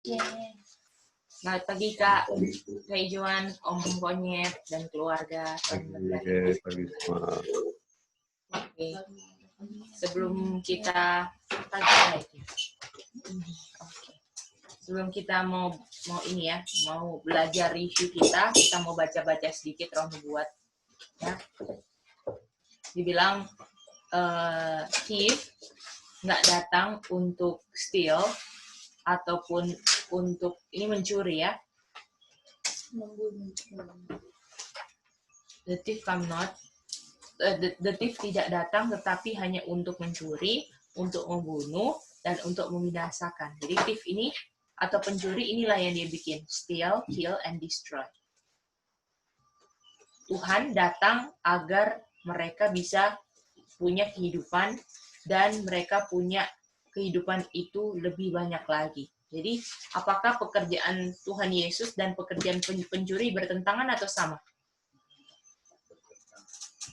Selamat pagi Kak Ijuan, Om Konyet, dan keluarga. Pagi semua. Oke. Sebelum kita sebelum kita mau ini ya, mau belajar review kita mau baca-baca sedikit Roh Nubuat. Ya. Dibilang thief nggak datang untuk steal ataupun untuk ini mencuri ya. The thief come not. The thief tidak datang tetapi hanya untuk mencuri, untuk membunuh, dan untuk membinasakan. Jadi thief ini atau pencuri inilah yang dia bikin. Steal, kill, and destroy. Tuhan datang agar mereka bisa punya kehidupan dan mereka punya kehidupan itu lebih banyak lagi. Jadi, apakah pekerjaan Tuhan Yesus dan pekerjaan pencuri bertentangan atau sama?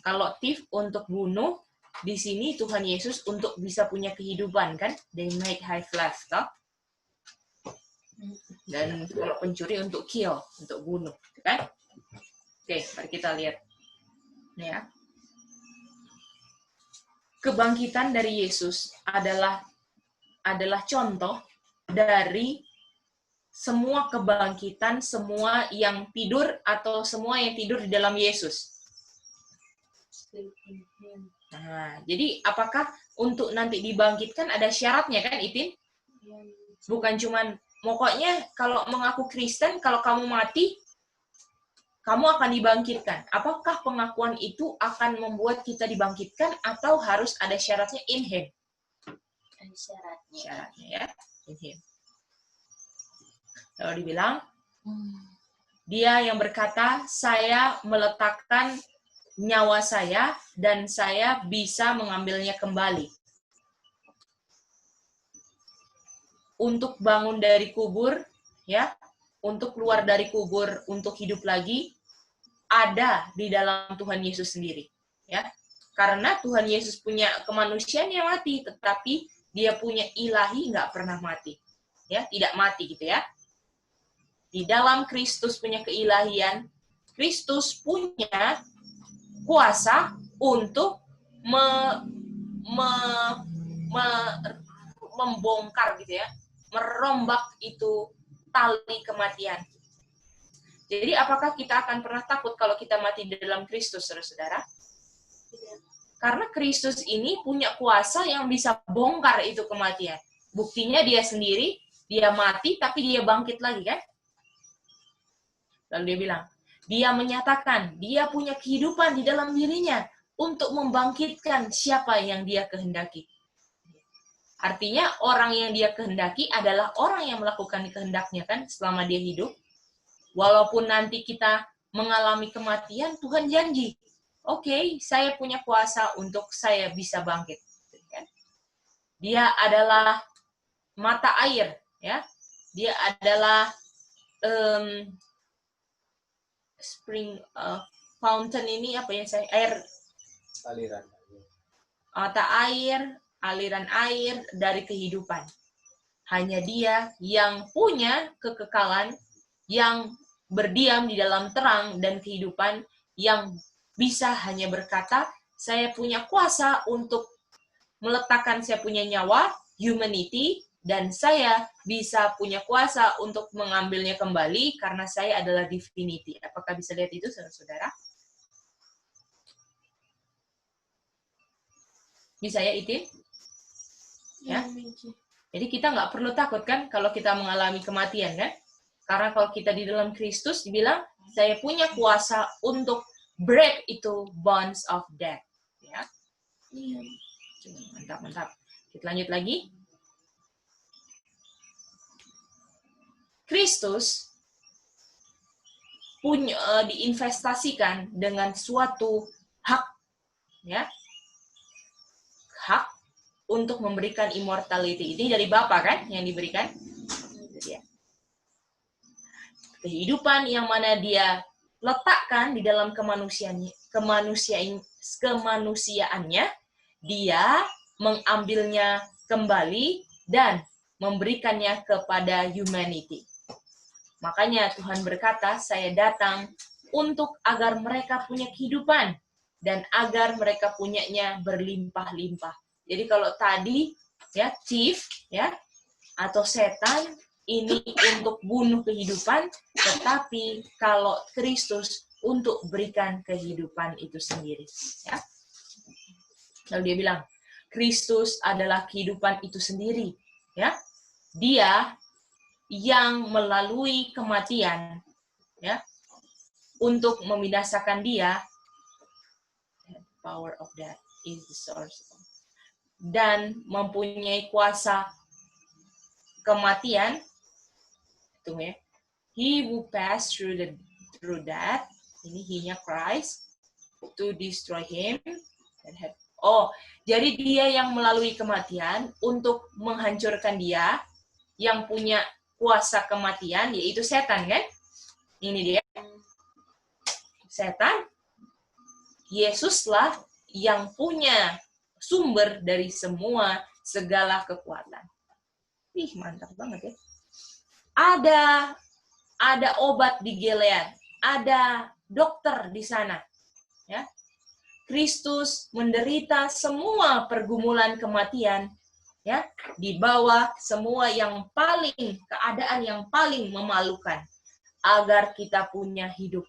Kalau thief untuk bunuh, di sini Tuhan Yesus untuk bisa punya kehidupan, kan? They make life last, toh? Dan kalau pencuri untuk kill, untuk bunuh, kan? Oke, mari kita lihat. Ya. Kebangkitan dari Yesus adalah contoh dari semua kebangkitan, semua yang tidur atau semua yang tidur di dalam Yesus. Nah, jadi apakah untuk nanti dibangkitkan ada syaratnya kan, Ipin? Bukan cuman, pokoknya kalau mengaku Kristen, kalau kamu mati, kamu akan dibangkitkan. Apakah pengakuan itu akan membuat kita dibangkitkan atau harus ada syaratnya in him? Syaratnya ya, in him. Lalu dibilang, dia yang berkata, saya meletakkan nyawa saya dan saya bisa mengambilnya kembali. Untuk bangun dari kubur, ya, untuk keluar dari kubur, untuk hidup lagi, ada di dalam Tuhan Yesus sendiri. Ya, karena Tuhan Yesus punya kemanusiaan yang mati, tetapi dia punya ilahi nggak pernah mati. Ya, tidak mati gitu ya. Di dalam Kristus punya keilahian, Kristus punya kuasa untuk membongkar gitu ya, merombak itu tali kematian. Jadi apakah kita akan pernah takut kalau kita mati di dalam Kristus, saudara-saudara? Karena Kristus ini punya kuasa yang bisa bongkar itu kematian. Buktinya dia sendiri, dia mati tapi dia bangkit lagi kan? Lalu dia bilang, dia menyatakan, dia punya kehidupan di dalam dirinya untuk membangkitkan siapa yang dia kehendaki. Artinya orang yang dia kehendaki adalah orang yang melakukan kehendaknya kan selama dia hidup. Walaupun nanti kita mengalami kematian, Tuhan janji, oke, saya punya kuasa untuk saya bisa bangkit. Dia adalah mata air, ya. Dia adalah spring fountain ini apa ya saya air Aliran. mata air, aliran air dari kehidupan. Hanya dia yang punya kekekalan, yang berdiam di dalam terang dan kehidupan, yang bisa hanya berkata, saya punya kuasa untuk meletakkan saya punya nyawa, humanity, dan saya bisa punya kuasa untuk mengambilnya kembali karena saya adalah divinity. Apakah bisa lihat itu, saudara-saudara? Bisa ya, Itin? Ya. Jadi kita nggak perlu takut kan kalau kita mengalami kematian kan? Karena kalau kita di dalam Kristus dibilang, saya punya kuasa untuk break itu bonds of death. Ya. Mantap. Kita lanjut lagi. Kristus punya diinvestasikan dengan suatu hak, ya, hak untuk memberikan immortality. Ini dari Bapa kan yang diberikan, kehidupan yang mana dia letakkan di dalam kemanusiaannya, dia mengambilnya kembali dan memberikannya kepada humanity. Makanya Tuhan berkata, saya datang untuk agar mereka punya kehidupan dan agar mereka punyanya berlimpah-limpah. Jadi kalau tadi ya thief ya atau setan ini untuk bunuh kehidupan, tetapi kalau Kristus untuk berikan kehidupan itu sendiri. Ya. Lalu dia bilang, Kristus adalah kehidupan itu sendiri. Ya, Dia yang melalui kematian, ya, untuk membinasakan dia. Power of that is the source. Dan mempunyai kuasa kematian. Tunggu ya. He who passed through that, ini he-nya Christ, to destroy him. Jadi dia yang melalui kematian untuk menghancurkan dia, yang punya kuasa kematian, yaitu setan, kan? Ini dia. Setan. Yesuslah yang punya sumber dari segala kekuatan. Ih, mantap banget ya. Ada obat di Gilead, ada dokter di sana. Ya. Kristus menderita semua pergumulan kematian, ya, di bawah semua keadaan yang paling memalukan, agar kita punya hidup.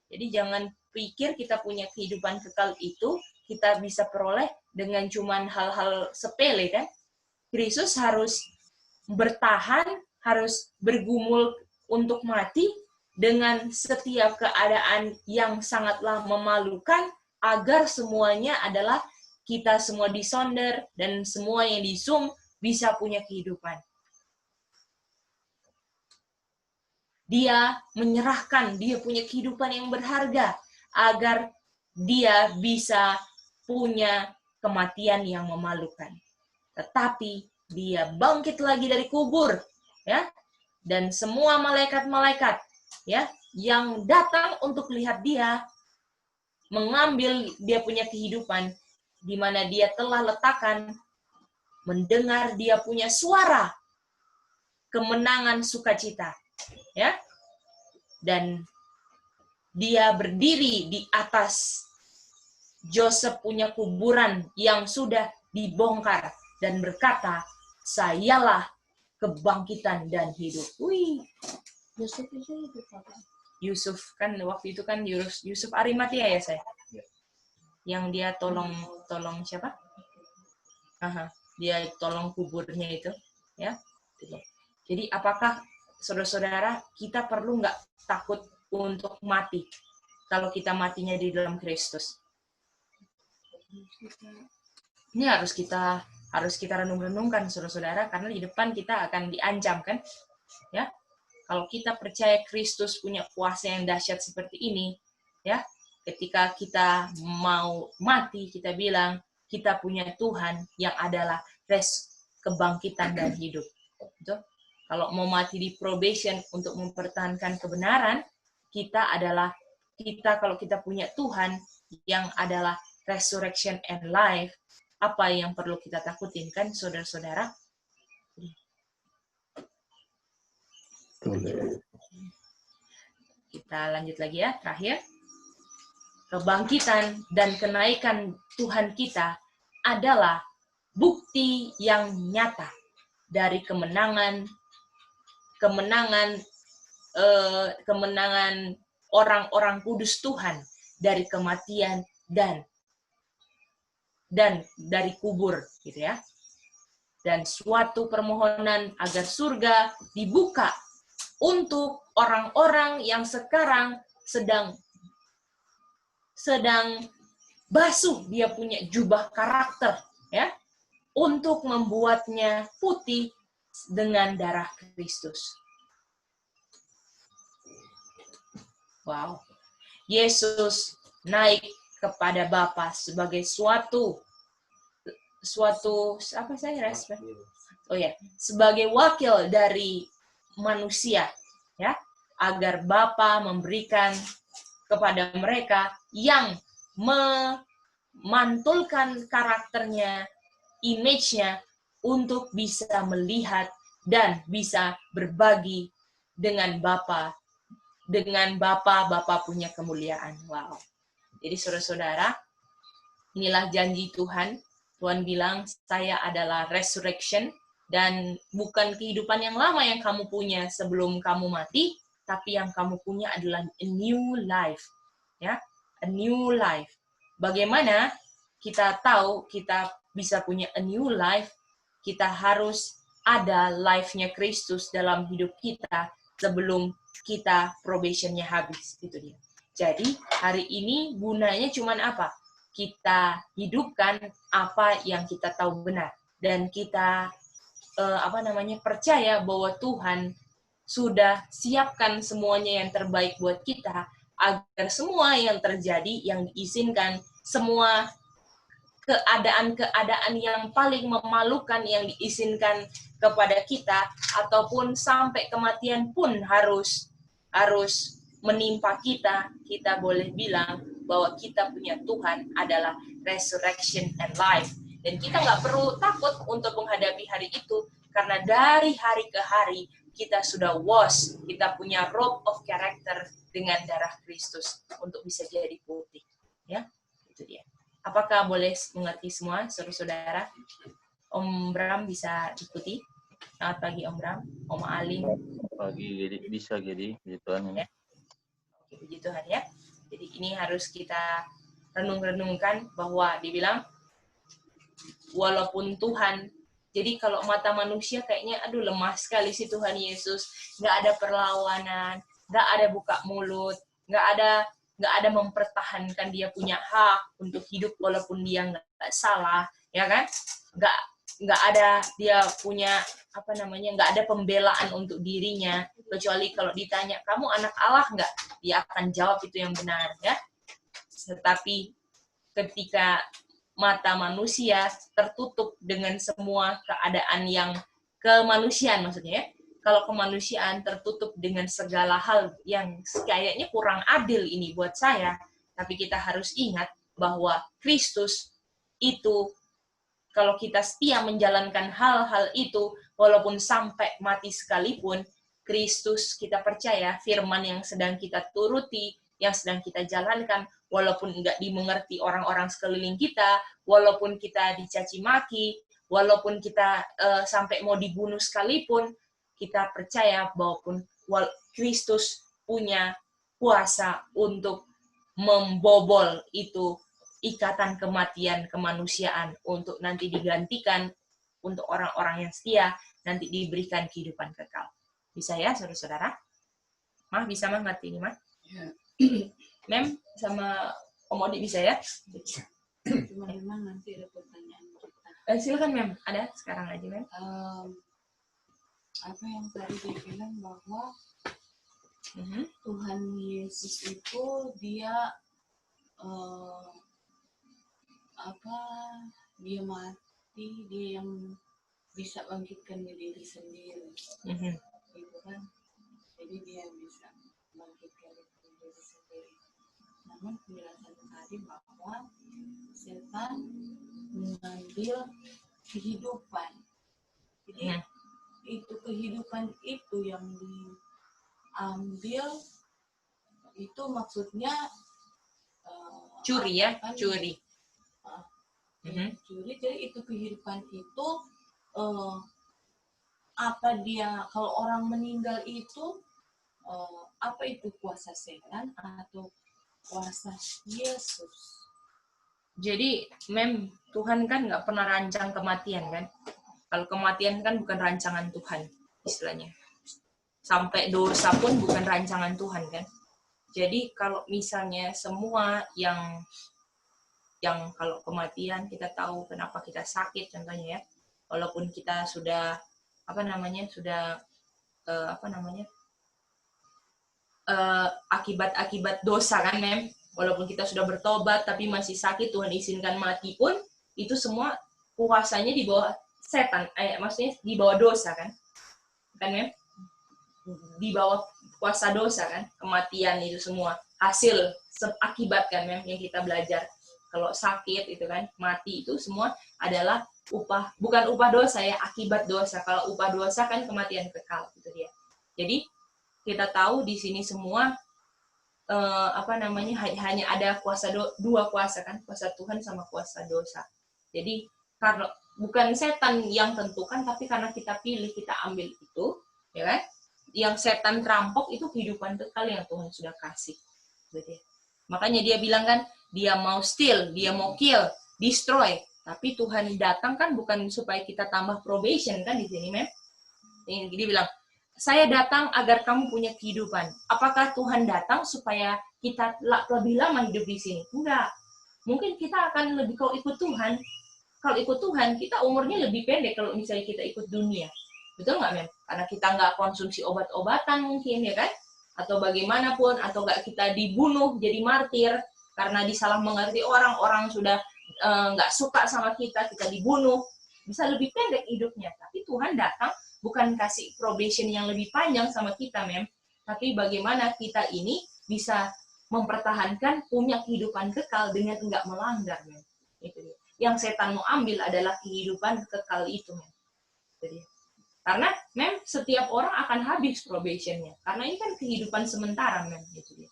Jadi jangan pikir kita punya kehidupan kekal itu kita bisa peroleh dengan cuman hal-hal sepele, kan? Kristus harus bertahan, harus bergumul untuk mati dengan setiap keadaan yang sangatlah memalukan, agar semuanya adalah kita semua disonder dan semua yang di Zoom bisa punya kehidupan. Dia menyerahkan, dia punya kehidupan yang berharga agar dia bisa punya kematian yang memalukan. Tetapi dia bangkit lagi dari kubur, ya. Dan semua malaikat-malaikat, ya, yang datang untuk lihat dia, mengambil dia punya kehidupan, di mana dia telah letakkan, mendengar dia punya suara kemenangan sukacita, ya, dan dia berdiri di atas Joseph punya kuburan yang sudah dibongkar dan berkata, sayalah kebangkitan dan hidup. Wih, Yusuf itu hidup apa? Yusuf kan waktu itu kan Yusuf Arimatia ya saya. Yang dia tolong siapa? Dia tolong kuburnya itu, ya. Jadi apakah saudara-saudara kita perlu nggak takut untuk mati kalau kita matinya di dalam Kristus? Ini harus kita renung-renungkan saudara-saudara, karena di depan kita akan diancam, kan? Ya. Kalau kita percaya Kristus punya kuasa yang dahsyat seperti ini, ya, ketika kita mau mati, kita bilang kita punya Tuhan yang adalah kebangkitan dan hidup. Betul? Kalau mau mati di probation untuk mempertahankan kebenaran, kalau kita punya Tuhan yang adalah resurrection and life, apa yang perlu kita takutin, kan, saudara-saudara? Kita lanjut lagi ya, terakhir. Kebangkitan dan kenaikan Tuhan kita adalah bukti yang nyata dari kemenangan orang-orang kudus Tuhan dari kematian dan dari kubur, gitu ya. Dan suatu permohonan agar surga dibuka untuk orang-orang yang sekarang sedang basuh dia punya jubah karakter, ya, untuk membuatnya putih dengan darah Kristus. Wow. Yesus naik kepada Bapa sebagai suatu apa saya respect? Oh ya, sebagai wakil dari manusia, ya, agar Bapa memberikan kepada mereka yang memantulkan karakternya, image-nya, untuk bisa melihat dan bisa berbagi dengan Bapa punya kemuliaan. Wow. Jadi saudara-saudara, inilah janji Tuhan. Tuhan bilang, saya adalah resurrection, dan bukan kehidupan yang lama yang kamu punya sebelum kamu mati, tapi yang kamu punya adalah a new life. Ya, a new life. Bagaimana kita tahu kita bisa punya a new life? Kita harus ada life-nya Kristus dalam hidup kita sebelum kita probationnya habis. Itu dia. Jadi hari ini gunanya cuman apa? Kita hidupkan apa yang kita tahu benar, dan kita percaya bahwa Tuhan sudah siapkan semuanya yang terbaik buat kita, agar semua yang terjadi, yang diizinkan, semua keadaan-keadaan yang paling memalukan yang diizinkan kepada kita, ataupun sampai kematian pun harus menimpa kita, kita boleh bilang bahwa kita punya Tuhan adalah resurrection and life. Dan kita nggak perlu takut untuk menghadapi hari itu, karena dari hari ke hari kita sudah wash, kita punya robe of character dengan darah Kristus untuk bisa jadi putih. Ya, itu dia. Apakah boleh mengerti semua, saudara-saudara? Om Bram bisa ikuti? Selamat pagi Om Bram, Om Alim. Pagi, jadi bisa jadi Tuhan ini. Ya. Oke, puji Tuhan ya. Jadi ini harus kita renung-renungkan bahwa dibilang walaupun Tuhan, jadi kalau mata manusia kayaknya aduh lemah sekali sih Tuhan Yesus, nggak ada perlawanan, nggak ada buka mulut, nggak ada mempertahankan dia punya hak untuk hidup walaupun dia nggak salah, ya kan? Nggak ada dia punya nggak ada pembelaan untuk dirinya, kecuali kalau ditanya kamu anak Allah nggak, dia akan jawab itu yang benar, ya. Tetapi ketika mata manusia tertutup dengan semua keadaan yang kemanusiaan, maksudnya ya, kalau kemanusiaan tertutup dengan segala hal yang kayaknya kurang adil ini buat saya, tapi kita harus ingat bahwa Kristus itu, kalau kita setia menjalankan hal-hal itu, walaupun sampai mati sekalipun, Kristus kita percaya, firman yang sedang kita turuti, yang sedang kita jalankan, walaupun nggak dimengerti orang-orang sekeliling kita, walaupun kita dicaci maki, walaupun kita sampai mau dibunuh sekalipun, kita percaya bahwa Kristus punya kuasa untuk membobol itu ikatan kematian kemanusiaan, untuk nanti digantikan untuk orang-orang yang setia, nanti diberikan kehidupan kekal. Bisa ya, saudara-saudara? Mah, bisa mah ngerti ini, mah? Ya. Mem, sama Om Odi bisa ya? Cuma memang nanti ada pertanyaan kita. Silakan Mem, ada sekarang aja Mem. Apa yang tadi dibilang bahwa Tuhan Yesus itu dia dia mati, dia yang bisa bangkitkan diri sendiri, gitu kan? Jadi dia bisa bangkitkan diri sendiri. Namun penjelasan tadi bahwa setan mengambil kehidupan. Jadi itu kehidupan itu yang diambil, itu maksudnya curi ya, curi. Curi. Jadi itu kehidupan itu kalau orang meninggal itu apa itu kuasa setan atau kuasa Yesus? Jadi Mem, Tuhan kan nggak pernah rancang kematian kan? Kalau kematian kan bukan rancangan Tuhan istilahnya. Sampai dosa pun bukan rancangan Tuhan kan? Jadi kalau misalnya semua yang kalau kematian kita tahu kenapa kita sakit contohnya ya, walaupun kita sudah akibat dosa kan Mem, walaupun kita sudah bertobat tapi masih sakit, Tuhan izinkan mati pun, itu semua kuasanya di bawah setan, maksudnya di bawah dosa kan Mem, di bawah kuasa dosa kan, kematian itu semua hasil akibat kan Mem, yang kita belajar. Kalau sakit itu kan, mati itu semua adalah bukan upah dosa ya, akibat dosa. Kalau upah dosa kan kematian kekal, gitu dia. Jadi kita tahu di sini semua hanya ada dua kuasa kan, kuasa Tuhan sama kuasa dosa. Jadi karena bukan setan yang tentukan, tapi karena kita pilih, kita ambil itu, ya kan? Yang setan rampok itu kehidupan kekal yang Tuhan sudah kasih. Gitu ya. Makanya dia bilang kan, dia mau steal, dia mau kill, destroy. Tapi Tuhan datang kan bukan supaya kita tambah probation kan di sini, Mem. Dia bilang, saya datang agar kamu punya kehidupan. Apakah Tuhan datang supaya kita lebih lama hidup di sini? Enggak. Mungkin kita akan lebih kalau ikut Tuhan. Kalau ikut Tuhan, kita umurnya lebih pendek kalau misalnya kita ikut dunia. Betul nggak, Mem? Karena kita nggak konsumsi obat-obatan mungkin, ya kan? Atau bagaimanapun, atau nggak kita dibunuh jadi martir karena disalah mengerti orang sudah nggak suka sama kita dibunuh. Bisa lebih pendek hidupnya. Tapi Tuhan datang bukan kasih probation yang lebih panjang sama kita, Mem. Tapi bagaimana kita ini bisa mempertahankan punya kehidupan kekal dengan enggak melanggar, Mem. Itu dia. Yang setan mau ambil adalah kehidupan kekal itu, Mem. Itu dia. Karena, Mem, setiap orang akan habis probationnya. Karena ini kan kehidupan sementara, Mem. Itu dia.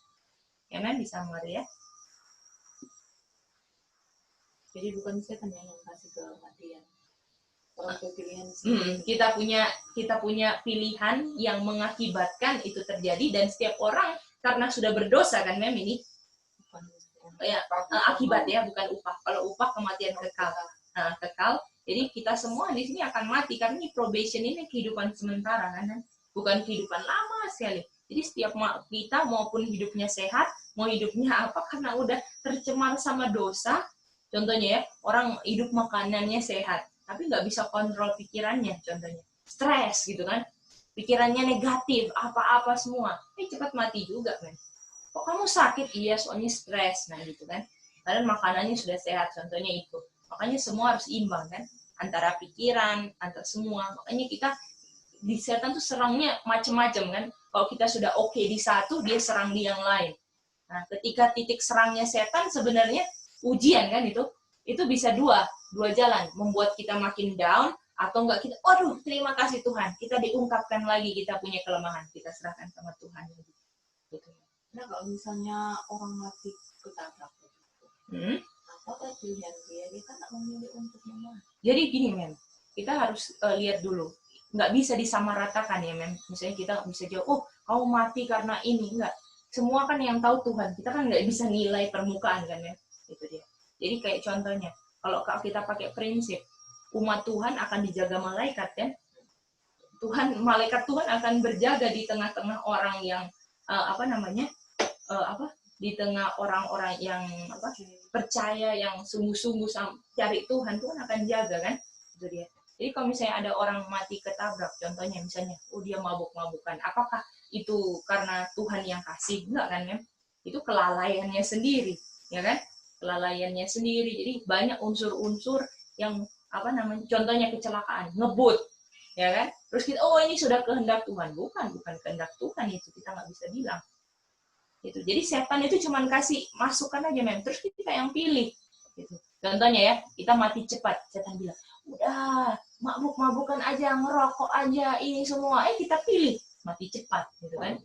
Ya, Mem, bisa mengerti ya? Jadi bukan setan yang kasih kematian. Kita punya pilihan yang mengakibatkan itu terjadi, dan setiap orang karena sudah berdosa kan, Mem, ini ya, akibat ya, bukan upah. Kalau upah kematian kekal. Nah, kekal. Jadi kita semua di sini akan mati karena ini probation, ini kehidupan sementara kan, bukan kehidupan lama sekali. Jadi setiap kita maupun hidupnya sehat, mau hidupnya apa, karena udah tercemar sama dosa. Contohnya ya, orang hidup makanannya sehat, tapi nggak bisa kontrol pikirannya, contohnya stres gitu kan, pikirannya negatif, apa-apa semua, cepat mati juga kan. Kok kamu sakit? Iya, soalnya stres, nah gitu kan. Padahal makanannya sudah sehat, contohnya itu. Makanya semua harus imbang kan, antara pikiran, antara semua. Makanya kita di setan tuh serangnya macam-macam kan. Kalau kita sudah oke di satu, dia serang di yang lain. Nah, ketika titik serangnya setan sebenarnya ujian kan itu bisa dua jalan, membuat kita makin down atau enggak kita, waduh terima kasih Tuhan, kita diungkapkan lagi kita punya kelemahan, kita serahkan sama Tuhan gitu. Nah kalau misalnya orang mati ketabrak, apakah pilihan dia kan tak memilih untuk memati? Jadi gini, Mem, kita harus lihat dulu, nggak bisa disamaratakan ya, Mem. Misalnya kita nggak bisa jawab, oh kamu mati karena ini, enggak. Semua kan yang tahu Tuhan, kita kan nggak bisa nilai permukaan kan, ya. Itu dia. Jadi kayak contohnya, kalau kita pakai prinsip umat Tuhan akan dijaga malaikat kan, malaikat Tuhan akan berjaga di tengah-tengah orang yang di tengah orang-orang yang percaya, yang sungguh-sungguh cari Tuhan akan jaga kan, itu dia. Jadi kalau misalnya ada orang mati ketabrak, contohnya misalnya, dia mabuk-mabukan, apakah itu karena Tuhan yang kasih? Enggak kan, ya? Itu kelalaiannya sendiri, ya kan? Kelalaiannya sendiri. Jadi banyak unsur-unsur yang contohnya kecelakaan, ngebut, ya kan? Terus kita, ini sudah kehendak Tuhan. Bukan kehendak Tuhan, itu kita nggak bisa bilang. Gitu. Jadi setan itu cuma kasih masukan aja, Mem. Terus kita yang pilih. Gitu. Contohnya ya, kita mati cepat. Setan bilang, udah mabuk-mabukan aja, ngerokok aja, ini semua. Kita pilih mati cepat, gitu kan?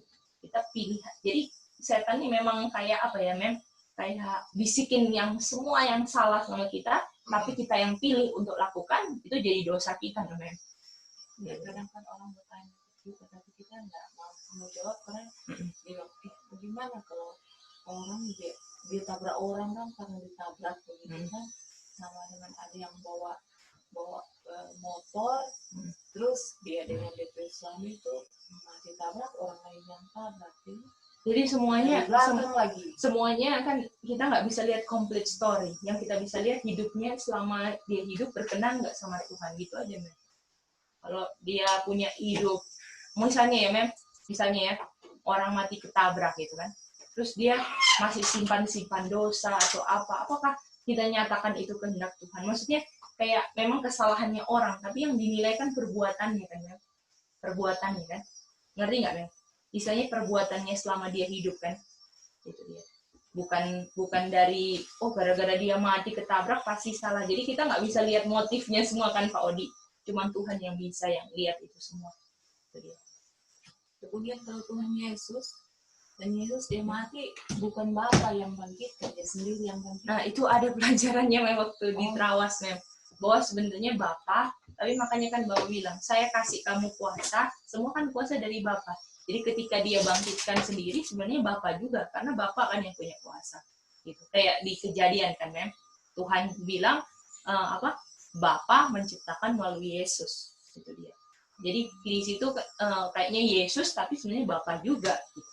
Kita pilih. Jadi setan ini memang kayak apa ya, Mem? Kayak bisikin yang semua yang salah sama kita, tapi kita yang pilih untuk lakukan, itu jadi dosa kita, Mem. Ya, kadang kan orang bertanya juga, tapi kita nggak mau jawab karena bilang, bagaimana kalau orang dia tabrak orang kan karena ditabrak begitu kan, sama dengan ada yang bawa motor, terus dia dengan DP suami itu masih tabrak orang lain yang tabrak. Jadi semuanya kan kita nggak bisa lihat complete story. Yang kita bisa lihat hidupnya selama dia hidup berkenan nggak sama Tuhan, gitu aja, Mem. Kalau dia punya hidup, misalnya ya, Mem, misalnya ya orang mati ketabrak gitu kan, terus dia masih simpan dosa atau apakah kita nyatakan itu kehendak Tuhan? Maksudnya kayak memang kesalahannya orang, tapi yang dinilai kan perbuatannya kan, Mem. Perbuatannya kan, ngerti nggak, Mem? Misalnya perbuatannya selama dia hidup kan, itu dia. bukan dari gara-gara dia mati ketabrak pasti salah. Jadi kita nggak bisa lihat motifnya semua kan Pak Odi. Cuman Tuhan yang bisa yang lihat itu semua. Itu dia. Kemudian kalau Tuhan Yesus, dan Yesus dia mati bukan Bapa yang bangkitkan, dia sendiri yang bangkit. Nah itu ada pelajarannya waktu di Trawas bahwa sebenarnya Bapa, tapi makanya kan Bapak bilang saya kasih kamu kuasa, semua kan kuasa dari Bapa. Jadi ketika dia bangkitkan sendiri sebenarnya Bapa juga, karena Bapa kan yang punya kuasa. Gitu. Kayak di Kejadian kan Tuhan bilang Bapa menciptakan melalui Yesus. Itu dia. Jadi di situ kayaknya Yesus tapi sebenarnya Bapa juga. Gitu.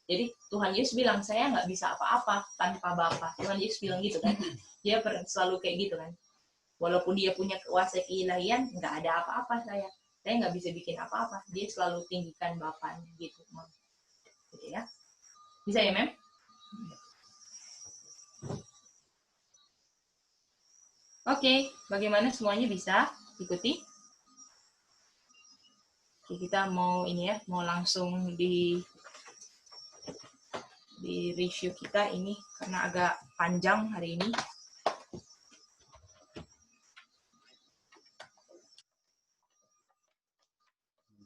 Jadi Tuhan Yesus bilang saya nggak bisa apa-apa tanpa Bapa. Tuhan Yesus bilang gitu kan. Dia selalu kayak gitu kan. Walaupun dia punya kuasa keilahian, nggak ada apa-apa saya nggak bisa bikin apa-apa. Dia selalu tinggikan Bapaknya gitu. Gitu ya. Bisa ya, Mem? Oke, bagaimana semuanya bisa ikuti? Oke, kita mau ini ya, mau langsung di review kita ini karena agak panjang hari ini.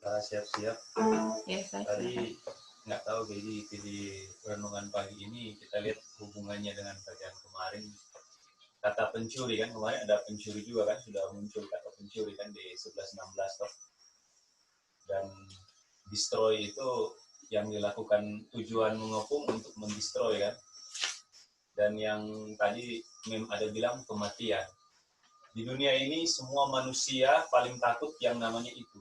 Siap-siap. Ya, saya Tadi nggak tahu jadi di renungan pagi ini kita lihat hubungannya dengan bagian kemarin. Kata pencuri kan, kemarin ada pencuri juga kan, sudah muncul kata pencuri kan di 11-16 toh. Dan destroy itu yang dilakukan tujuan mengepung untuk mendestroy kan. Dan yang tadi ada bilang kematian. Di dunia ini semua manusia paling takut yang namanya itu.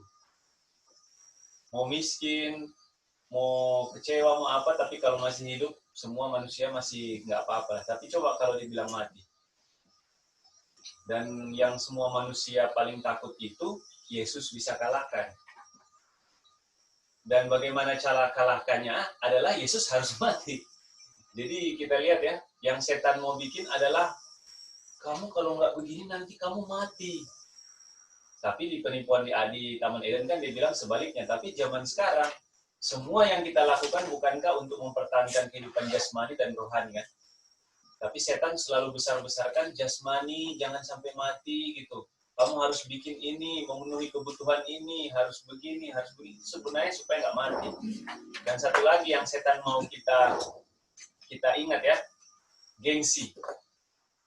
Mau miskin, mau kecewa, mau apa, tapi kalau masih hidup, semua manusia masih nggak apa-apa. Tapi coba kalau dibilang mati. Dan yang semua manusia paling takut itu, Yesus bisa kalahkan. Dan bagaimana cara kalahkannya adalah Yesus harus mati. Jadi kita lihat ya, yang setan mau bikin adalah, kamu kalau nggak begini nanti kamu mati. Tapi di penipuan di Taman Eden kan dia bilang sebaliknya. Tapi zaman sekarang, semua yang kita lakukan bukankah untuk mempertahankan kehidupan jasmani dan rohani kan? Tapi setan selalu besar-besarkan jasmani, jangan sampai mati gitu. Kamu harus bikin ini, memenuhi kebutuhan ini, harus begini, harus begitu. Sebenarnya supaya nggak mati. Dan satu lagi yang setan mau kita ingat ya, gengsi.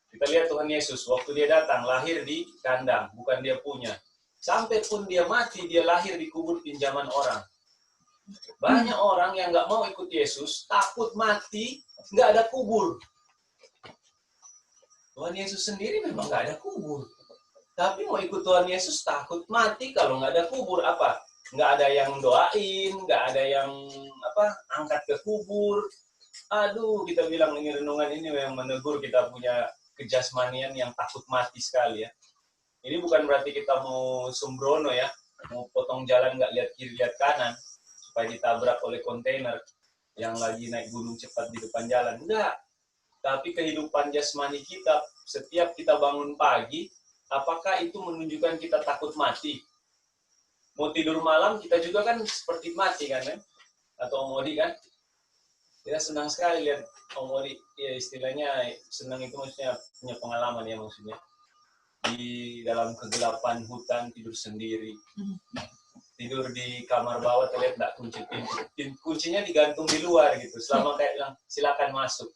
Kita lihat Tuhan Yesus, waktu dia datang, lahir di kandang, bukan dia punya. Sampai pun dia mati, dia lahir di kubur pinjaman orang. Banyak orang yang nggak mau ikut Yesus, takut mati, nggak ada kubur. Tuhan Yesus sendiri memang nggak ada kubur. Tapi mau ikut Tuhan Yesus, takut mati kalau nggak ada kubur. Apa? Nggak ada yang doain, nggak ada yang angkat ke kubur. Aduh, kita bilang ini renungan ini yang menegur kita punya kejasmanian yang takut mati sekali ya. Ini bukan berarti kita mau sembrono ya, mau potong jalan nggak lihat kiri lihat kanan supaya ditabrak oleh kontainer yang lagi naik gunung cepat di depan jalan. Enggak. Tapi kehidupan jasmani kita, setiap kita bangun pagi, apakah itu menunjukkan kita takut mati? Mau tidur malam kita juga kan seperti mati kan ya? Atau Om Odi kan? Kita senang sekali lihat Om Odi, ya istilahnya senang itu maksudnya punya pengalaman ya maksudnya. Di dalam kegelapan hutan tidur sendiri. Tidur di kamar bawah, terlihat nggak kuncinya digantung di luar gitu. Selama kayak bilang, silakan masuk.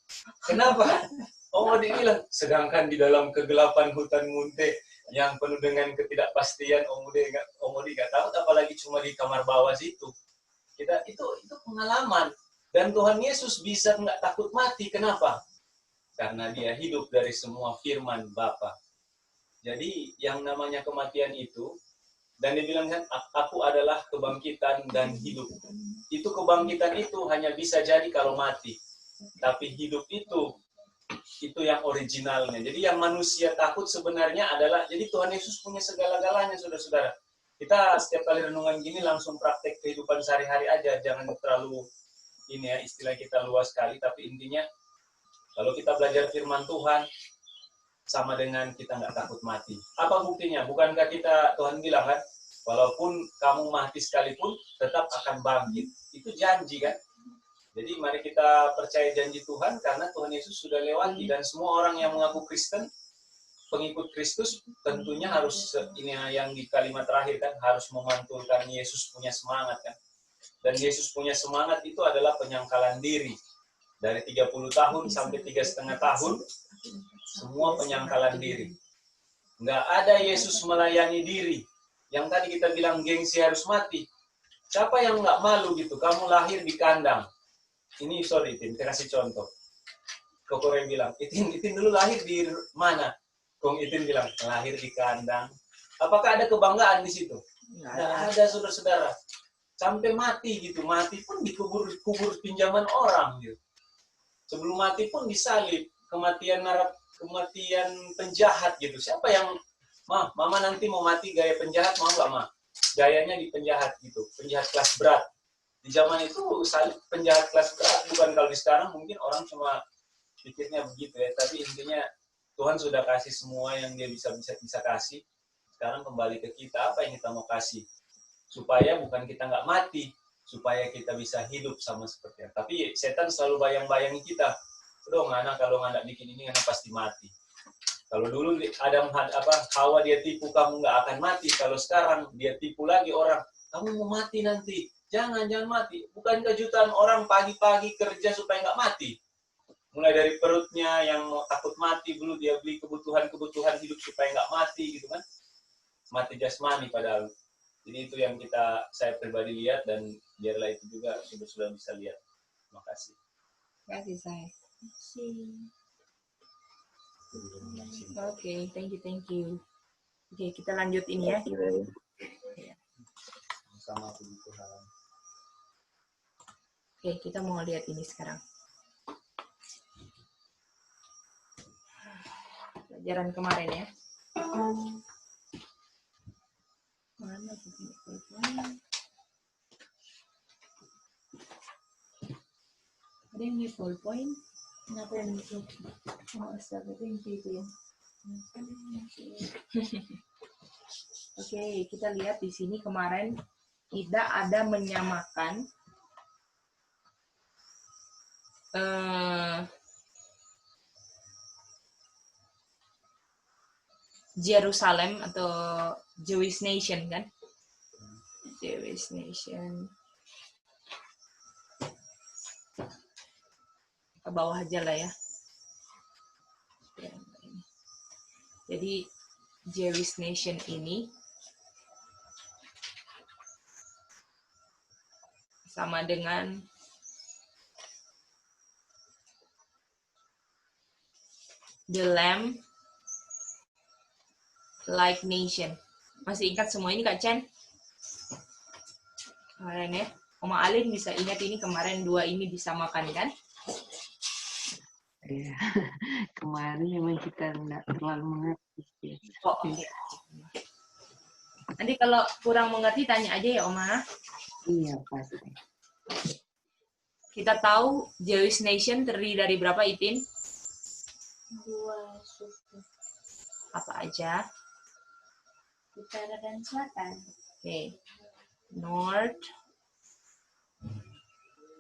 Kenapa? Om Odi bilang, sedangkan di dalam kegelapan hutan munte yang penuh dengan ketidakpastian, Om Odi nggak tahu, apalagi cuma di kamar bawah situ. Kita itu pengalaman. Dan Tuhan Yesus bisa nggak takut mati. Kenapa? Karena dia hidup dari semua firman Bapa. Jadi yang namanya kematian itu, dan dia bilang kan, aku adalah kebangkitan dan hidup. Itu kebangkitan itu hanya bisa jadi kalau mati. Tapi hidup itu yang originalnya. Jadi yang manusia takut sebenarnya adalah, jadi Tuhan Yesus punya segala-galanya, saudara-saudara. Kita setiap kali renungan gini langsung praktek kehidupan sehari-hari aja, jangan terlalu ini ya, istilah kita luas sekali, tapi intinya kalau kita belajar firman Tuhan, sama dengan kita nggak takut mati. Apa buktinya? Bukankah Tuhan bilang kan, walaupun kamu mati sekalipun, tetap akan bangkit. Itu janji kan? Jadi mari kita percaya janji Tuhan karena Tuhan Yesus sudah lewati dan semua orang yang mengaku Kristen, pengikut Kristus tentunya harus ini yang di kalimat terakhir kan harus memantulkan Yesus punya semangat kan. Dan Yesus punya semangat itu adalah penyangkalan diri. Dari 30 tahun sampai 3,5 tahun semua penyangkalan diri. Nggak ada Yesus melayani diri. Yang tadi kita bilang gengsi harus mati. Siapa yang nggak malu gitu? Kamu lahir di kandang. Ini sorry, Tin, saya kasih contoh. Koko yang bilang, Itin dulu lahir di mana? Kong Itin bilang, lahir di kandang. Apakah ada kebanggaan di situ? Nggak ada, saudara-saudara. Sampai mati gitu, mati pun dikubur pinjaman orang gitu. Sebelum mati pun disalib, kematian penjahat gitu. Siapa yang, mama nanti mau mati gaya penjahat, mau nggak ma? Gayanya di penjahat gitu, penjahat kelas berat. Di zaman itu salib penjahat kelas berat, bukan kalau di sekarang mungkin orang cuma pikirnya begitu ya. Tapi intinya Tuhan sudah kasih semua yang dia bisa kasih. Sekarang kembali ke kita, apa yang kita mau kasih? Supaya bukan kita nggak mati, supaya kita bisa hidup sama seperti itu. Tapi setan selalu bayang-bayangi kita. Aduh, anak kalau nggak bikin ini, anak pasti mati. Kalau dulu Hawa dia tipu kamu nggak akan mati. Kalau sekarang dia tipu lagi orang, kamu mau mati nanti. Jangan mati. Bukan kejutan orang pagi-pagi kerja supaya nggak mati. Mulai dari perutnya yang takut mati, dulu dia beli kebutuhan hidup supaya nggak mati gitu kan. Mati jasmani padahal. Jadi itu yang saya pribadi lihat dan biarlah itu juga sudah bisa lihat. Terima kasih. Terima kasih saya. Oke, thank you. Oke, kita lanjut ini ya. Sama puji Tuhan. Oke, kita mau lihat ini sekarang. Pelajaran kemarin ya. Mana ada yang di full point? Kenapa yang itu? Oh, astaga, itu ya. Oke, kita lihat di sini kemarin tidak ada menyamakan Jerusalem atau Jewish nation kan? Jewish nation. Ke bawah aja lah ya. Jadi Jewish nation ini sama dengan the Lamb like nation. Masih ingat semua ini Kak Chen? Kemarin ya. Oma Alin bisa ingat ini kemarin dua ini disamakan kan? Ya, kemarin memang kita nggak terlalu mengerti. Oh, okay. Nanti kalau kurang mengerti tanya aja ya Oma. Iya pasti. Kita tahu Jewish nation terdiri dari berapa Itin? 2 suku. Apa aja? Utara dan selatan. Oke. North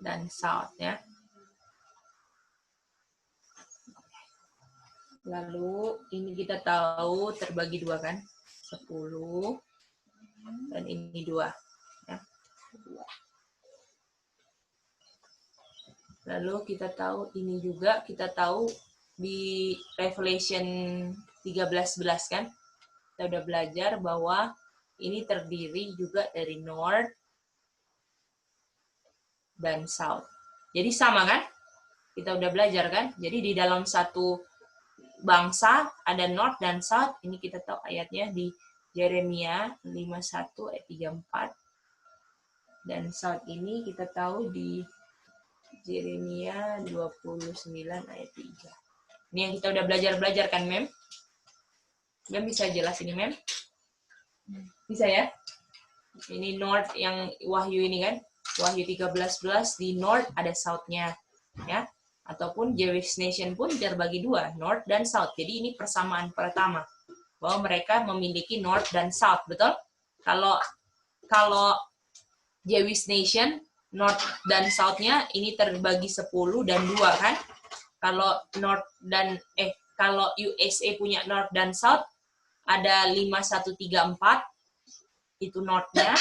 dan South ya. Lalu ini kita tahu terbagi 2 kan? 10 dan ini 2 ya. 2. Lalu kita tahu ini juga kita tahu di Revelation 13:11 kan? Kita udah belajar bahwa ini terdiri juga dari North dan South. Jadi sama kan? Kita udah belajar kan? Jadi di dalam satu bangsa ada North dan South. Ini kita tahu ayatnya di Yeremia 51 ayat 34. Dan South ini kita tahu di Yeremia 29 ayat 3. Ini yang kita udah belajar kan, Mem? Mem bisa jelas ini, Mem? Bisa ya? Ini North yang Wahyu ini kan? Wahyu 13:11 di North ada South-nya. Ya? Ataupun Jewish nation pun terbagi 2, North dan South. Jadi ini persamaan pertama. Bahwa mereka memiliki North dan South, betul? Kalau Jewish nation North dan South-nya ini terbagi 10 dan 2 kan. Kalau kalau USA punya North dan South ada 5134 itu North-nya,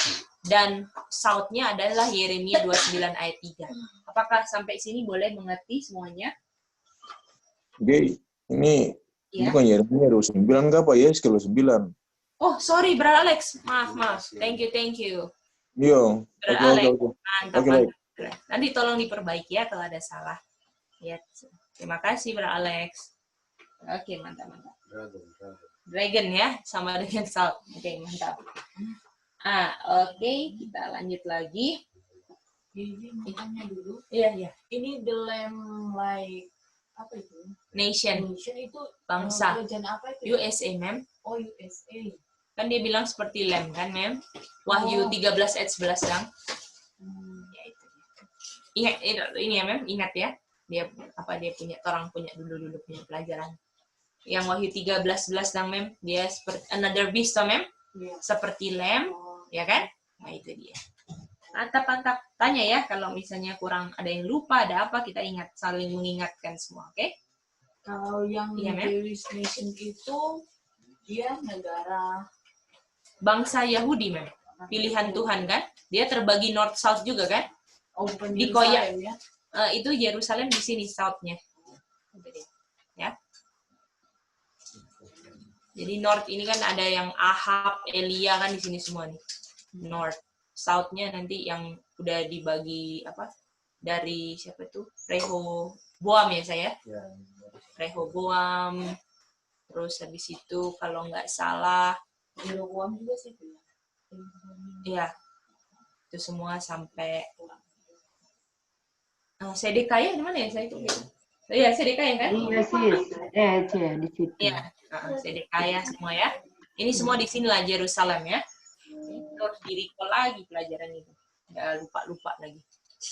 dan South-nya adalah Yeremia 29 ayat 3. Apakah sampai sini boleh mengerti semuanya? Oke, ini Ya. bukan Yeremia 29 kah Pak? Yes, kalau 9. Oh, sorry, Brother Alex. Maaf. Thank you. Iya. Brother Oke. Alex. Mantap. Oke, baik. Nanti tolong diperbaiki ya kalau ada salah. Ya, terima kasih, Brother Alex. Oke, mantap. Dragon ya, sama dengan South. Oke, mantap. Oke, kita lanjut lagi. Jadi makanya dulu, Iya. ini the lamb like apa itu? Nation, Nation itu bangsa. kerajaan apa itu? USA, mem. Oh, USA. Kan dia bilang seperti lamb, kan, mem? Wahyu 13 ayat 11, Bang. Ya, itu. Ingat, ini ya, mem. Ingat ya. Dia orang punya dulu punya pelajaran. Yang Wahyu 13:11, Bang, mem. Dia seperti another beast, mem. Yeah. Seperti lamb, ya kan? Nah, itu dia. Mantap. Tanya ya, kalau misalnya kurang ada yang lupa, ada apa, kita ingat, saling mengingatkan semua, oke? Kalau yang Jewish Nation itu, dia negara bangsa Yahudi, mem. Pilihan Tuhan, kan? Dia terbagi North South juga, kan? Oh, bukan Di Yerusalem, ya? Itu Yerusalem di sini South-nya. Ya. Jadi North ini kan ada yang Ahab, Elia kan di sini semua nih. North. South-nya nanti yang udah dibagi dari siapa itu? Rehoboam ya saya. Rehoboam. Terus habis itu kalau nggak salah Jeroboam juga sih. iya. Itu semua sampai Sedekaya di mana ya saya itu? Iya, Sedekaya kan? Iya sih, di situ. Iya, Sedekaya semua ya. Ini semua di sini lah Yerusalem ya. Terus di-recall lagi pelajaran itu. Nggak lupa lagi.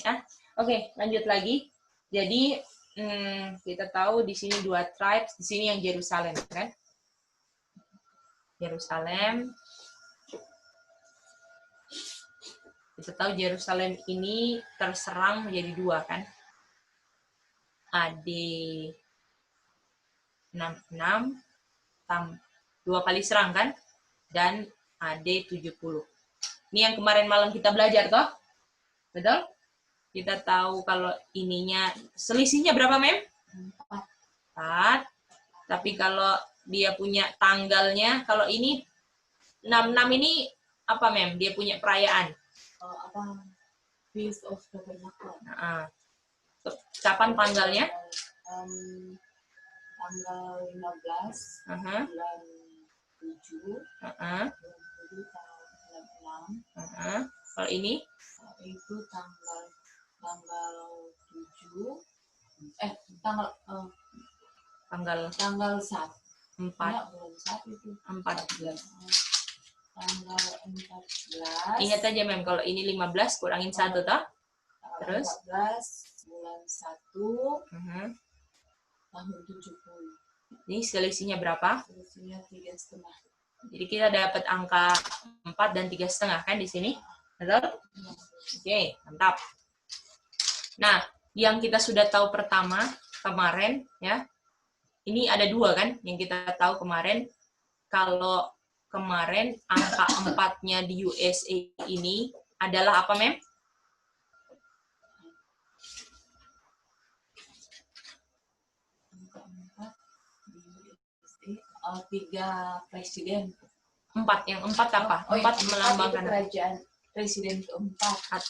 Ya. Oke, lanjut lagi. Jadi kita tahu di sini 2 tribes, di sini yang Yerusalem kan? Yerusalem. Kita tahu Yerusalem ini terserang menjadi 2 kan? AD 66 2 kali serang kan? Dan AD 70. Ini yang kemarin malam kita belajar toh? Betul? Kita tahu kalau ininya selisihnya berapa, mem? 4. Tapi kalau dia punya tanggalnya, kalau ini 66 ini apa, mem? Dia punya perayaan. Feast of Tabernacle. Kapan tanggalnya? Tanggal 15 bulan 7. Tanggal 6. Kalau ini? Itu tanggal 7. Tanggal 1. 4. Ya, bulan 1 itu. 14. Tanggal 14. Ingat aja, mem, kalau ini 15 kurangin 1 toh. Terus 14 bulan 1 tahun 70. Ini selisihnya berapa? Selisihnya 3,5. Jadi kita dapat angka 4 dan 3,5 kan di sini. Betul? Oke, mantap. Nah, yang kita sudah tahu pertama kemarin ya. Ini ada 2 kan yang kita tahu kemarin. Kalau kemarin angka 4-nya di USA ini adalah apa, mem? Tiga presiden. 4. Yang 4 apa? 4 melambangkan kerajaan presiden keempat.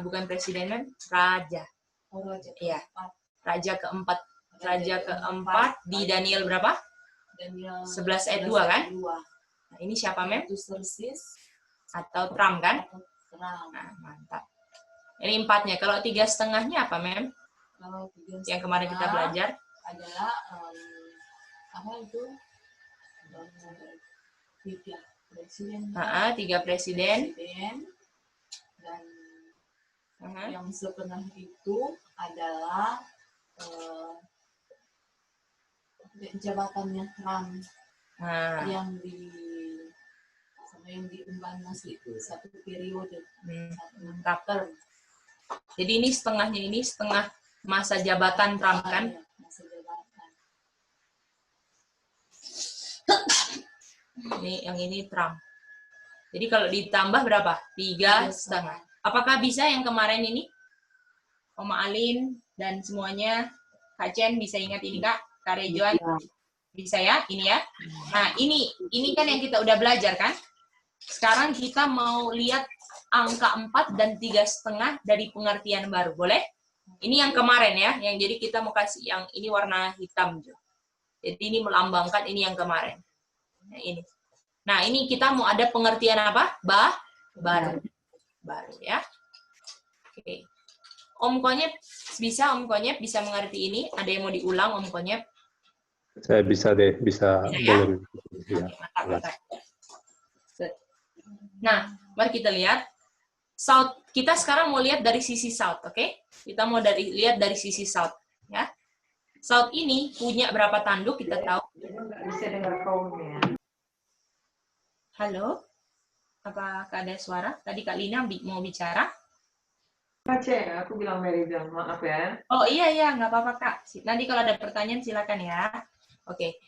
Bukan presiden, kan? Raja. Oh, raja keempat. Iya. Raja keempat. Raja keempat di Daniel berapa? Daniel 11 ayat 2 kan? Nah, ini siapa, mem? Itu Xerxes atau Trump kan? Trump. Nah, mantap. Ini 4-nya. Kalau 3,5-nya apa, mem? Kalau 3,5 yang kemarin kita belajar adalah apa itu? 3 presiden. 3 presiden. Dan yang setengah itu adalah jabatannya Trump yang diemban masih 1 periode, 1 term. Jadi ini setengahnya, ini setengah masa jabatan Trump kan? Masa jabatan. Ini yang ini Trump. Jadi kalau ditambah berapa? 3,5. Apakah bisa yang kemarin ini? Oma Alin dan semuanya, Kak Chen bisa ingat ini Kak? Kak Rejuan bisa ya? Ini ya. Nah ini kan yang kita udah belajar kan? Sekarang kita mau lihat angka 4 dan 3,5 dari pengertian baru. Boleh? Ini yang kemarin ya, yang jadi kita mau kasih yang ini warna hitam. Jadi ini melambangkan ini yang kemarin. Nah, ini. Nah, ini kita mau ada pengertian apa? Baru. Baru ya. Oke. Om Konyep bisa mengerti ini? Ada yang mau diulang Om Konyep? Saya bisa deh, bisa ya? boleh. Ya. Oke, mantap. Nah, mari kita lihat. South, kita sekarang mau lihat dari sisi South, oke? Kita mau lihat dari sisi South, ya. South ini punya berapa tanduk, kita tahu. Bisa dengar kaumnya. Halo? Apakah ada suara? Tadi Kak Lina mau bicara. Aceh, aku bilang Meridan, maaf ya. Oh iya, nggak apa-apa Kak. Nanti kalau ada pertanyaan silakan ya. Oke.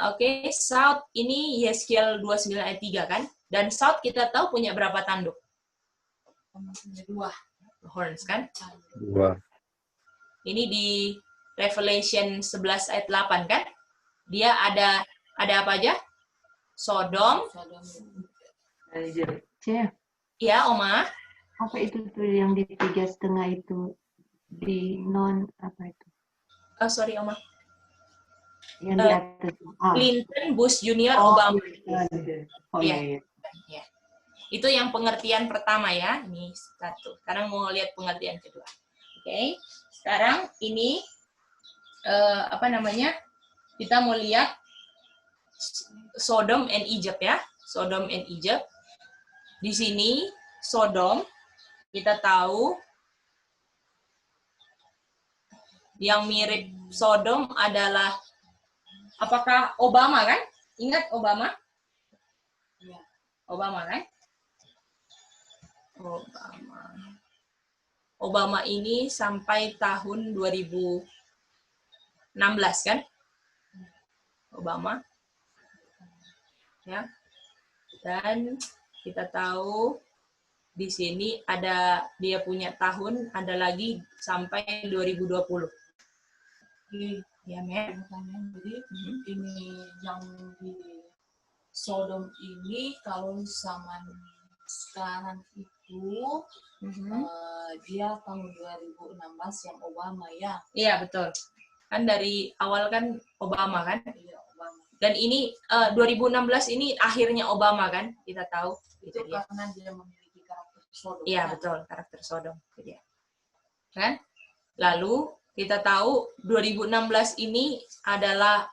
Oke, South ini Yeskiel 29 ayat 3 kan? Dan South kita tahu punya berapa tanduk? Punya 2. Horns kan? 2. Ini di Revelation 11 ayat 8 kan? Dia ada apa aja? Sodom. Ceh, Ya, Oma. apa itu tuh yang di 3,5 itu di non apa itu? Oh, sorry, Oma. Yang di atas. Clinton, Bush Junior, Oh, Obama. oh iya. Ya. Itu yang pengertian pertama ya. Ini satu. Sekarang mau lihat pengertian kedua. Oke. Sekarang ini apa namanya? Kita mau lihat Sodom and Egypt ya. Sodom and Egypt. Di sini Sodom kita tahu yang mirip Sodom adalah apakah Obama kan? Ingat Obama? Obama kan? Obama ini sampai tahun 2016 kan? Obama. Ya. Dan kita tahu di sini ada dia punya tahun ada lagi sampai 2020. Ya, Mer. Jadi ini yang di Sodom ini kalau zaman sekarang itu dia tahun 2016 yang Obama ya. Iya, betul. Kan dari awal kan Obama kan? Iya, Obama. Dan ini 2016 ini akhirnya Obama kan? Kita tahu Itu karena dia memiliki karakter Sodom. Iya, betul, karakter Sodom itu dia. Kan? Lalu kita tahu 2016 ini adalah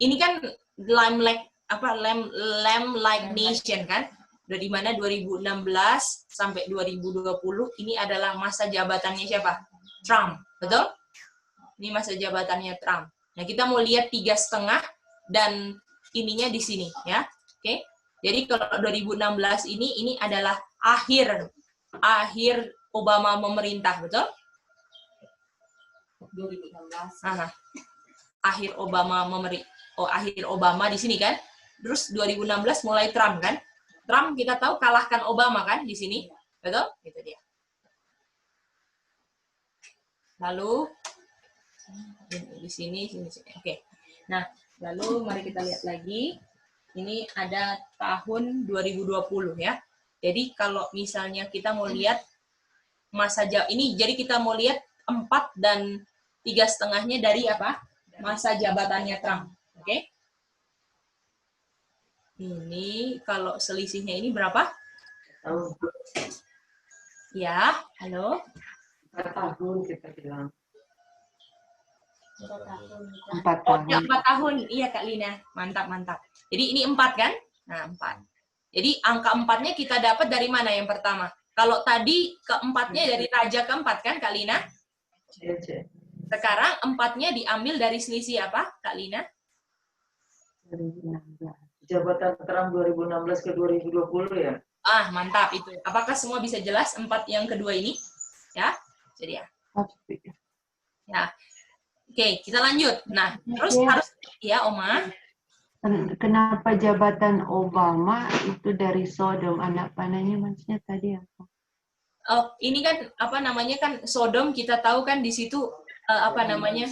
ini kan lamb like nation kan? Dari mana 2016 sampai 2020 ini adalah masa jabatannya siapa? Trump, betul? Ini masa jabatannya Trump. Nah, kita mau lihat 3,5 dan ininya di sini ya. Oke. Jadi kalau 2016 ini adalah akhir Obama memerintah, betul? 2016. Aha. Akhir Obama di sini kan? Terus 2016 mulai Trump kan? Trump kita tahu kalahkan Obama kan di sini, betul? Itu dia. Lalu di sini. Oke. Nah, lalu mari kita lihat lagi. Ini ada tahun 2020 ya. Jadi kalau misalnya kita mau lihat masa ini, jadi kita mau lihat 4 dan 3,5-nya dari apa? Masa jabatannya Trump. Oke? Ini kalau selisihnya ini berapa? Ya, halo. 4 tahun kita bilang. 4 4 Oh, tahun. 4 tahun. Iya, Kak Lina. Mantap. Jadi ini 4 kan? Nah, 4. Jadi angka 4-nya kita dapat dari mana yang pertama? Kalau tadi keempatnya dari raja keempat kan, Kak Lina? Sekarang 4-nya diambil dari selisih apa, Kak Lina? Jabatan Trump 2016 ke 2020 ya? Ah, mantap itu. Apakah semua bisa jelas 4 yang kedua ini? Ya. Itu dia. Tapi, Ya. Oke, kita lanjut. Nah, terus Oke. harus ya, Oma. Kenapa jabatan Obama itu dari Sodom? Anak panahnya maksudnya tadi apa? Oh, ini kan apa namanya kan Sodom kita tahu kan di situ apa namanya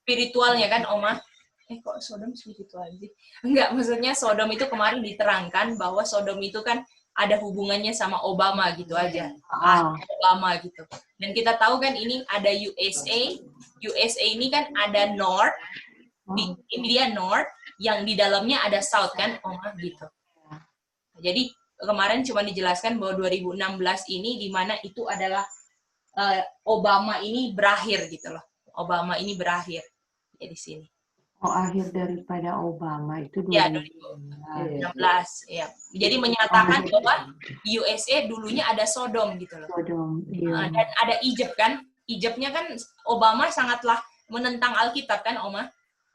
spiritualnya kan, Oma. Kok Sodom spiritual sih? Enggak, maksudnya Sodom itu kemarin diterangkan bahwa Sodom itu kan ada hubungannya sama Obama gitu aja. Obama gitu. Dan kita tahu kan ini ada USA. USA ini kan ada North, ini dia North, yang di dalamnya ada South kan, Oma gitu. Jadi kemarin cuma dijelaskan bahwa 2016 ini di mana itu adalah Obama ini berakhir gitu loh. Obama ini berakhir ya di sini. Oh, akhir daripada Obama itu Ya, 2016. 2016 ya. Jadi menyatakan bahwa USA dulunya ada Sodom gitu loh. Sodom, iya. Dan ada Egypt kan. Egyptnya kan Obama sangatlah menentang Alkitab kan, Oma.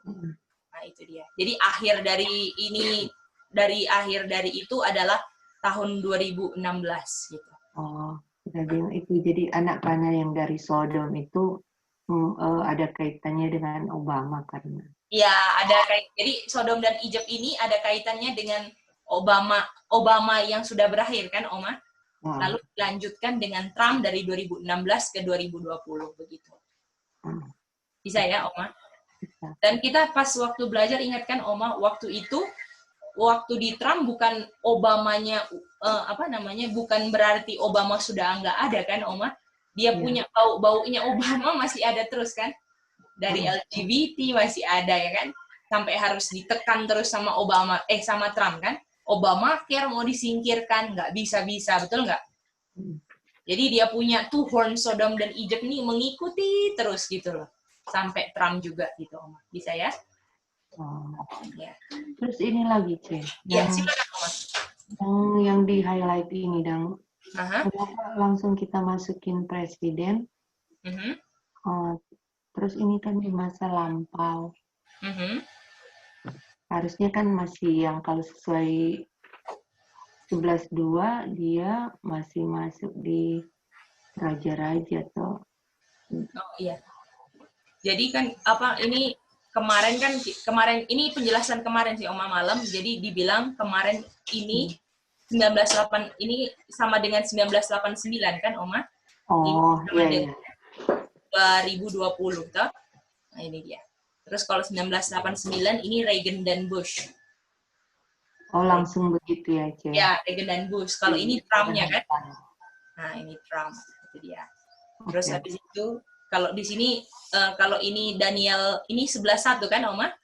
Nah, itu dia. Jadi akhir dari itu adalah tahun 2016 gitu. Oh, jadi itu jadi anak panah yang dari Sodom itu ada kaitannya dengan Obama karena. Ya, ada jadi Sodom dan Egypt ini ada kaitannya dengan Obama yang sudah berakhir kan, Oma? Lalu dilanjutkan dengan Trump dari 2016 ke 2020 begitu. Bisa ya, Oma? Bisa. Dan kita pas waktu belajar ingatkan, Oma, waktu di Trump bukan Obamanya bukan berarti Obama sudah nggak ada kan, Oma? Dia punya baunya Obama masih ada terus kan? Dari LGBT masih ada ya kan? Sampai harus ditekan terus sama sama Trump kan? Obamacare mau disingkirkan, nggak bisa-bisa, betul nggak? Jadi dia punya two horn Sodom dan Egypt ini mengikuti terus gitu loh. Sampai Trump juga gitu, Oma. Bisa ya? Ya. Terus ini lagi, Ce. Ya, silakan, Oma. Yang di-highlight ini, Dang. Kenapa langsung kita masukin presiden? Terus ini kan di masa lampau. Harusnya kan masih yang kalau sesuai 11.2 dia masih masuk di raja-raja toh. Oh iya. Jadi kan ini kemarin ini penjelasan kemarin sih Oma malam. Jadi dibilang kemarin ini 1908 ini sama dengan 1989 kan Oma? Oh ini iya. 2020 toh. Nah ini dia. Terus kalau 1989 ini Reagan dan Bush. Oh langsung begitu ya, Ce? Ya, Reagan dan Bush. Kalau ini Trump-nya kan? Nah, ini Trump. Itu dia. Terus habis itu, kalau di sini, kalau ini Daniel, ini 11-1 kan, Oma?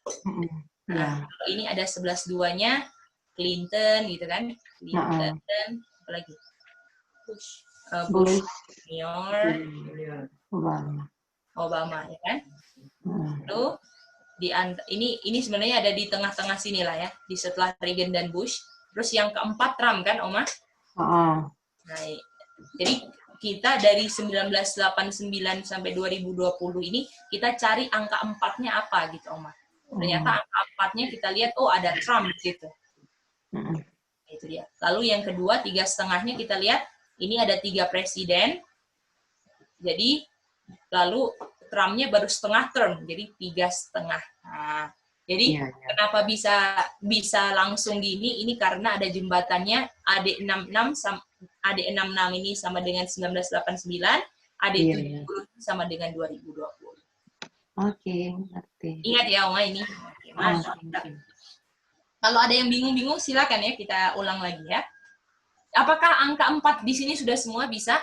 Nah, kalau ini ada 11-2-nya, Clinton gitu kan? Clinton, apa lagi? Bush Senior, Obama, ya kan? Lalu, ini sebenarnya ada di tengah-tengah sini lah ya, di setelah Reagan dan Bush. Terus yang keempat Trump kan, Oma? Nah, jadi kita dari 1989 sampai 2020 ini kita cari angka 4-nya apa gitu, Oma. Ternyata angka 4-nya kita lihat ada Trump gitu. Itu dia. Lalu yang kedua 3,5-nya kita lihat ini ada 3 presiden. Jadi lalu Trump-nya baru setengah term, jadi 3,5. Nah, jadi kenapa bisa langsung gini? Ini karena ada jembatannya AD66 ini sama dengan 1989, AD70 sama dengan 2020. Oke, ngerti. Ingat ya, Oma ini. Kalau ada yang bingung-bingung, silakan ya kita ulang lagi ya. Apakah angka 4 di sini sudah semua bisa?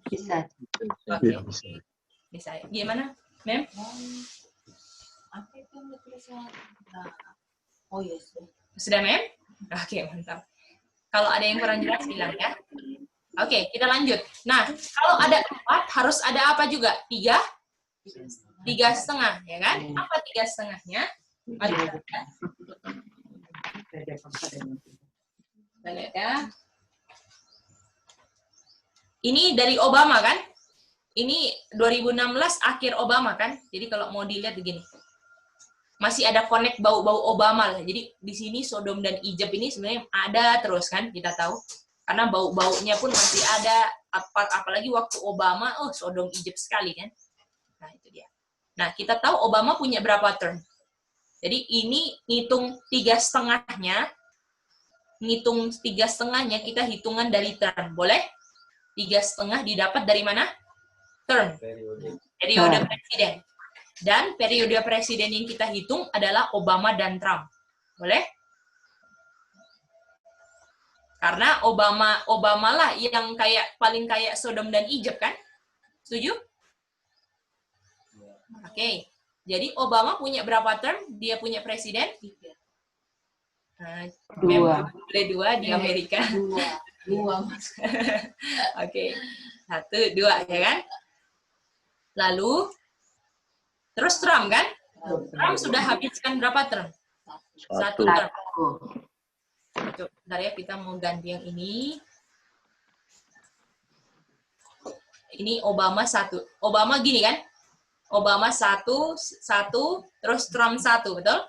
Bisa. Oke. Bisa. Gimana, Mem? Oh iya, Sudah, Mem? Oke, mantap. Kalau ada yang kurang jelas, bilang ya. Oke, kita lanjut. Nah, kalau ada 4, harus ada apa juga? 3? 3,5, ya kan? Apa 3,5-nya? Mari kita lihat. Kita lihat ya. Ini dari Obama kan? Ini 2016 akhir Obama kan? Jadi kalau mau dilihat begini. Masih ada connect bau-bau Obama lah. Jadi di sini Sodom dan Egypt ini sebenarnya ada terus kan? Kita tahu. Karena bau-baunya pun masih ada, apalagi waktu Obama, Sodom Egypt sekali kan. Nah, itu dia. Nah, kita tahu Obama punya berapa term. Jadi ini ngitung 3,5-nya, kita hitungan dari term. Boleh? 3,5 didapat dari mana? Term. Periode presiden. Dan periode presiden yang kita hitung adalah Obama dan Trump. Boleh? Karena Obama lah yang paling kayak Sodom dan Egypt kan? Setuju? Oke. Jadi Obama punya berapa term? Dia punya presiden? 2. Boleh 2 di Amerika. 2. Oke. 1, 2 ya kan? Lalu terus Trump kan? Trump sudah habiskan berapa term? 1 term. Bentar ya, kita mau ganti yang ini. Ini Obama 1. Obama gini kan? Obama 1, terus Trump 1, betul?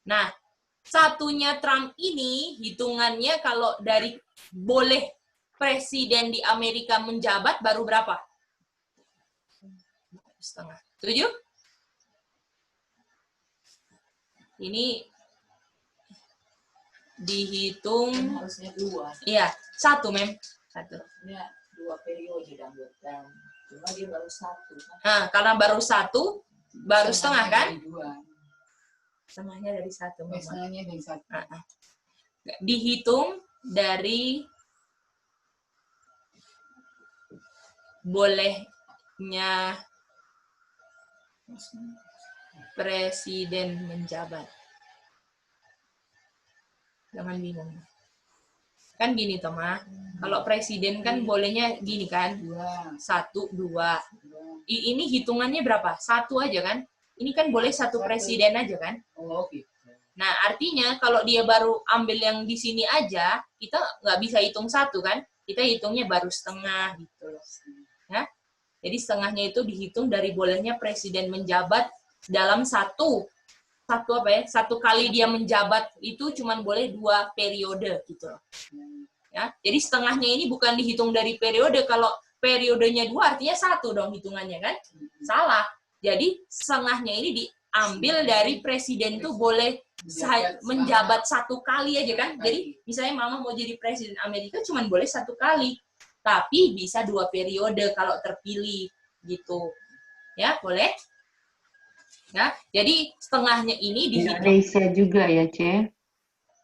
Nah, satunya Trump ini hitungannya kalau dari boleh presiden di Amerika menjabat baru berapa? 1,5. Setuju? Ini dihitung Harusnya 2. iya 1 mem 1. Harusnya 2 periode dan 2 term. Cuma dia baru 1 kan. Nah, karena baru 1 baru setengah kan? Setengahnya Setengahnya dari 2. dari 1 Mama. Setengahnya dari 1. Dihitung dari bolehnya presiden menjabat. Jangan bingung. Kan gini, Toma. Kalau presiden kan bolehnya gini kan? 1, 2. Ini hitungannya berapa? 1 aja kan? Ini kan boleh 1 presiden aja kan? Oh, gitu. Nah, artinya kalau dia baru ambil yang di sini aja, kita nggak bisa hitung 1 kan? Kita hitungnya baru setengah gitu loh. Ya? Jadi setengahnya itu dihitung dari bolehnya presiden menjabat dalam satu kali dia menjabat itu cuman boleh 2 periode gitu loh. Ya, jadi setengahnya ini bukan dihitung dari periode. Kalau periodenya 2 artinya 1 dong hitungannya kan? Salah. Jadi setengahnya ini diambil dari presiden tuh boleh menjabat 1 kali aja kan? Jadi misalnya Mama mau jadi presiden Amerika cuman boleh 1 kali. Tapi bisa 2 periode kalau terpilih gitu. Ya, boleh? Ya, jadi setengahnya ini dihitung. Indonesia juga ya, Ce?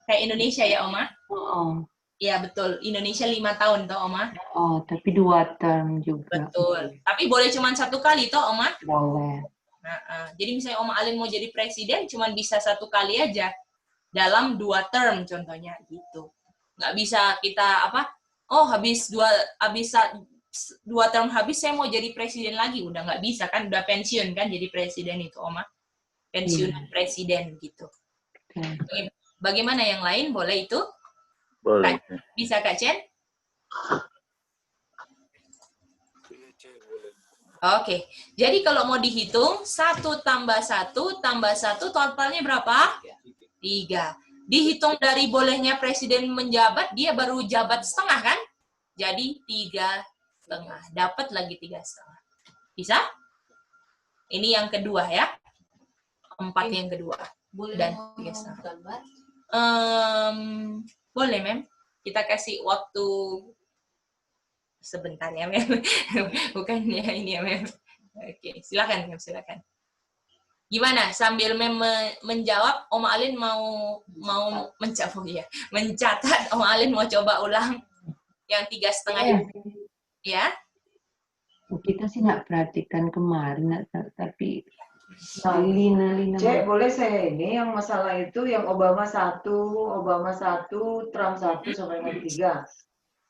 Kayak Indonesia ya, Oma? Oh, Iya, betul. Indonesia 5 tahun, toh, Oma? tapi 2 term juga. Betul. Tapi boleh cuma 1 kali, toh, Oma? Boleh. Jadi misalnya Oma Alin mau jadi presiden, cuma bisa 1 kali aja. Dalam 2 term, contohnya, gitu. Nggak bisa kita, habis 2 term habis, saya mau jadi presiden lagi. Udah nggak bisa, kan? Udah pensiun, kan? Jadi presiden itu, Oma. Pensiunan presiden, gitu. Okay. Bagaimana yang lain? Boleh itu? Boleh. Bisa, Kak Chen? Oke. Jadi kalau mau dihitung, 1 tambah 1 tambah 1, totalnya berapa? 3. Dihitung dari bolehnya presiden menjabat, dia baru jabat setengah, kan? Jadi 3,5. Dapat lagi 3,5. Bisa? Ini yang kedua ya. 4 yang kedua. Boleh Dan mau 3,5. gambar? Boleh, Mem. Kita kasih waktu sebentar ya, Mem. Bukannya ini ya, Mem. Oke, silakan, Mem, silakan. Gimana? Sambil Mem menjawab, Oma Alin mau mencatat. Oma Alin mau coba ulang yang 3,5 itu. Ya? Kita sih nggak perhatikan kemarin, tapi Lina. Cek, boleh saya ini yang masalah itu yang Obama 1, Trump 1 sampai dengan 3.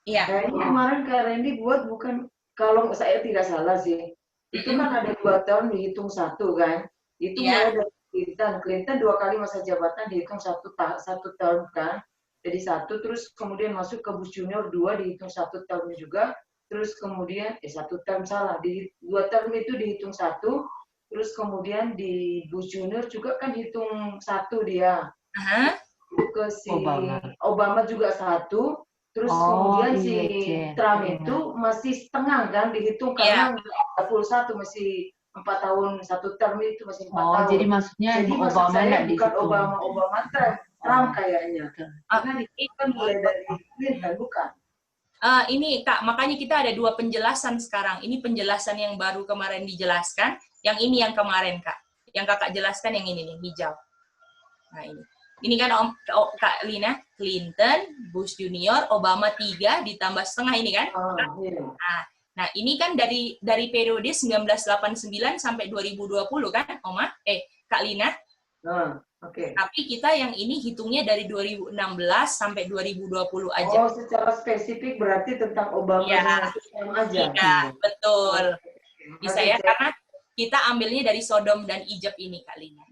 Iya. Kayaknya kemarin Kak Randy buat bukan, kalau saya tidak salah sih, itu kan ada 2 tahun dihitung 1 kan? Itu mulai dari Clinton 2 kali masa jabatan dihitung 1 tahun kan? Jadi 1, terus kemudian masuk ke Bush Junior 2 dihitung 1 tahun juga, terus kemudian 1 tahun salah, di 2 tahun itu dihitung 1, terus kemudian di Bush Junior juga kan hitung 1 dia. Ke si Obama juga 1, Terus Oh, kemudian iya, si Jen. Trump Iya. itu masih setengah kan dihitung Iya. karena nggak full satu, masih 4 tahun, 1 term itu masih 4 Oh, tahun. jadi maksudnya Jadi maksud Obama saya nggak bukan dihitung. Obama Trump Oh, kayaknya. betul. Karena dihitung kan mulai dari Clinton, bukan? Ini Kak, makanya kita ada dua penjelasan sekarang. Ini penjelasan yang baru kemarin dijelaskan, yang ini yang kemarin Kak. Yang Kakak jelaskan yang ini nih, hijau. Nah ini. Ini kan Kak Lina, Clinton, Bush Junior, Obama 3 ditambah setengah ini kan? Iya. Nah, ini kan dari periode 1989 sampai 2020 kan, Kak Lina? Oke. Tapi kita yang ini hitungnya dari 2016 sampai 2020 aja. Oh, secara spesifik berarti tentang Obama Iya. dengan Trump aja. Iya, betul. Bisa ya, Makasih, karena kita ambilnya dari Sodom dan Egypt ini kali ini.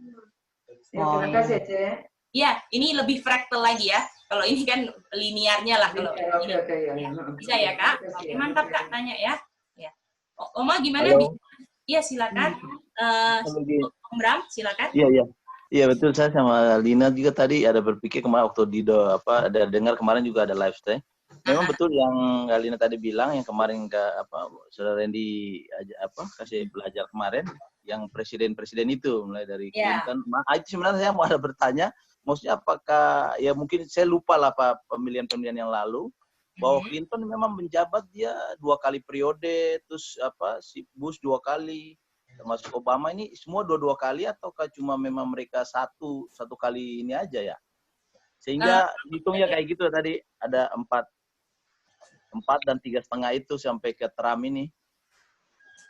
Ya, terima kasih, Cek. Iya, ini lebih fraktal lagi ya. Kalau ini kan linearnya lah kalau ini. Oke, ya. Bisa ya, Kak? Oke, mantap Kak, tanya ya. Ya. Oma gimana? Halo. Iya, silakan. Om Bram, silakan. Iya betul, saya sama Lina juga tadi ada berpikir kemarin waktu ada dengar kemarin juga ada live stream. Memang betul yang Lina tadi bilang yang kemarin Saudara Randy kasih belajar kemarin yang presiden itu mulai dari Clinton. Itu sebenarnya saya mau ada bertanya, maksudnya apakah ya mungkin saya lupa lah pemilihan-pemilihan yang lalu bahwa Clinton memang menjabat dia 2 kali periode, terus si Bush 2 kali. Termasuk Obama ini semua 2 kali ataukah cuma memang mereka satu kali ini aja ya? Sehingga hitungnya kayak gitu tadi ada 4 dan 3,5 itu sampai ke Trump ini.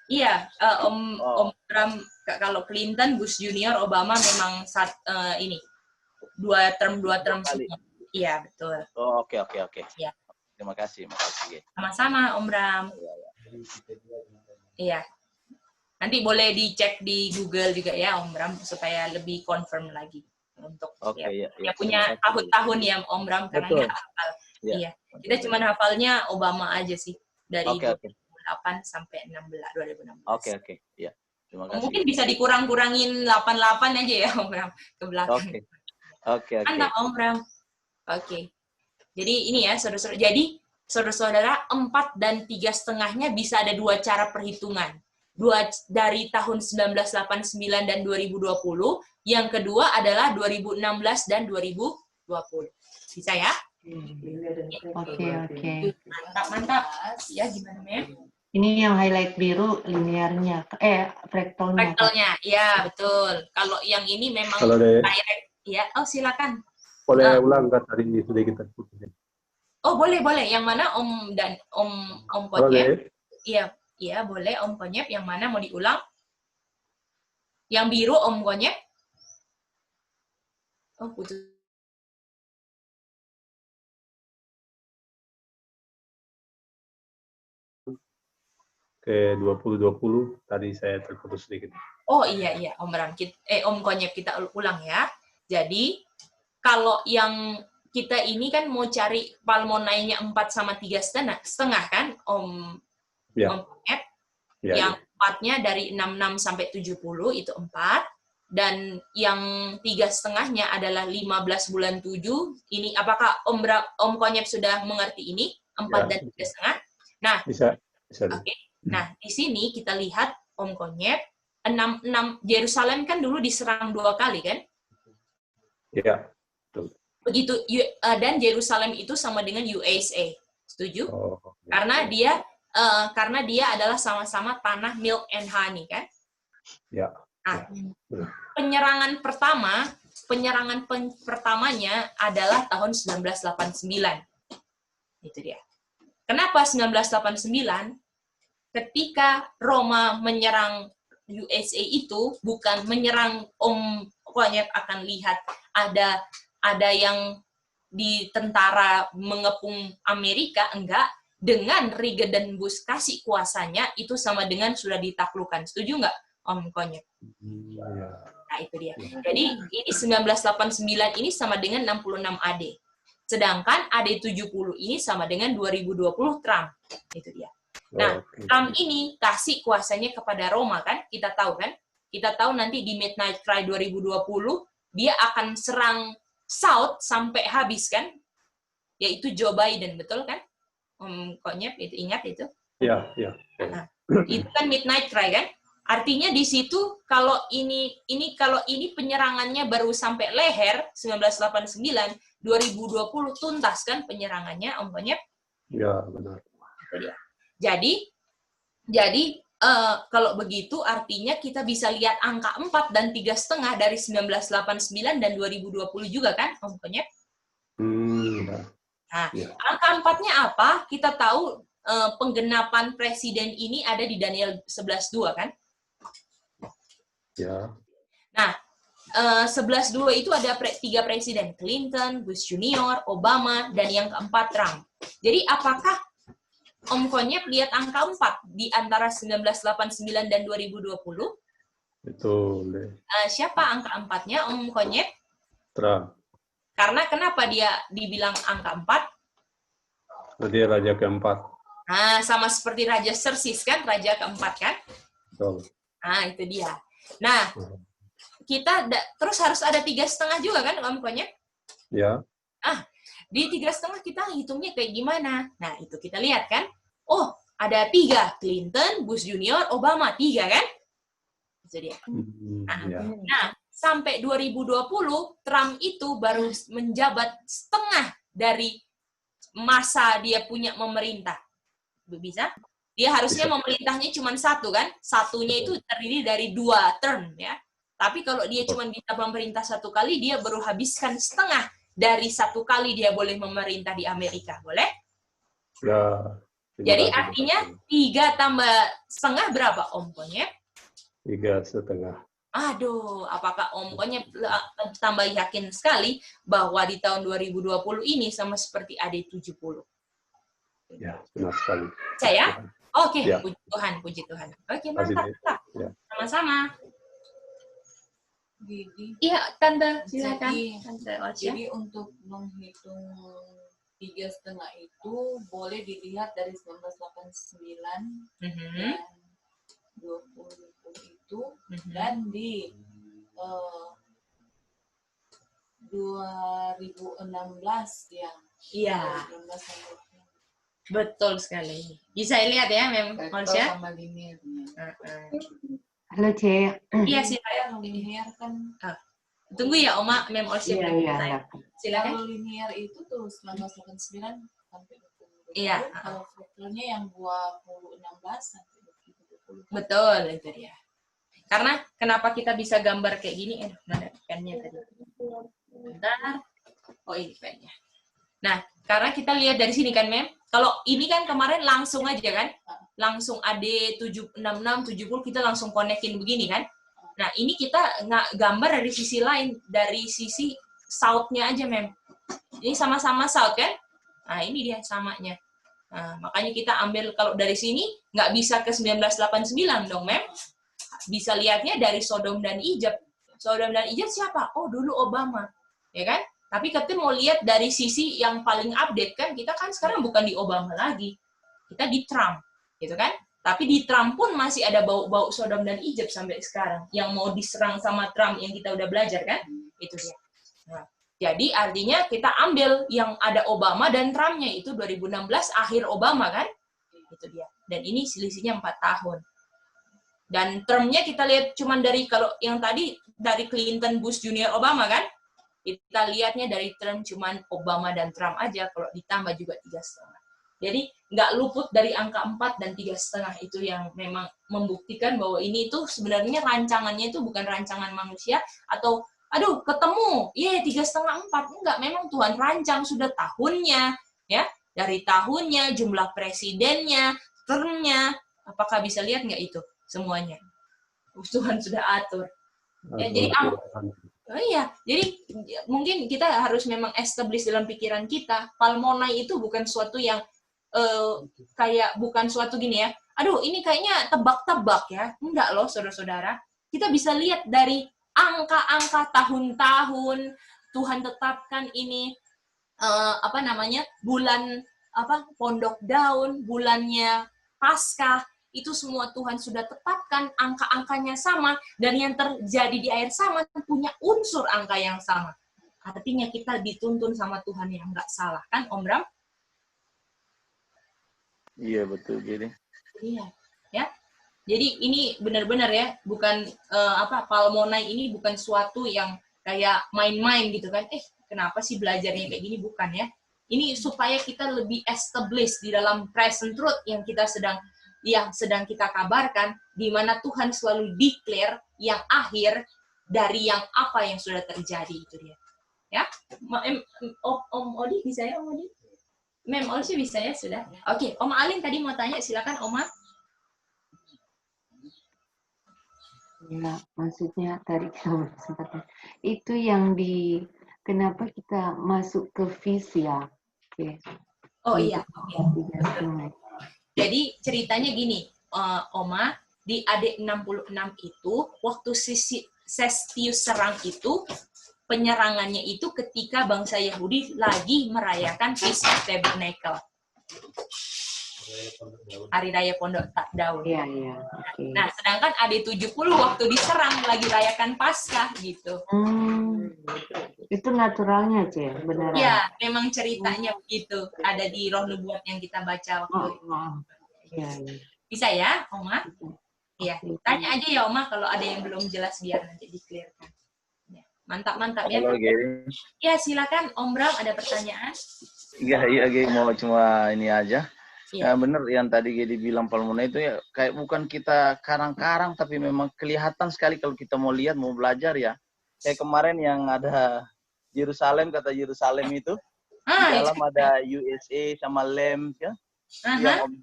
Iya, Om Bram, kalau Clinton, Bush Junior, Obama memang 2 term kali. semua. Iya, betul. Oh, oke. Ya. Terima kasih. Sama-sama Om Bram. Iya. Nanti boleh dicek di Google juga ya Om Bram supaya lebih confirm lagi untuk punya tahun-tahun ya Om Bram karena nggak hafal. Iya. Kita cuma hafalnya Obama aja sih dari 2008 sampai 2016. Oke. Iya. Terima kasih. Mungkin bisa dikurang-kurangin 88 aja ya Om Bram ke belakang. Oke. Mantap Om Bram. Oke. Jadi ini ya saudara-saudara. Jadi saudara-saudara 4 dan 3,5-nya bisa ada 2 cara perhitungan. 2 dari tahun 1989 dan 2020, yang kedua adalah 2016 dan 2020. Bisa ya? Oke. Mantap. Ya, gimana, Mem? Ini yang highlight biru linearnya, fraktalnya. Fraktalnya, ya betul. Kalau yang ini memang direct. Ya, silakan. Boleh ulang kan tadi sudah kita putusin. Oh, boleh. Yang mana Om dan Om Konyep? Iya, boleh Om Konyep. Yang mana mau diulang? Yang biru Om Konyep? Oh, putus. Ke 2020 tadi saya terputus sedikit. Oh iya Om Ram, Om Konyep kita ulang ya. Jadi kalau yang kita ini kan mau cari palmonainya 4 sama 3,5 kan Om Konyep. Yang 4-nya dari 66 sampai 70 itu 4. Dan yang 3,5-nya adalah 15 bulan 7. Ini apakah Om Konyep sudah mengerti ini? 4 dan 3,5? Nah, bisa. Oke. Nah, di sini kita lihat Om Konyep 6 Yerusalem kan dulu diserang 2 kali kan? Iya. Begitu dan Yerusalem itu sama dengan USA. Setuju? Karena dia adalah sama-sama tanah milk and honey kan? Ya. Nah, penyerangan pertamanya adalah tahun 1989. Itu dia. Kenapa 1989? Ketika Roma menyerang USA itu bukan menyerang Om Konyep akan lihat ada yang di tentara mengepung Amerika, enggak. Dengan Reagan dan Bush kasih kuasanya itu sama dengan sudah ditaklukkan. Setuju nggak Om Konyep? Nah itu dia. Jadi ini 1989 ini sama dengan 66 AD. Sedangkan AD 70 ini sama dengan 2020 Trump. Itu dia. Nah, Trump ini kasih kuasanya kepada Roma kan? Kita tahu kan? Kita tahu nanti di Midnight Cry 2020 dia akan serang South sampai habis kan? yaitu Joe Biden, betul kan? Om Konyep itu ingat itu? Ya, ya. Nah, itu kan midnight cry kan? Artinya di situ kalau ini penyerangannya baru sampai leher 1989, 2020 tuntas kan penyerangannya, Om Konyep? Ya, benar. Itu dia. Jadi kalau begitu artinya kita bisa lihat angka 4 dan 3,5 dari 1989 dan 2020 juga kan, Om Konyep? Ya. Nah, Ya. angka 4-nya apa? Kita tahu penggenapan presiden ini ada di Daniel 11:2 kan? Ya. Nah, 11:2 itu ada 3 presiden, Clinton, Bush Junior, Obama, dan yang keempat Trump. Jadi apakah Om Konyep lihat angka 4 di antara 1989 dan 2020? Betul. Siapa angka 4-nya, Om Konyep? Trump. Karena kenapa dia dibilang angka 4? Dia raja keempat. Nah, sama seperti Raja Xerxes kan, raja keempat kan? Betul. Nah, itu dia. Nah, kita terus harus ada 3,5 juga kan, Om Konyep? Ya. Di 3,5 kita hitungnya kayak gimana? Nah, itu kita lihat kan. Oh, ada 3. Clinton, Bush Junior, Obama. 3 kan? Itu dia. Ya. Nah, sampai 2020, Trump itu baru menjabat setengah dari masa dia punya memerintah. Bisa? Dia harusnya Bisa. memerintahnya cuma 1 kan? Satunya itu terdiri dari 2 term ya. Tapi kalau dia cuma bisa memerintah 1 kali, dia baru habiskan setengah dari 1 kali dia boleh memerintah di Amerika. Boleh? Ya. Jadi artinya 3 tambah setengah berapa, Om Konyep? 3,5. Aduh, apakah Om Konyep tambah yakin sekali bahwa di tahun 2020 ini sama seperti AD70? Ya, benar sekali. Saya? Oke, Ya. puji Tuhan, puji Tuhan. Oke, Terima kasih, mantap. Ya. Sama-sama. Jadi, Iya, Tante, silakan. Jadi- Tante Ocha. jadi untuk menghitung 3,5 itu boleh dilihat dari 1989 Mhm, dan 2020 itu, mhm. dan di 2016 ya. Iya, 2016 sampai betul sekali. Bisa lihat ya, Mem vektor Olsya? sama linearnya. Halo, Cek. Iya, Saya silakan. linear kan, Tunggu ya, Oma, Mem Olsya Iya, belum iya, selesai. enggak. Silakan. kalau linear itu tuh 1989 sampai 2020. Iya. Kalau vektornya yang 2016 sampai 2020. Betul, itu dia. Karena kenapa kita bisa gambar kayak gini? Mana pennya tadi? Bentar. Oh, ini pennya. Nah, karena kita lihat dari sini kan, Mem. Kalau ini kan kemarin langsung aja kan? Langsung AD 766, 70 kita langsung konekin begini kan? Nah, ini kita nggak gambar dari sisi lain, dari sisi south-nya aja, Mem. Ini sama-sama south kan? Nah, ini dia samanya. Nah, makanya kita ambil kalau dari sini nggak bisa ke 1989 dong, Mem. Bisa lihatnya dari Sodom dan Egypt. Sodom dan Egypt siapa? Oh, dulu Obama. Ya kan? Tapi kita mau lihat dari sisi yang paling update kan, kita kan sekarang bukan di Obama lagi. Kita di Trump. Gitu kan? Tapi di Trump pun masih ada bau-bau Sodom dan Egypt sampai sekarang. Yang mau diserang sama Trump yang kita udah belajar kan? Itu dia. Nah, jadi artinya kita ambil yang ada Obama dan Trump-nya itu 2016 akhir Obama kan? Itu dia. Dan ini selisihnya 4 tahun. Dan termnya kita lihat cuman dari kalau yang tadi dari Clinton, Bush Junior, Obama kan? Kita lihatnya dari term cuman Obama dan Trump aja, kalau ditambah juga 3,5. Jadi nggak luput dari angka 4 dan 3,5 itu yang memang membuktikan bahwa ini itu sebenarnya rancangannya itu bukan rancangan manusia atau aduh ketemu, 3,5 4. Enggak, memang Tuhan rancang sudah tahunnya, ya. Dari tahunnya, jumlah presidennya, termnya, apakah bisa lihat nggak itu semuanya? Tuhan sudah atur. Ya, jadi jadi mungkin kita harus memang establish dalam pikiran kita, Palmonai itu bukan suatu yang kayak bukan suatu gini ya. Aduh, ini kayaknya tebak-tebak ya. Enggak loh, saudara-saudara. Kita bisa lihat dari angka-angka tahun-tahun Tuhan tetapkan ini bulan pondok daun, bulannya Paskah, itu semua Tuhan sudah tetapkan, angka-angkanya sama, dan yang terjadi di akhir zaman punya unsur angka yang sama. artinya kita dituntun sama Tuhan yang nggak salah, kan Om Bram? Iya betul jadi. Iya, ya. Jadi ini benar-benar ya, bukan Palmonai ini bukan suatu yang kayak main-main gitu kan. Kenapa sih belajarnya kayak gini? Bukan ya. Ini supaya kita lebih established di dalam present truth yang sedang kita kabarkan, di mana Tuhan selalu declare yang akhir dari yang apa yang sudah terjadi itu dia. Ya, Om Odi bisa ya, Om Odi? Mem Olsi bisa ya sudah. Oke, Om Alin tadi mau tanya, silakan Oma. Ya, maksudnya tadi kita sempat itu yang kenapa kita masuk ke visi ya? Oke. Oh iya. Jadi ceritanya gini, Oma, di AD 66 itu waktu Sestius serang itu, penyerangannya itu ketika bangsa Yahudi lagi merayakan Feast of Tabernacle. Hari Raya Pondok Daun. Iya, iya. Okay. Nah, sedangkan AD 70 waktu diserang lagi rayakan Paskah gitu. Itu naturalnya, Cek, benar. Iya, memang ceritanya begitu. Ada di Roh Nubuat yang kita baca waktu itu. Iya, iya. Bisa ya, Oma? Iya. Tanya aja ya, Oma, kalau ada yang belum jelas biar nanti di-clearkan. Mantap ya. Ya, silakan Om Bram, ada pertanyaan? Iya, mau cuma ini aja. Ya, bener yang tadi Gedi bilang Palmonai itu ya kayak bukan kita karang-karang tapi memang kelihatan sekali kalau kita mau lihat, mau belajar ya. Kayak kemarin yang ada Yerusalem, kata Yerusalem itu di dalam ada USA sama LEM ya. Yang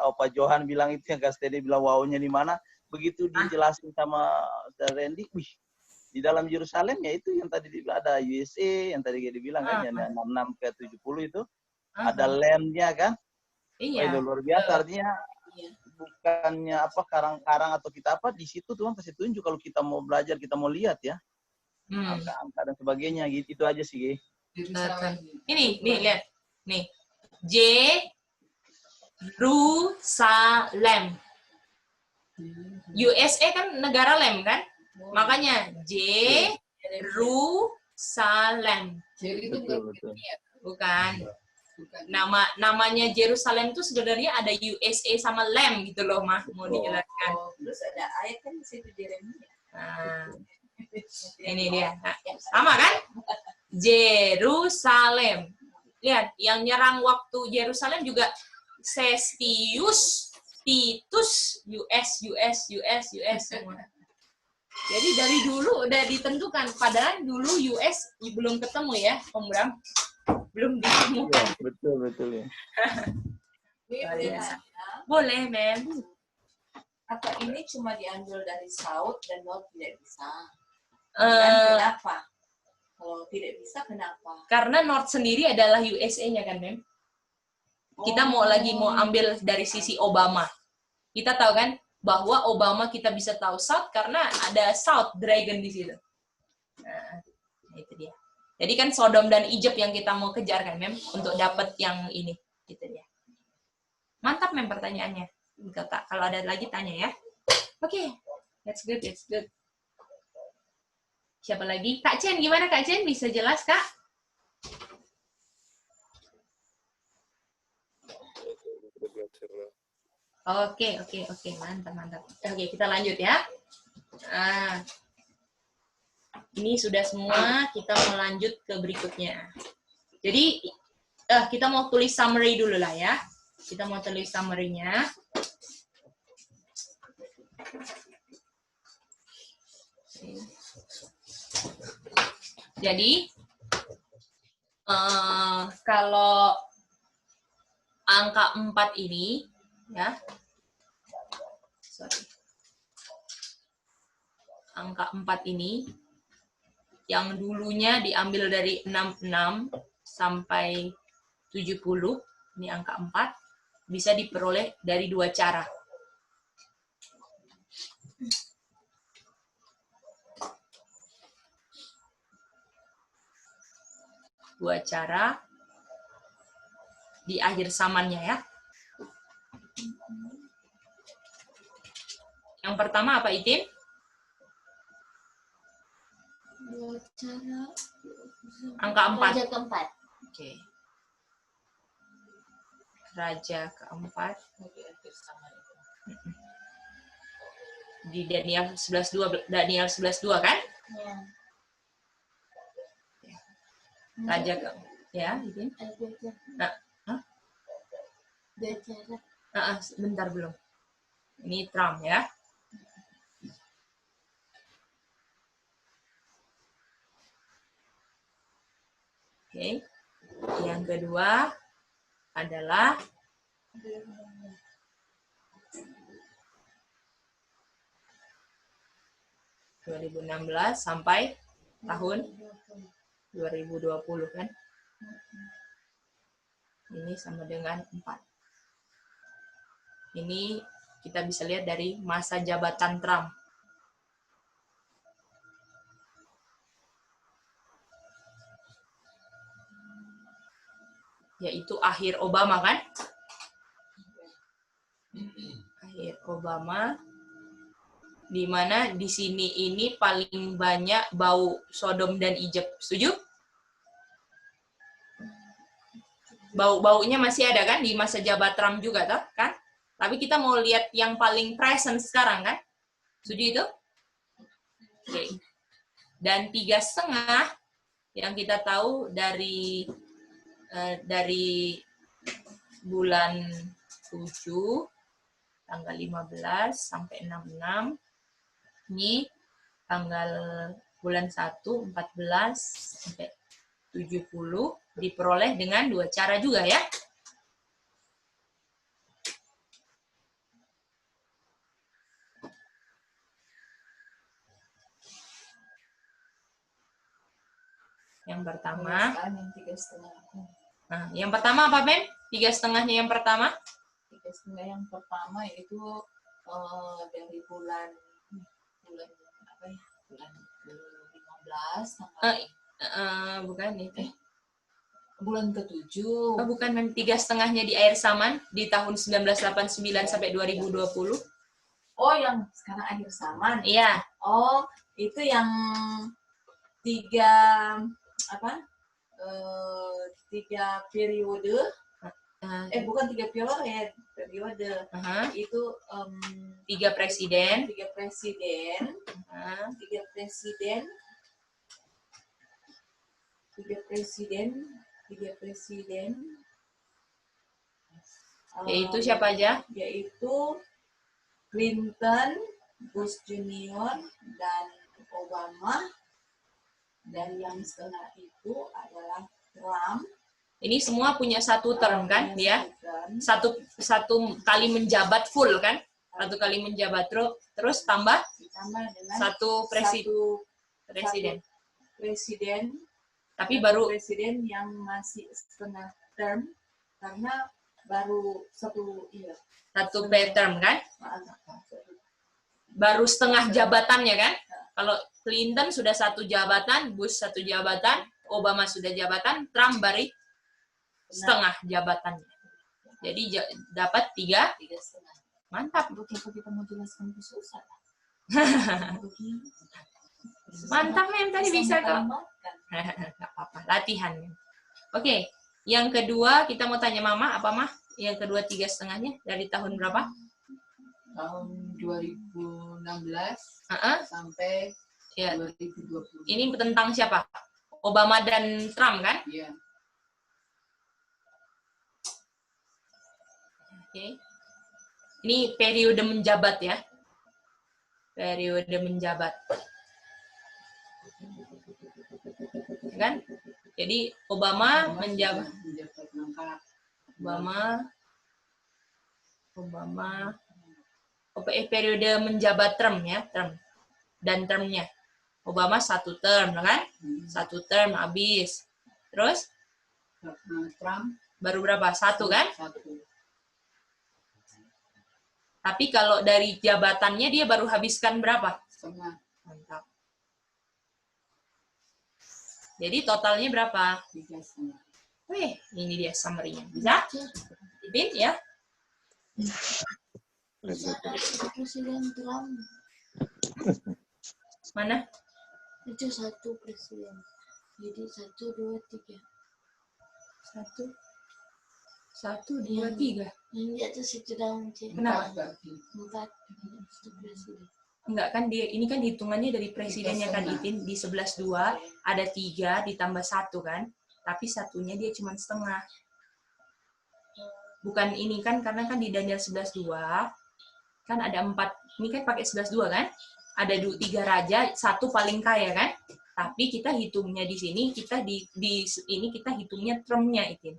Opa Johan bilang itu yang Kak Stedi bilang wownya di mana, begitu dijelasin sama Randy, wih, di dalam Yerusalem ya itu yang tadi dibilang ada USA, yang tadi dia bilang kan, yang 66 ke 70 itu, ada LEM-nya kan. Iya. Itu luar biasa, artinya bukannya karang-karang atau kita di situ Tuhan kasih tunjuk kalau kita mau belajar, kita mau lihat ya. Angka-angka dan sebagainya gitu, itu aja sih. Ini, lihat. Nih. Jerusalem. USA kan negara lem kan? Makanya Jerusalem. Bukan. Namanya Jerusalem itu sebenarnya ada USA sama lem gitu loh, Mah, mau dijelaskan. Terus ada ayat kan di situ Yeremia. Ini dia. Sama kan? Jerusalem. Lihat, yang nyerang waktu Yerusalem juga Sestius, Titus, US semua. Jadi dari dulu udah ditentukan, padahal dulu US belum ketemu ya, Om Bram. Belum ditemukan. Ya, betul ya. Boleh, Mem. Apa ini cuma diambil dari South dan North tidak bisa? Kenapa? Kalau tidak bisa, kenapa? Karena North sendiri adalah USA-nya kan, Mem. Kita mau ambil dari sisi Obama. Kita tahu kan bahwa Obama kita bisa tahu South karena ada South Dragon di situ. Nah, itu dia. Jadi kan Sodom dan Egypt yang kita mau kejar kan, Mem, untuk dapat yang ini, gitu dia. Mantap, Mem, pertanyaannya. Kalau ada lagi tanya ya. Oke, that's good. Siapa lagi? Kak Chen, gimana Kak Chen? Bisa jelas, Kak? Oke, mantap. Oke, kita lanjut ya. Ini sudah semua, kita mau lanjut ke berikutnya. Jadi, kita mau tulis summary dulu lah ya. Kita mau tulis summary-nya. Jadi, kalau angka 4 ini, ya, angka 4 ini, yang dulunya diambil dari 66 sampai 70, ini angka 4, bisa diperoleh dari 2 cara. Dua cara di akhir zamannya ya. Yang pertama apa, Itin? Cara Angka 4. Raja keempat. Oke. Raja keempat. Di Daniel 11:2 kan? Ya. Raja ke ya, izin. Nah, bentar belum. Ini Trump ya. Oke. Yang kedua adalah 2016 sampai tahun 2020 kan? Ini sama dengan 4. Ini kita bisa lihat dari masa jabatan Trump. Yaitu akhir Obama kan? Akhir Obama, di mana di sini ini paling banyak bau Sodom dan Egypt. Setuju? Bau-baunya masih ada kan di masa jabat Trump juga toh, kan? Tapi kita mau lihat yang paling present sekarang kan? Setuju itu? Oke. Dan 3,5 yang kita tahu dari bulan 7 tanggal 15 sampai 66, ini tanggal bulan 1 14 sampai 70 diperoleh dengan 2 cara juga ya. Yang pertama, yang pertama apa Ben? 3,5-nya yang pertama? 3,5 yang pertama yaitu dari bulan apa ya? Bulan 15 tanggal bukan itu. Bulan ke-7. Oh, bukan, 3,5-nya di akhir zaman di tahun 1989 sampai 2020. Oh, yang sekarang akhir zaman. Iya. Oh, itu yang 3 periode. Bukan 3 periode. Itu 3 presiden. 3 presiden. 3 presiden. 3 presiden. 3 presiden. Yaitu siapa aja? Yaitu Clinton, Bush Junior, dan Obama. Dan yang setengah itu adalah Trump. Ini semua punya satu term kan, dia satu kali menjabat full kan, satu kali menjabat terus tambah dengan satu presiden. Tapi baru presiden yang masih setengah term karena baru satu term kan, baru setengah jabatannya kan. Kalau Clinton sudah 1 jabatan, Bush 1 jabatan, Obama sudah jabatan, Trump baru setengah jabatannya. Jadi dapat 3,5. Mantap. Begitu kita mau jelaskan itu susah. Mantap men, tadi bisa kok. Nggak apa-apa, latihan. Oke, yang kedua kita mau tanya Mama, apa Mah? Yang kedua 3,5-nya dari tahun berapa? Tahun 2016 sampai 2020. Ini tentang siapa? Obama dan Trump kan? Iya. Oke. Ini periode menjabat ya. Periode menjabat. Kan? Jadi Obama menjabat. Periode menjabat term ya, term. Dan termnya. Obama 1 term kan? 1 term habis. Terus Trump baru berapa? 1 kan? 1. Tapi kalau dari jabatannya dia baru habiskan berapa? Setengah. Mantap. Jadi totalnya berapa? 3,5. Wih, ini dia summary-nya. Bisa? Bin ya? Presiden Trump. Mana? Itu satu presiden. Jadi 1, 2, 3. 1, 2, 3. Yang di atas itu daun C. Kenapa? 4. Itu presiden. Enggak kan dia ini kan hitungannya dari presidennya kan Itin di 11/2 ada 3 ditambah 1 kan. Tapi satunya dia cuma setengah. Bukan ini kan karena kan di Daniel 11/2 kan ada 4. Ini kan pakai 11/2 kan? Ada 3 raja, 1 paling kaya kan? Tapi kita hitungnya di sini kita di ini kita hitungnya termnya Itin.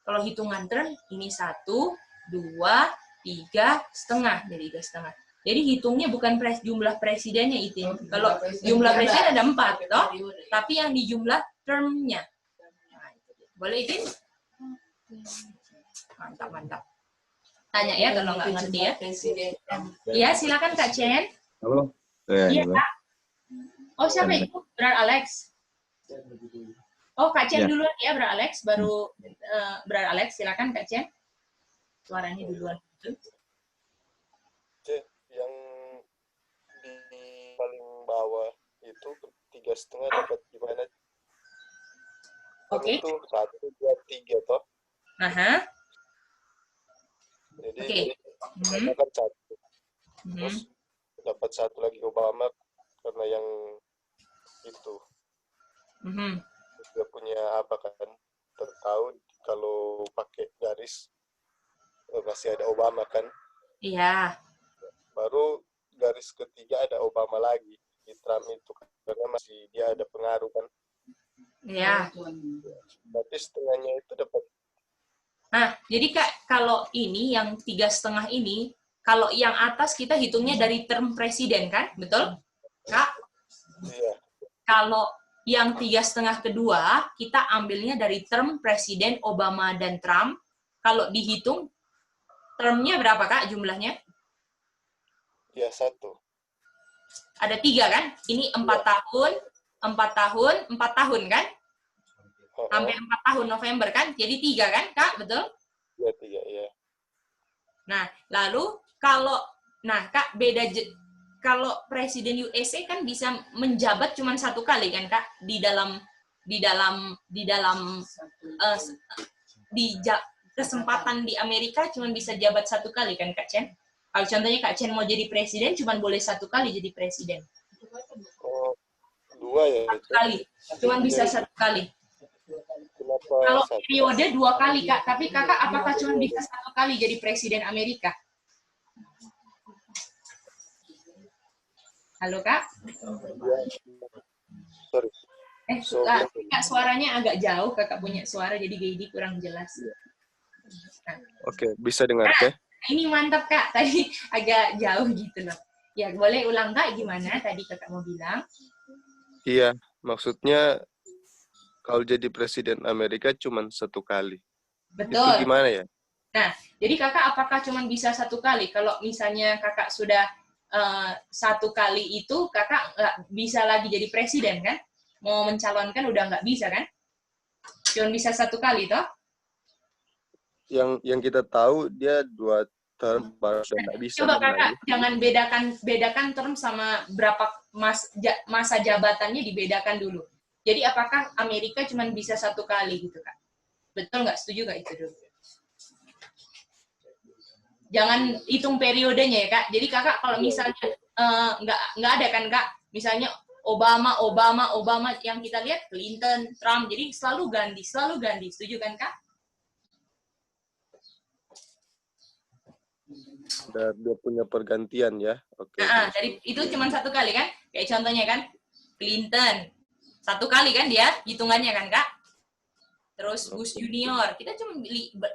Kalau hitungan term ini 1, 2, 3 setengah jadi 3 setengah. Jadi hitungnya bukan jumlah presidennya Itin. Kalau jumlah presiden ada 4 toh, tapi yang di jumlah termnya. Nah, boleh Itin? Mantap. Tanya ya kalau nggak ngerti ya. Iya silakan Kak Chen. Halo. Iya Kak. Oh siapa itu? Bro Alex. Oh Kak Chen duluan ya Bro Alex. Baru Bro Alex silakan Kak Chen. Suaranya duluan. Yang di paling bawah itu 3,5 dapat gimana? Oke. Itu 1, 2, 3 toh. Aha. Jadi dapat 1. Terus dapat 1 lagi Obama karena yang itu. Dia punya apa kan? Tahu kalau pakai garis masih ada Obama kan? Iya. Baru garis ketiga ada Obama lagi di Trump itu karena masih dia ada pengaruh kan? Iya. Tapi setengahnya itu dapat. Nah, jadi Kak, kalau ini yang 3,5 ini, kalau yang atas kita hitungnya dari term presiden kan, betul? Kak? Iya. Kalau yang 3,5 kedua, kita ambilnya dari term presiden Obama dan Trump. Kalau dihitung, termnya berapa Kak jumlahnya? Ya 1. Ada 3 kan? Ini 4 tahun, 4 tahun kan? Hampir 4 tahun November kan? Jadi 3 kan, Kak? Betul? Iya, 3, ya. Nah, lalu kalau Kak kalau presiden USA kan bisa menjabat cuma 1 kali kan, Kak? Kesempatan di Amerika cuma bisa jabat 1 kali kan, Kak Chen? Kalau contohnya Kak Chen mau jadi presiden cuma boleh 1 kali jadi presiden. Oh, 2 ya? 1 kali. Cuma bisa 1 kali. Kalau periode 2 kali, Kak. Tapi Kakak apakah cuma bisa 1 kali jadi presiden Amerika? Halo, Kak? Sorry. Kak, suaranya agak jauh. Kakak punya suara, jadi Gaidi kurang jelas. Oke, bisa dengar, Kak? Ini mantap, Kak. Tadi agak jauh gitu loh. Ya, boleh ulang, Kak, gimana tadi Kakak mau bilang? Iya, maksudnya kalau jadi presiden Amerika cuma 1 kali. Betul. Itu gimana ya? Nah, jadi Kakak apakah cuma bisa 1 kali? Kalau misalnya Kakak sudah 1 kali itu, Kakak nggak bisa lagi jadi presiden, kan? Mau mencalonkan udah nggak bisa, kan? Cuma bisa 1 kali, toh? Yang kita tahu dia 2 term baru sudah nggak bisa. Coba Kakak jangan bedakan term sama berapa masa jabatannya dibedakan dulu. Jadi apakah Amerika cuma bisa 1 kali gitu, Kak? Betul nggak? Setuju nggak itu dulu? Jangan hitung periodenya ya, Kak. Jadi Kakak kalau misalnya nggak ada kan, Kak? Misalnya Obama yang kita lihat Clinton, Trump. Jadi selalu ganti. Setuju kan, Kak? Dia punya pergantian ya. Oke. Nah, dari itu cuma 1 kali kan? Kayak contohnya kan Clinton 1 kali kan dia hitungannya kan, Kak? Terus Bush Junior kita cuma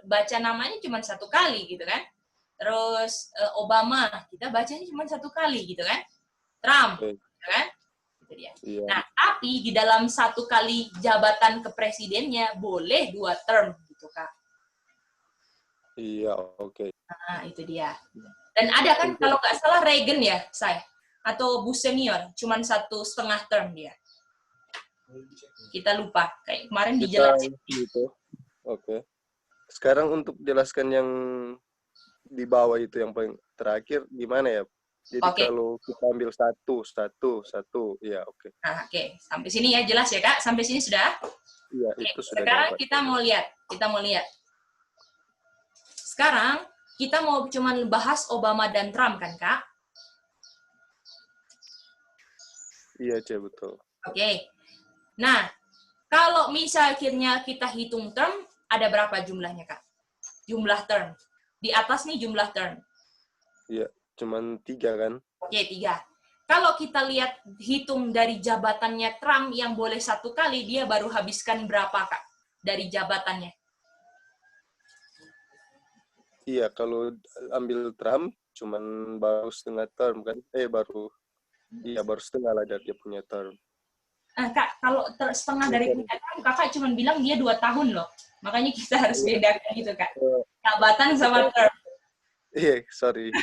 baca namanya cuma 1 kali gitu kan? Terus Obama kita bacanya cuma 1 kali gitu kan? Trump, gitu kan? Itu dia. Iya. Nah, tapi di dalam 1 kali jabatan kepresidennya boleh 2 term gitu, Kak. Iya, oke. Nah, itu dia. Dan ada kan kalau nggak salah Reagan ya, atau Bush Senior, cuma 1,5 term dia. Kita lupa, kayak kemarin dijelasin. Gitu. Oke. Sekarang untuk jelaskan yang di bawah itu yang paling terakhir gimana ya? Jadi Oke. kalau kita ambil satu, ya oke. Nah, oke. Sampai sini ya jelas ya Kak? Sampai sini sudah? Iya, Oke. itu sudah Sekarang dapat. kita mau lihat. Sekarang kita mau cuman bahas Obama dan Trump kan Kak? Iya, Cek, betul. Oke. Nah, kalau misal akhirnya kita hitung term, ada berapa jumlahnya Kak? Jumlah term. Di atas nih jumlah term. Iya, cuman 3 kan? Oke, 3. Kalau kita lihat hitung dari jabatannya Trump yang boleh 1 kali, dia baru habiskan berapa Kak? Dari jabatannya. Iya, kalau ambil Trump cuman baru setengah term kan? baru setengah lah dari dia punya term. Kak, kalau setengah dari punya Trump, Kakak cuma bilang dia 2 tahun loh. Makanya kita harus bedakan gitu Kak. Jabatan sama term. Iya, sorry.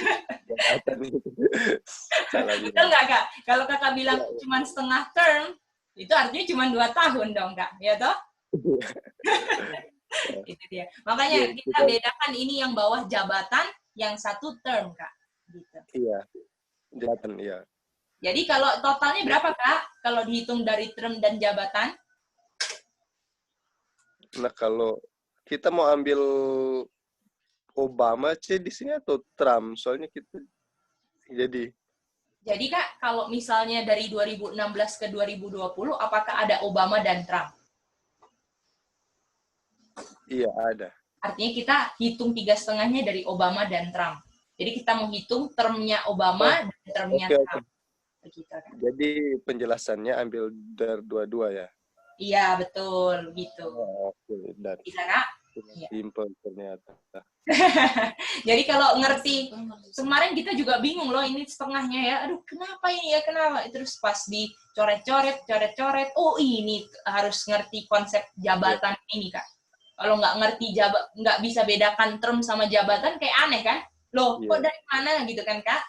Salah Betul bilang. nggak Kak? Kalau Kakak bilang cuma setengah term, itu artinya cuma 2 tahun dong Kak. Ya toh? Itu dia. Makanya kita bedakan ini yang bawah jabatan, yang 1 term Kak. Gitu. Iya, jabatan, iya. Jadi kalau totalnya berapa Kak? Kalau dihitung dari term dan jabatan? Nah, kalau kita mau ambil Obama di sini atau Trump? Soalnya kita jadi Kak, kalau misalnya dari 2016 ke 2020, apakah ada Obama dan Trump? iya ada. Artinya kita hitung 3,5-nya dari Obama dan Trump. Jadi kita mau hitung termnya Obama dan termnya Trump. Begitu, kan? Jadi penjelasannya ambil dari dua-dua ya? Iya, betul. Gitu. Oke, dan Bisa, Kak? simple ternyata. Jadi kalau ngerti, kemarin kita juga bingung loh, ini setengahnya ya, aduh kenapa ini ya, kenapa? Terus pas dicoret-coret, oh ini harus ngerti konsep jabatan ini Kak. Kalau nggak ngerti nggak bisa bedakan term sama jabatan, kayak aneh kan? Loh, kok dari mana gitu kan Kak?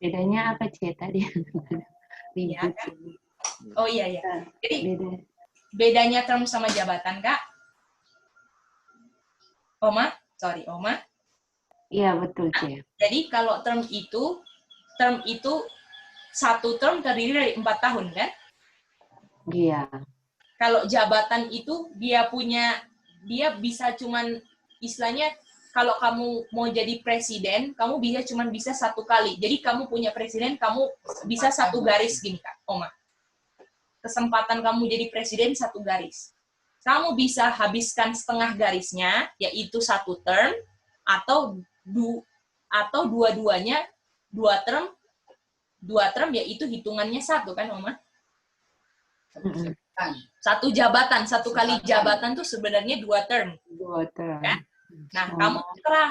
Bedanya apa Cek tadi? Ya, kan? Oh iya. Jadi bedanya term sama jabatan Kak? Oma? Iya, betul, Cek. Jadi kalau term itu 1 term terdiri dari 4 tahun, kan? Iya. Kalau jabatan itu dia bisa cuman, istilahnya, kalau kamu mau jadi presiden, kamu bisa 1 kali. Jadi kamu punya presiden, kamu bisa 1 garis gini, Kak, Oma. Kesempatan kamu jadi presiden 1 garis. Kamu bisa habiskan setengah garisnya, yaitu 1 term, atau dua-duanya 2 term yaitu hitungannya 1 kan Oma? 1 jabatan, 1 kali jabatan tuh sebenarnya 2 term. 2 term. Kan? Nah,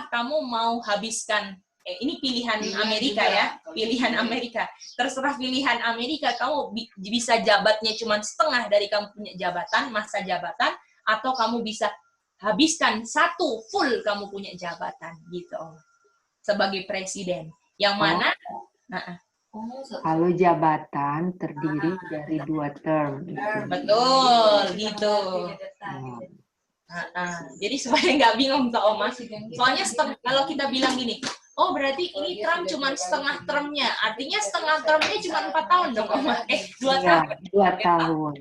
kamu mau habiskan, ini pilihan Amerika ya, pilihan Amerika. Terserah pilihan Amerika, kamu bisa jabatnya cuma setengah dari kamu punya jabatan, masa jabatan, atau kamu bisa habiskan 1 full kamu punya jabatan gitu sebagai presiden. Yang mana? Kalau jabatan terdiri dari 2 term. Betul, gitu. Jadi supaya nggak bingung tuh Oma. Soalnya kalau kita bilang gini, oh berarti ini Trump cuma setengah termnya, artinya setengah termnya cuma 4 tahun dong Oma. 2 tahun. 2 tahun.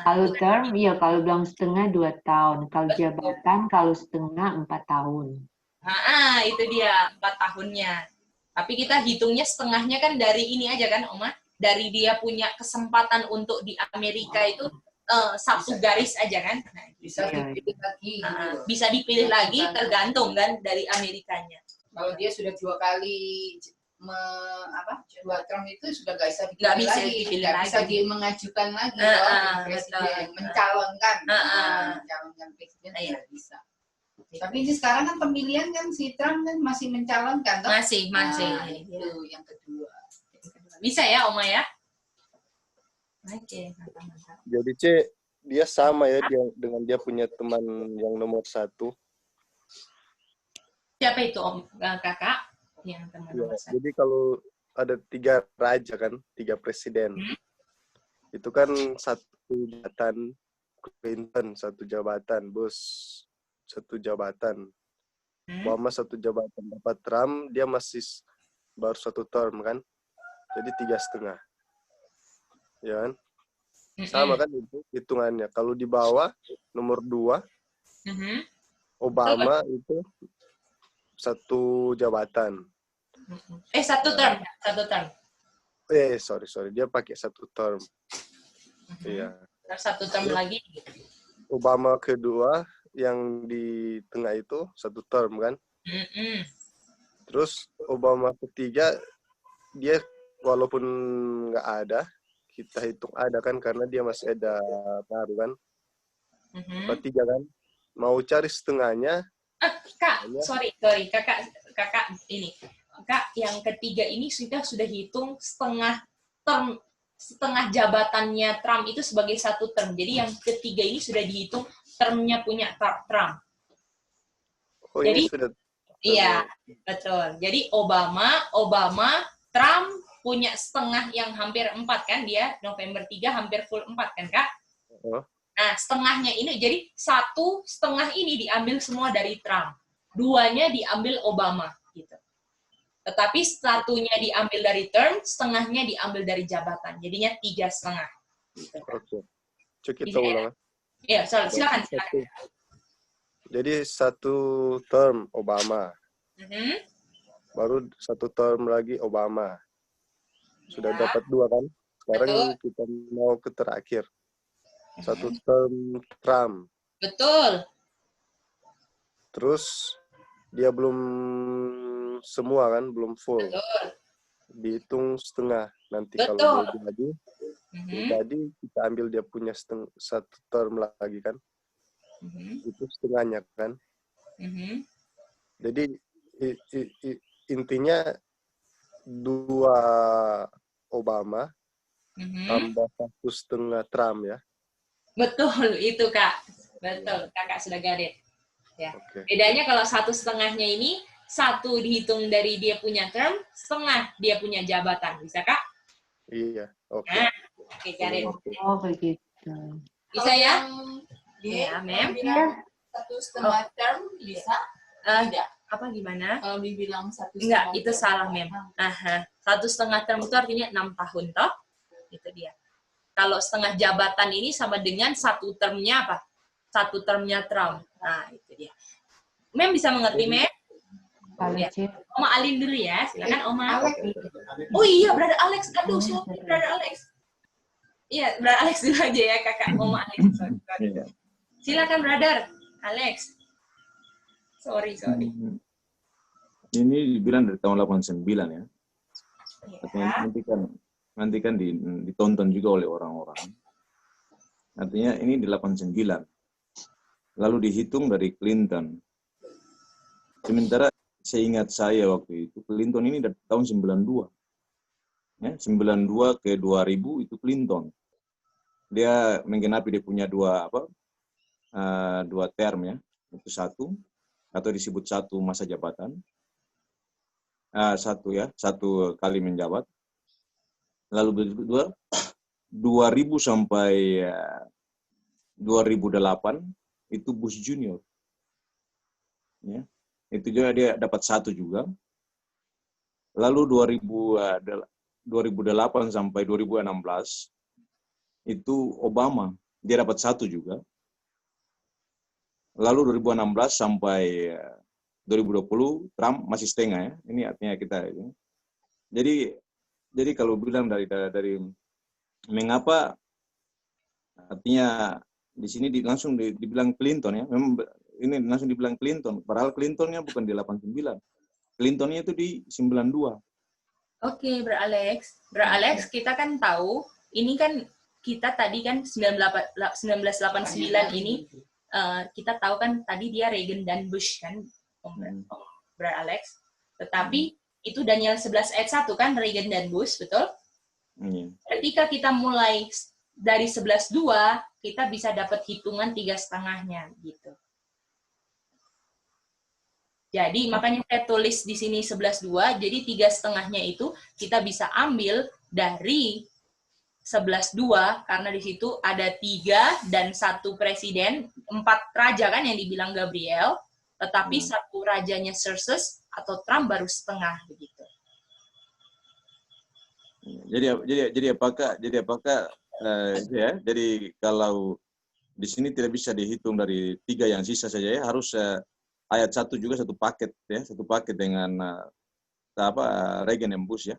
Kalau term, ya kalau bilang setengah 2 tahun. Kalau jabatan, kalau setengah 4 tahun. Itu dia 4 tahunnya. Tapi kita hitungnya setengahnya kan dari ini aja kan Oma, dari dia punya kesempatan untuk di Amerika itu 1 garis aja kan. Nah, bisa dipilih lagi. Bisa dipilih lagi tergantung kan dari Amerikanya. Kalau dia sudah 2 kali 2 term itu sudah nggak bisa dipilih lagi, nggak bisa mengajukan lagi presiden, mencalonkan presiden tidak bisa. Tapi ini sekarang kan pemilihan kan si Trump kan masih mencalonkan, toh? Masih. Itu yang kedua. Bisa ya Oma ya? Oke, mantap. Jadi dia sama ya dengan dia punya teman yang nomor 1. Siapa itu Om? Kakak? Yang teman nomor 1. Jadi kalau ada 3 raja kan, 3 presiden. Itu kan 1 jabatan Clinton, 1 jabatan Bush, 1 jabatan. Obama 1 jabatan. Dapat Trump, dia masih baru 1 term kan. Jadi 3,5. Ya kan? Sama kan itu hitungannya. Kalau di bawah nomor 2 Obama itu 1 jabatan. Satu term. Sorry. Dia pakai 1 term. Iya. 1 term lagi. Obama kedua yang di tengah itu 1 term kan. Terus Obama ketiga dia walaupun nggak ada, kita hitung ada kan karena dia masih ada baru kan. Ketiga kan. Mau cari setengahnya. Kak, sorry, kakak ini. Kak, yang ketiga ini sudah hitung setengah jabatannya Trump itu sebagai 1 term. Jadi yang ketiga ini sudah dihitung termnya punya Trump. Oh, jadi ini sudah. Iya, betul. Jadi Obama, Trump punya setengah yang hampir 4 kan, dia November 3 hampir full 4 kan, Kak? Nah, setengahnya ini, jadi 1/2 ini diambil semua dari Trump. 2-nya diambil Obama, gitu. Tetapi 1-nya diambil dari term, setengahnya diambil dari jabatan. Jadinya 3,5. Gitu. Oke. Cuk kita ulang. Iya, silakan. Jadi 1 term Obama. Baru 1 term lagi Obama. Sudah dapat 2 kan? Sekarang kita mau ke terakhir. 1 term Trump. Betul. Terus dia belum semua kan, belum full. Betul. Dihitung setengah. Nanti kalau dia jadi kita ambil dia punya 1 term lagi kan. Itu setengahnya kan. Jadi intinya 2 Obama tambah 1,5 Trump ya. Betul, itu Kak. Betul, Kakak sudah garis. Ya. Okay. Bedanya kalau 1/2-nya ini, 1 dihitung dari dia punya term, 1/2 dia punya jabatan. Bisa, Kak? Iya, oke. Nah, oke, garis. Oh, begitu. Bisa ya? Ya, Mem. 1,5 term bisa? Tidak. Apa gimana? Kalau dibilang 1,5 enggak, itu salah, Mem. 1/2 term itu artinya 6 tahun, toh? Itu dia. Kalau setengah jabatan ini sama dengan 1 termnya apa? 1 termnya Trump. Nah, itu dia. Mem bisa mengerti, Mem? Ya. Oma Alin dulu ya. Silakan, Oma. Oh iya, Brother Alex. Aduh, sorry, Brother Alex. Iya, Brother Alex dulu aja ya, Kakak. Oma Alex. Sorry. Silakan, Brother Alex. Sorry. Ini dibilang dari tahun 89 ya. Nanti kan ditonton juga oleh orang-orang. Artinya ini di 89. Lalu dihitung dari Clinton. Sementara seingat saya waktu itu, Clinton ini dari tahun 92. Ya, 92 ke 2000 itu Clinton. Dia menggenapi dia punya 2 term ya. Itu 1 atau disebut 1 masa jabatan. 1 kali menjabat. Lalu kedua 2000 sampai 2008 itu Bush Junior. Ya. Itu juga dia dapat 1 juga. Lalu 2008 sampai 2016 itu Obama, dia dapat 1 juga. Lalu 2016 sampai 2020 Trump masih setengah ya. Ini artinya kita ini. Jadi kalau bilang dari mengapa artinya di sini langsung dibilang Clinton ya. Memang ini langsung dibilang Clinton. Padahal Clintonnya bukan di 89. Clintonnya itu di 92. Oke, Bro Alex. Bro Alex, kita kan tahu ini kan kita tadi kan 1989 ini kita tahu kan tadi dia Reagan dan Bush kan, Bro Alex. Tetapi itu Daniel 11 ayat 1 kan, Reagan dan Bush, betul? Ketika kita mulai dari 11.2, kita bisa dapat hitungan 3,5-nya gitu. Jadi makanya saya tulis di sini 11.2, jadi 3,5-nya itu kita bisa ambil dari 11.2 karena di situ ada 3 dan 1 presiden, 4 raja kan yang dibilang Gabriel, tetapi 1 rajanya Xerxes atau Trump baru setengah begitu. Jadi apakah ya? Jadi kalau di sini tidak bisa dihitung dari 3 yang sisa saja ya, harus ayat 1 juga satu paket ya, satu paket dengan regen embus ya.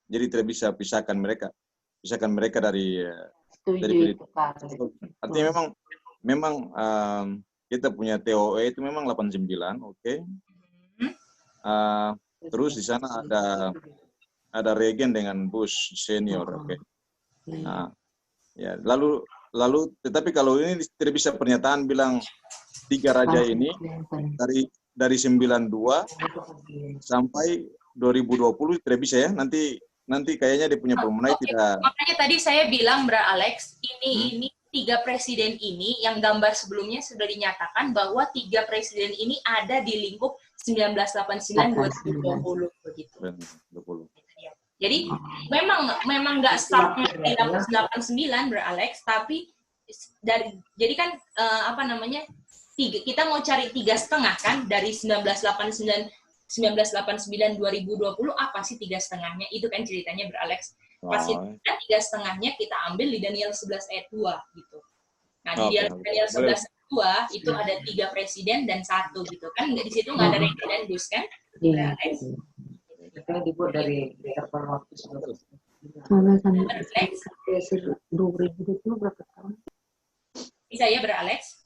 Jadi tidak bisa pisahkan mereka dari artinya memang kita punya TOE itu memang 89, oke. Terus di sana ada regen dengan bus senior, oke. Nah, ya lalu tetapi kalau ini tidak bisa pernyataan bilang 3 raja ini dari 92 sampai 2020 tidak bisa ya. Nanti kayaknya dia punya pemenang tidak. Makanya tadi saya bilang, Bra Alex, ini 3 presiden ini yang gambar sebelumnya sudah dinyatakan bahwa 3 presiden ini ada di lingkup 1989-2020 begitu. 20. Jadi memang nggak startnya di 1989, Bra Alex, tapi jadi kan kita mau cari 3,5 kan dari 1989 2020 apa sih 3,5-nya itu kan ceritanya, Bra Alex. Pas itu 3,5-nya kita ambil di Daniel 11 ayat 2 gitu. Nah di Daniel 11 ayat 2 itu ada 3 presiden dan 1 gitu kan, di situ nggak ada regen dan bus kan, Bra Alex. Kita dibuat dari interval waktu sampai 2020 berapa tahun? Bisa ya, Bra Alex?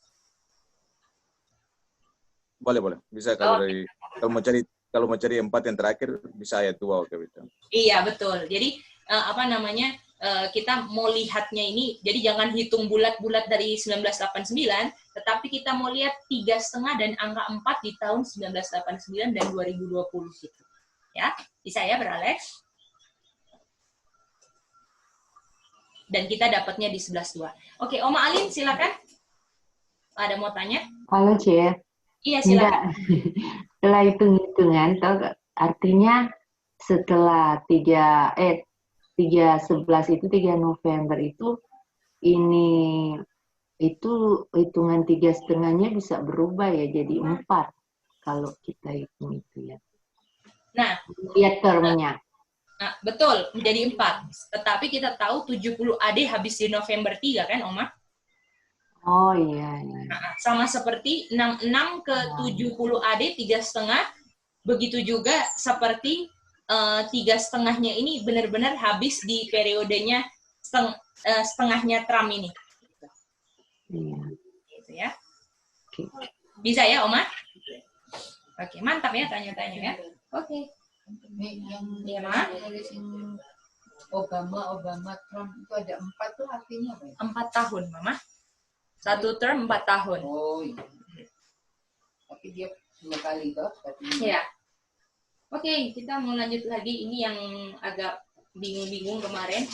Boleh. Bisa kalau mau cari 4 yang terakhir bisa ayat 2 oke betul. Iya, betul. Jadi kita mau lihatnya ini, jadi jangan hitung bulat-bulat dari 1989, tetapi kita mau lihat 3,5 dan angka 4 di tahun 1989 dan 2020 gitu. Ya, bisa ya, Bra Alex? Dan kita dapatnya di 11,2. Oke, Oma Alin silakan. Ada mau tanya? Halo, Cie. Iya, silakan. Setelah hitung-hitungan, artinya setelah 3/11 itu 3 November itu hitungan 3,5-nya bisa berubah ya jadi 4 kalau kita hitung itu ya. Nah, lihat termnya. Nah, betul, menjadi 4. Tetapi kita tahu 70 AD habis di November 3 kan, Oma? Oh iya. Nah, sama seperti 66 ke 70 AD 3,5, begitu juga seperti 3,5-nya ini benar-benar habis di periodenya setengahnya Trump ini. Iya. Gitu ya. Oke. Bisa ya, Oma? Oke, mantap ya tanya-tanya ya. Oke. Yang Obama, Trump itu ada 4 tuh artinya apa ya? 4 tahun, Mama. 1 term 4 tahun. Oh iya. Tapi dia 2 kali toh? Iya. Oke, kita mau lanjut lagi. Ini yang agak bingung-bingung kemarin.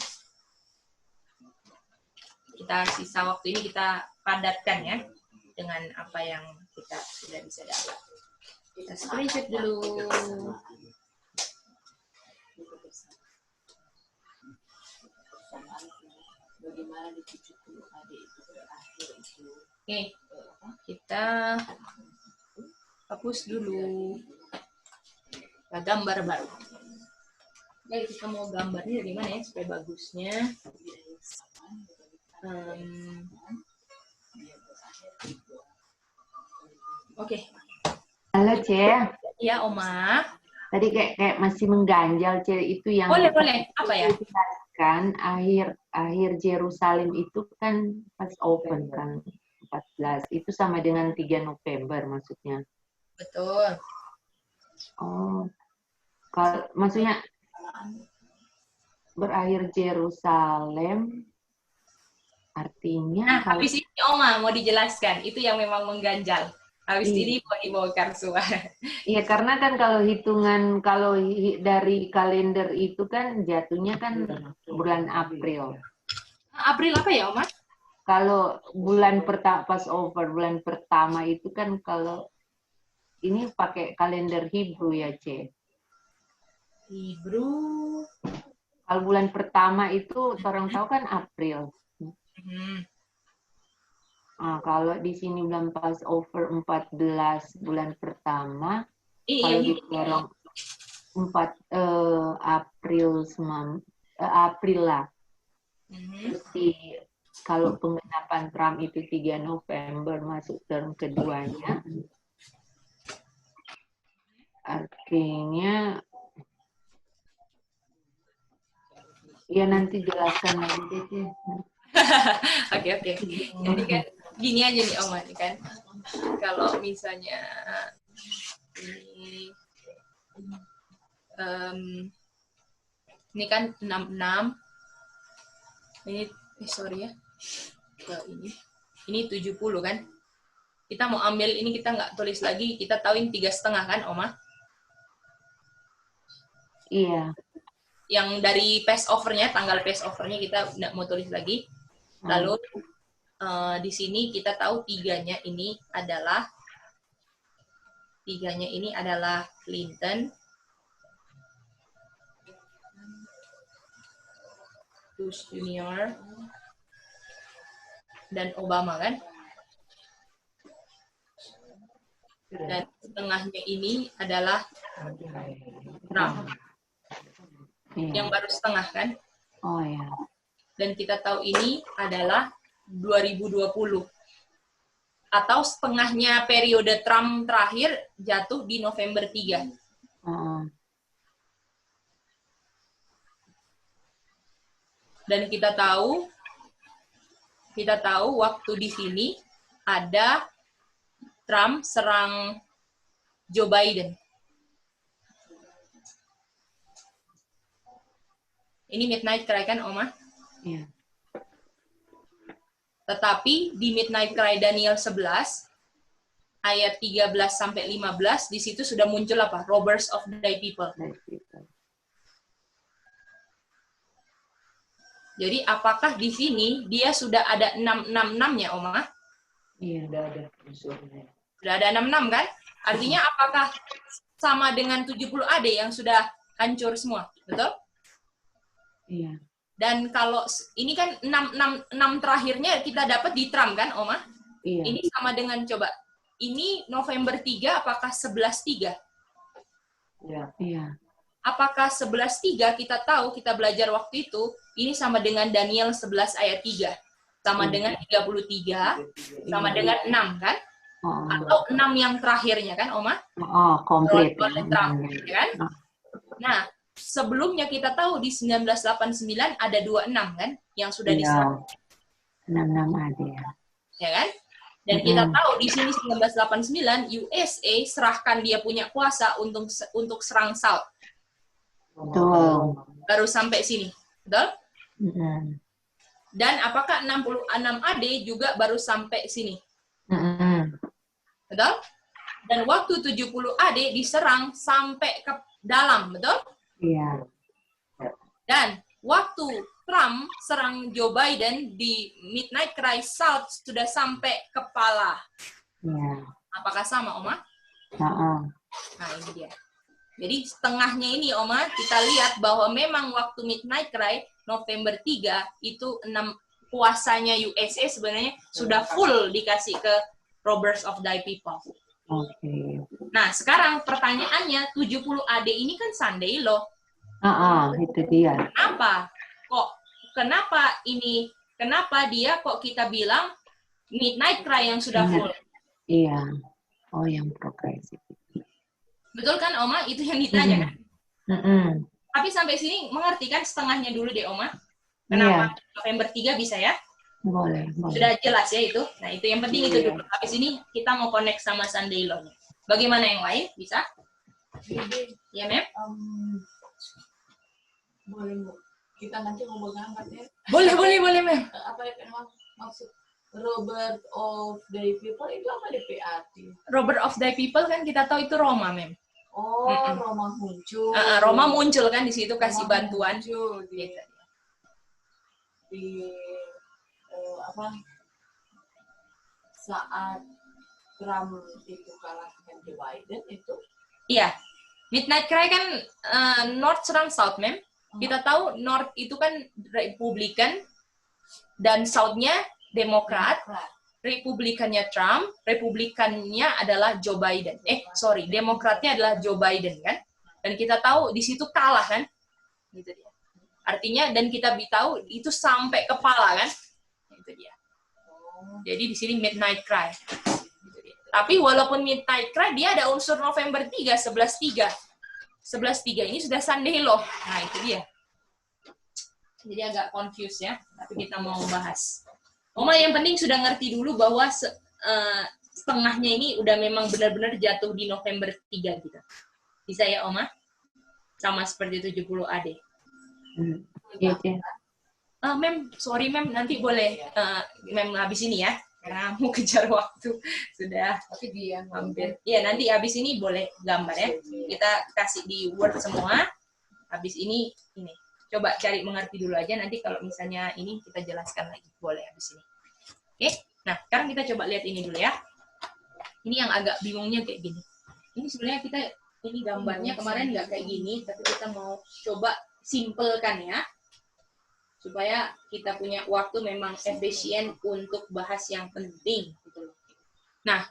Kita sisa waktu ini kita padatkan ya dengan apa yang kita sudah bisa dapat. Kita screenshot dulu. Bagaimana di 70 adik itu berakhir itu? Oke, kita hapus dulu. Kita gambar baru. Jadi kita mau gambarnya dari mana ya supaya bagusnya? Oke. Halo, Cie. Iya, Oma. Tadi kayak masih mengganjal, Cie, itu yang Boleh. Apa ya? Kan akhir Yerusalem itu kan pas open kan 14 itu sama dengan 3 November maksudnya. Betul. Oh. Kalau maksudnya berakhir Yerusalem artinya habis ini Oma mau dijelaskan itu yang memang mengganjal. Habis ini mau dibongkar semua. Iya, karena kan kalau dari kalender itu kan jatuhnya kan bulan April. April apa ya, Oma? Kalau bulan pertama Passover, bulan pertama itu kan kalau ini pakai kalender Hebrew ya, C. Hebrew. Kalau bulan pertama itu orang tahu kan April. Nah, kalau di sini bulan Passover 14 bulan pertama, kalau dikorong 4 April April lah. Terus kalau penggenapan Trump itu 3 November masuk term keduanya, artinya ya nanti jelaskan lagi deh. Oke. Jadi kan gini aja nih Oma, nih kan. Kalau misalnya ini kan 66, ini sorry ya, ini 70 kan. Kita mau ambil ini, kita nggak tulis lagi, kita tahu ini 3,5 kan Oma? Iya. Yang dari Passover-nya, tanggal Passover-nya kita nggak mau tulis lagi. Lalu di sini kita tahu tiganya ini adalah Clinton, Bush Junior, dan Obama kan? Dan setengahnya ini adalah Trump. Yang baru setengah kan? Oh ya. Dan kita tahu ini adalah 2020. Atau setengahnya periode Trump terakhir jatuh di November 3. Dan kita tahu waktu di sini ada Trump serang Joe Biden. Ini midnight cry kan, Oma? Iya. Tetapi di midnight cry Daniel 11 ayat 13 sampai 15 di situ sudah muncul apa? Robbers of thy people. Jadi apakah di sini dia sudah ada 666-nya, Oma? Iya, sudah ada unsurnya. Sudah ada 66 kan? Artinya apakah sama dengan 70 AD yang sudah hancur semua? Betul? Iya. Dan kalau ini kan 6 terakhirnya kita dapat di Trump kan, Oma? Iya. Ini sama dengan, coba, ini November 3, apakah 11/3? Iya. Iya. Apakah 11/3 kita tahu, kita belajar waktu itu, ini sama dengan Daniel 11 ayat 3. Sama dengan 33, sama dengan 6 kan? Atau 6 yang terakhirnya kan, Oma? Komplit. Trump, ya kan? Nah, sebelumnya kita tahu di 1989 ada 26 kan yang sudah diserang. 66 ada ya. Ya kan? Dan kita tahu di sini 1989 USA serahkan dia punya kuasa untuk serang South. Betul. Baru sampai sini. Betul? Dan apakah 66 AD juga baru sampai sini? Betul? Dan waktu 70 AD diserang sampai ke dalam, betul? Iya. Dan waktu Trump serang Joe Biden di Midnight Cry South sudah sampai kepala. Iya. Apakah sama, Oma? Nah, ini dia. Jadi setengahnya ini, Oma, kita lihat bahwa memang waktu Midnight Cry November 3 itu 6 kuasanya USA sebenarnya sudah full dikasih ke robbers of thy people. Oke. Nah, sekarang pertanyaannya 70 AD ini kan Sunday Law. Itu dia. Kenapa dia kok kita bilang Midnight Cry yang sudah full? Iya. Oh, yang progresif. Betul kan, Oma? Itu yang ditanya kan? Tapi sampai sini mengerti kan setengahnya dulu deh, Oma? Kenapa November 3 bisa ya? Boleh. Sudah jelas ya itu. Nah, itu yang penting itu dulu. Habis ini kita mau connect sama Sunday Law. Bagaimana yang lain? Bisa? Ya, Mem? Boleh, Bu. Kita nanti mau mengangkat ya. Boleh, Mem. Apa yang maksud Robert of the people itu apa DPAT? Robert of the people kan kita tahu itu Roma, Mem. Oh, Roma muncul. Roma muncul kan di situ kasih bantuan. Di saat Trump itu kalah dengan Joe Biden itu. Iya. Midnight Cry kan North serang South, Mem. Kita tahu North itu kan Republikan dan South-nya Demokrat. Republikannya Trump, Republikannya adalah Joe Biden. Demokratnya adalah Joe Biden kan. Dan kita tahu di situ kalah kan. Gitu dia. Artinya, dan kita tahu itu sampai kepala kan? Itu dia. Jadi di sini Midnight Cry. Tapi walaupun Midnight Cry, dia ada unsur November 3, 11-3. 11-3 ini sudah Sunday Law. Nah, itu dia. Jadi agak confused ya, tapi kita mau bahas. Oma yang penting sudah ngerti dulu bahwa setengahnya ini udah memang benar-benar jatuh di November 3 gitu. Bisa ya Oma? Sama seperti 70 AD. Iya. Mem, sorry Mem, nanti boleh Mem habis ini ya. Karena mau kejar waktu. Sudah Tapi dia hampir. Iya, nanti habis ini boleh gambar ya. Kita kasih di Word semua. Habis ini. Coba cari mengerti dulu aja, nanti kalau misalnya ini kita jelaskan lagi. Boleh habis ini. Oke, nah sekarang kita coba lihat ini dulu ya. Ini yang agak bingungnya kayak gini. Ini sebenarnya ini gambarnya kemarin nggak kayak gini, tapi kita mau coba simpelkan ya. Supaya kita punya waktu memang efisien untuk bahas yang penting. Nah,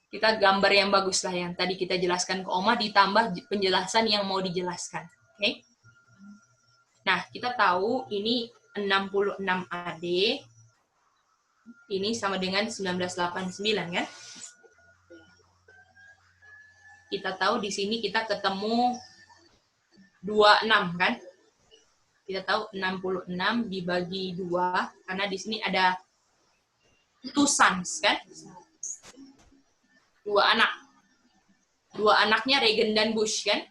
kita gambar yang bagus lah yang tadi kita jelaskan ke Oma, ditambah penjelasan yang mau dijelaskan. Oke? Nah, kita tahu ini 66 AD, ini sama dengan 1989 kan? Kita tahu di sini kita ketemu 26 kan? Kita tahu 66 dibagi 2, karena di sini ada 2 sons kan? 2 anak. 2 anaknya Reagan dan Bush kan?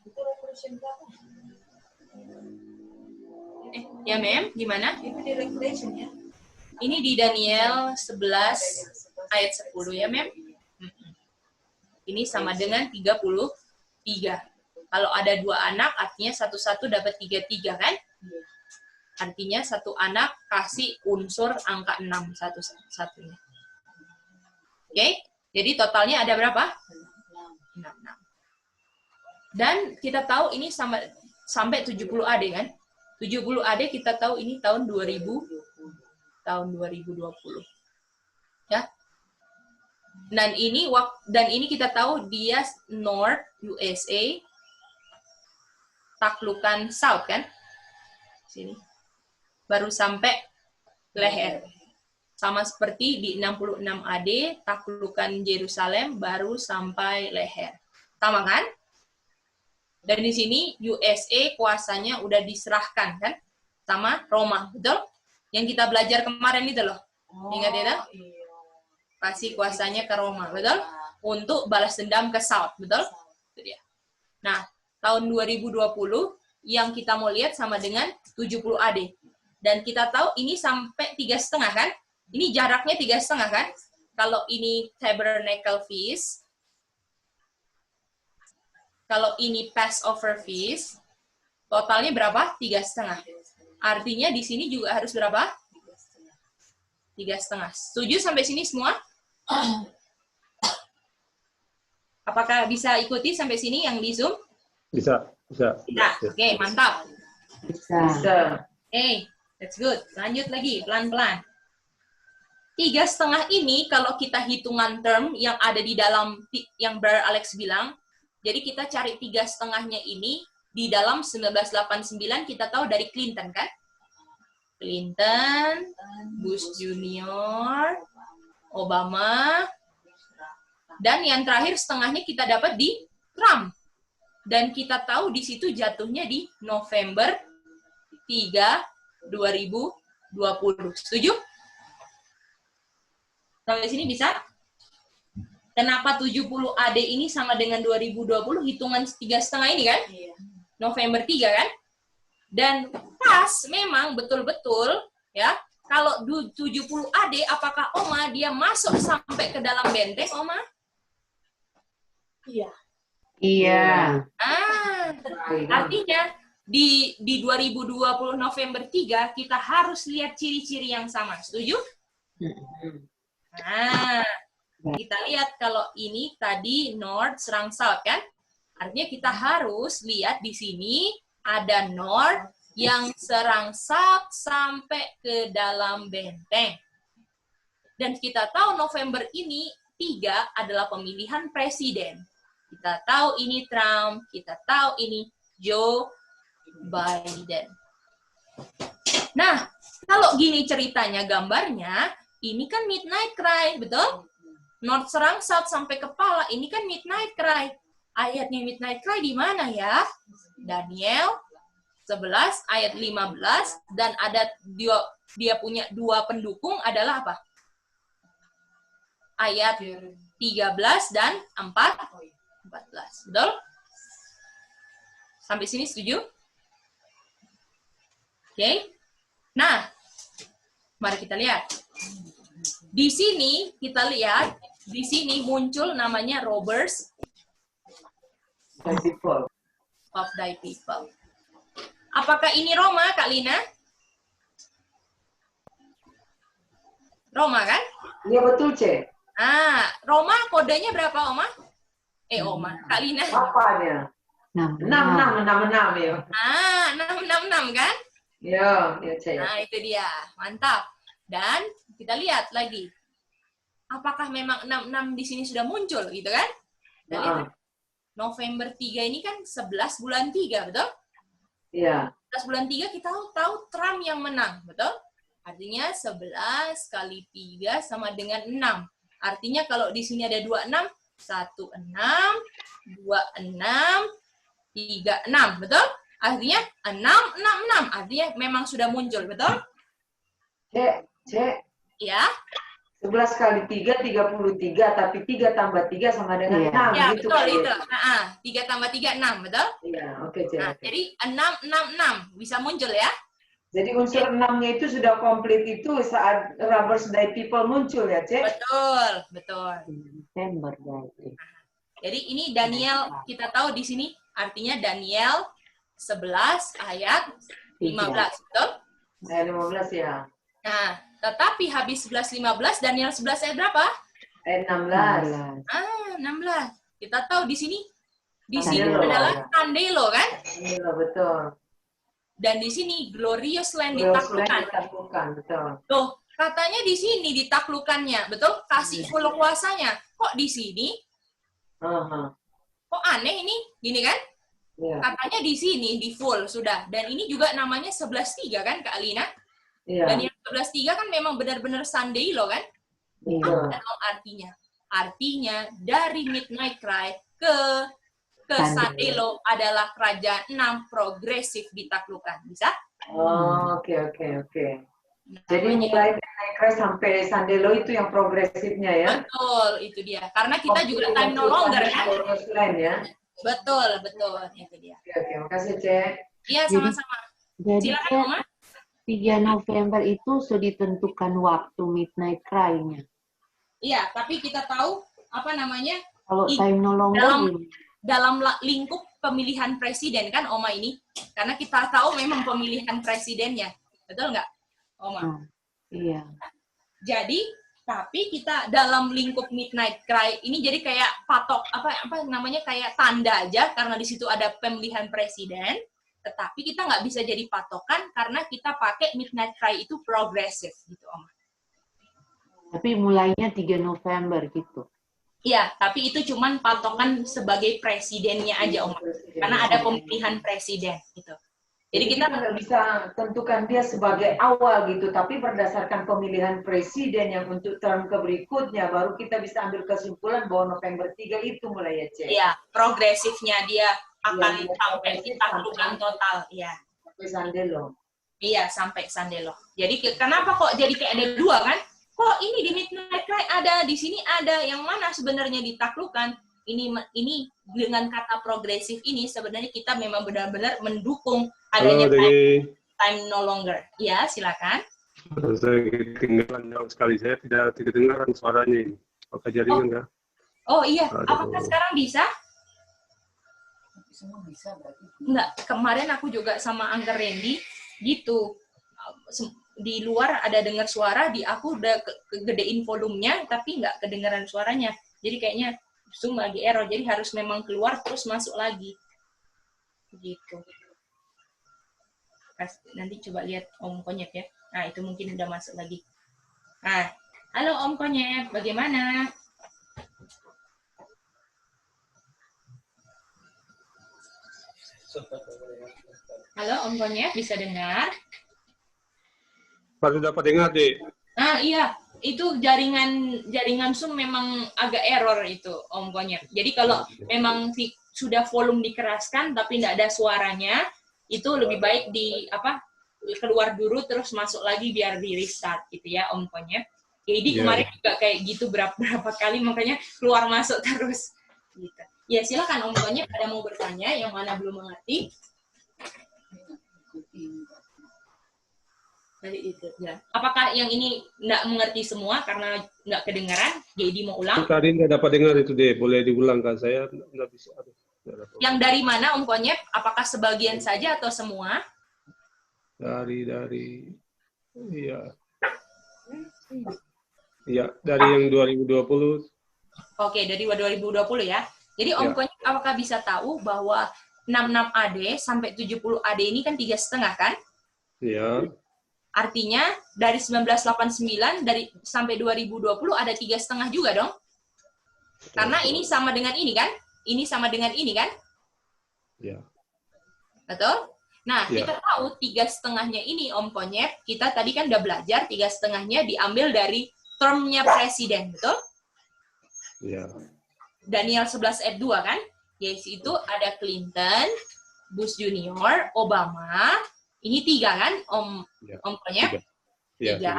Ya Mem, gimana? Itu di Revelation ya. Ini di Daniel 11 ayat 10 ya Mem. Ini sama dengan 33. Kalau ada 2 anak, artinya satu-satu dapat 33 kan? Artinya satu anak kasih unsur angka 6 satu-satunya. Oke? Jadi totalnya ada berapa? 66. Dan kita tahu ini sampai 70 AD kan? 70 AD kita tahu ini tahun 2000, tahun 2020. Ya. Dan ini kita tahu dia North USA taklukan South kan? Sini. Baru sampai leher. Sama seperti di 66 AD, taklukan Yerusalem baru sampai leher. Sama kan? Dan di sini USA kuasanya udah diserahkan kan? Sama Roma, betul? Yang kita belajar kemarin itu loh. Ingat ya? Kasih kuasanya ke Roma, betul? Untuk balas dendam ke South, betul? Itu dia. Nah, tahun 2020 yang kita mau lihat sama dengan 70 AD. Dan kita tahu ini sampai 3,5 kan? Ini jaraknya 3,5 kan? Kalau ini Tabernacle Feast, kalau ini Passover Feast, totalnya berapa? 3,5. Artinya di sini juga harus berapa? 3,5. Setuju sampai sini semua? Apakah bisa ikuti sampai sini yang di Zoom? Bisa. Nah, oke, mantap. Bisa. Oke, that's good. Lanjut lagi, pelan-pelan. 3,5 ini kalau kita hitungan term yang ada di dalam yang Brother Alex bilang, jadi kita cari 3,5-nya ini di dalam 1989 kita tahu dari Clinton kan? Clinton, Bush Junior, Obama, dan yang terakhir setengahnya kita dapat di Trump. Dan kita tahu di situ jatuhnya di November 3, 2020. Setuju? Sampai sini bisa? Kenapa 70 AD ini sama dengan 2020? Hitungan 3,5 ini kan? November 3 kan? Dan pas memang betul-betul ya, kalau 70 AD apakah Oma dia masuk sampai ke dalam benteng Oma? Iya. Iya. Artinya di 2020 November 3 kita harus lihat ciri-ciri yang sama. Setuju? Nah, kita lihat kalau ini tadi North serang South kan? Artinya kita harus lihat di sini ada North yang serang South sampai ke dalam benteng. Dan kita tahu November ini 3 adalah pemilihan presiden. Kita tahu ini Trump, kita tahu ini Joe Biden. Nah, kalau gini ceritanya, gambarnya, ini kan midnight cry, betul? North serang South sampai kepala, ini kan midnight cry. Ayatnya midnight cry di mana ya? Daniel 11 ayat 15, dan ada dia punya dua pendukung adalah apa? Ayat 13 dan 14. Betul? Sampai sini setuju? Oke. Nah, mari kita lihat. Di sini kita lihat, di sini muncul namanya robbers of thy people. Apakah ini Roma, Kak Lina? Roma kan? Iya betul, Cek. Roma kodenya berapa, Oma? Oma, Kak Lina. Apanya? 6 ya. 666 kan? Ya, Cek. Nah, itu dia. Mantap. Dan kita lihat lagi. Apakah memang 66 di sini sudah muncul, gitu kan? Dan November 3 ini kan 11 bulan 3, betul? Iya. 11 bulan 3 kita tahu Trump yang menang, betul? Artinya 11 kali 3 sama dengan 6. Artinya kalau di sini ada 26, 16, 26, 36, betul? Artinya 666. Artinya memang sudah muncul, betul? Cek. Ya. 11 kali 3, 33, tapi 3 tambah 3 sama dengan 6. Ya, gitu, betul kan? itu. 3 tambah 3, 6, betul? Iya, oke, Cek. Nah, jadi 666 bisa muncul ya. Jadi unsur 6-nya itu sudah komplit itu saat robbers thy people muncul ya, Cek? Betul. Desember berarti. Jadi ini Daniel, kita tahu di sini artinya Daniel 11 ayat 15, betul? Ayat 15 ya. Nah, tetapi habis 11-15, Daniel 11 ayat berapa? Ayat 16. 16. Kita tahu di sini Candelo. adalah Candelo kan? Iya, betul. Dan di sini glorious land Glorious land ditaklukkan. ditaklukkan, betul. Tuh, katanya di sini ditaklukannya, betul? Kasih full kuasanya. Kok di sini? Kok aneh ini? Gini kan? Iya. Katanya di sini di full sudah. Dan ini juga namanya 11.3 kan, Kak Alina? Iya. Dan yang 11.3 kan memang benar-benar Sunday loh kan? Iya. Apa artinya? Artinya dari Midnight Cry ke Sandelo adalah kerajaan 6 progresif ditaklukkan. Bisa? Oke. Jadi mulai Midnight Cry sampai Sandelo itu yang progresifnya ya? Betul, itu dia. Karena kita juga time no longer kan? Ya? Betul, itu dia. Oke, makasih, Cek. Iya, sama-sama. Jadi Silakan, Mama. 3 November itu sudah ditentukan waktu Midnight Cry-nya. Iya, tapi kita tahu apa namanya? Kalau time no longer dalam lingkup pemilihan presiden kan, Oma ini? Karena kita tahu memang pemilihan presidennya. Betul nggak, Oma? Iya. Jadi, tapi kita dalam lingkup Midnight Cry ini jadi kayak patok apa namanya kayak tanda aja karena di situ ada pemilihan presiden, tetapi kita nggak bisa jadi patokan karena kita pakai Midnight Cry itu progresif gitu, Oma. Tapi mulainya 3 November gitu. Iya, tapi itu cuman patokan sebagai presidennya aja, Oma. Karena ada pemilihan presiden gitu. Jadi kita nggak bisa tentukan dia sebagai awal gitu, tapi berdasarkan pemilihan presiden yang untuk term berikutnya, baru kita bisa ambil kesimpulan bahwa November 3 itu mulai ya, Cek. Iya, progresifnya dia akan sampai ditaklukkan total, ya. Sampai Sandelo. Iya, sampai Sandelo. Jadi kenapa kok jadi kayak ada dua kan? Kok ini di Midnight Cry ada, di sini ada, yang mana sebenarnya ditaklukkan? Ini dengan kata progresif ini sebenarnya kita memang benar-benar mendukung adanya time no longer. Ya, silakan. Saya ketinggalan jauh sekali, saya tidak dengar suaranya. Apakah jaringan enggak? Oh iya, apakah sekarang bisa? Semua bisa berarti. Enggak, kemarin aku juga sama Angga Randy gitu. Di luar ada dengar suara, di aku udah kegedein volumenya tapi nggak kedengaran suaranya. Jadi kayaknya Zoom lagi error, jadi harus memang keluar terus masuk lagi. Gitu. Nanti coba lihat Om Konyet ya. Nah, itu mungkin udah masuk lagi. Nah, halo Om Konyet, bagaimana? Halo Om Konyet, bisa dengar? Baru dapat dengar, Dek. Ah iya, itu jaringan Zoom memang agak error itu Om Konyet. Jadi kalau memang sudah volume dikeraskan tapi tidak ada suaranya, itu lebih baik keluar dulu terus masuk lagi biar di restart gitu ya Om Konyet. Jadi kemarin juga kayak gitu berapa kali, makanya keluar masuk terus gitu. Ya silakan Om Konyet, ada mau bertanya yang mana belum mengerti? Tadi itu ya. Apakah yang ini nggak mengerti semua karena nggak kedengaran? Jadi mau ulang? Tadi nggak dapat dengar itu deh, boleh diulang kan? Saya nggak bisa. Yang dari mana Om Konyet? Apakah sebagian saja atau semua? Dari dari yang 2020. Oke, dari 2020 ya. Jadi Om Konyet, apakah bisa tahu bahwa 66 AD sampai 70 AD ini kan 3,5 kan? Iya. Artinya dari 1989 sampai 2020 ada 3,5 juga dong? Karena ini sama dengan ini kan? Ini sama dengan ini kan? Iya. Betul? Nah, kita tahu 3,5-nya ini Om Konyet, kita tadi kan udah belajar 3,5-nya diambil dari termnya presiden, betul? Iya. Daniel 11 ayat 2 kan? Yaitu ada Clinton, Bush Junior, Obama, ini 3 kan, Om Konyet? 3.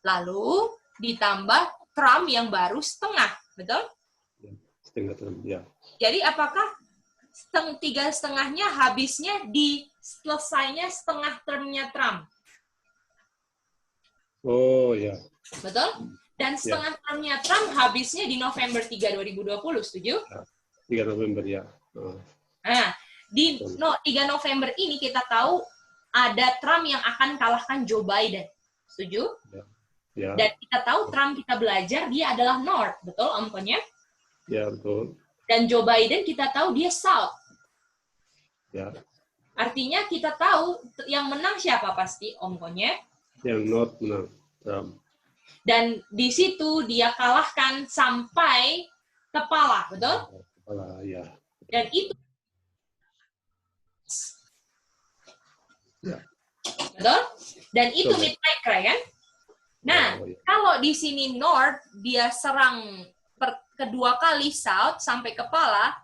Lalu ditambah Trump yang baru setengah, betul? Setengah Trump, ya. Jadi apakah 3,5-nya habisnya di selesainya setengah termnya Trump? Oh ya. Betul? Dan setengah termnya Trump habisnya di November 3, 2020, setuju? 3 November ya. Nah, di 3 November ini kita tahu ada Trump yang akan kalahkan Joe Biden. Setuju? Ya. Dan kita tahu Trump kita belajar dia adalah North, betul Om Konyet? Ya, betul. Dan Joe Biden kita tahu dia South. Ya. Artinya kita tahu yang menang siapa pasti Om Konyet? Yang North menang, Trump. Dan di situ dia kalahkan sampai kepala, betul? Kepala, ya. Dan itu betul? Dan itu midnight cry kan? Nah, kalau di sini North dia serang kedua kali South sampai kepala,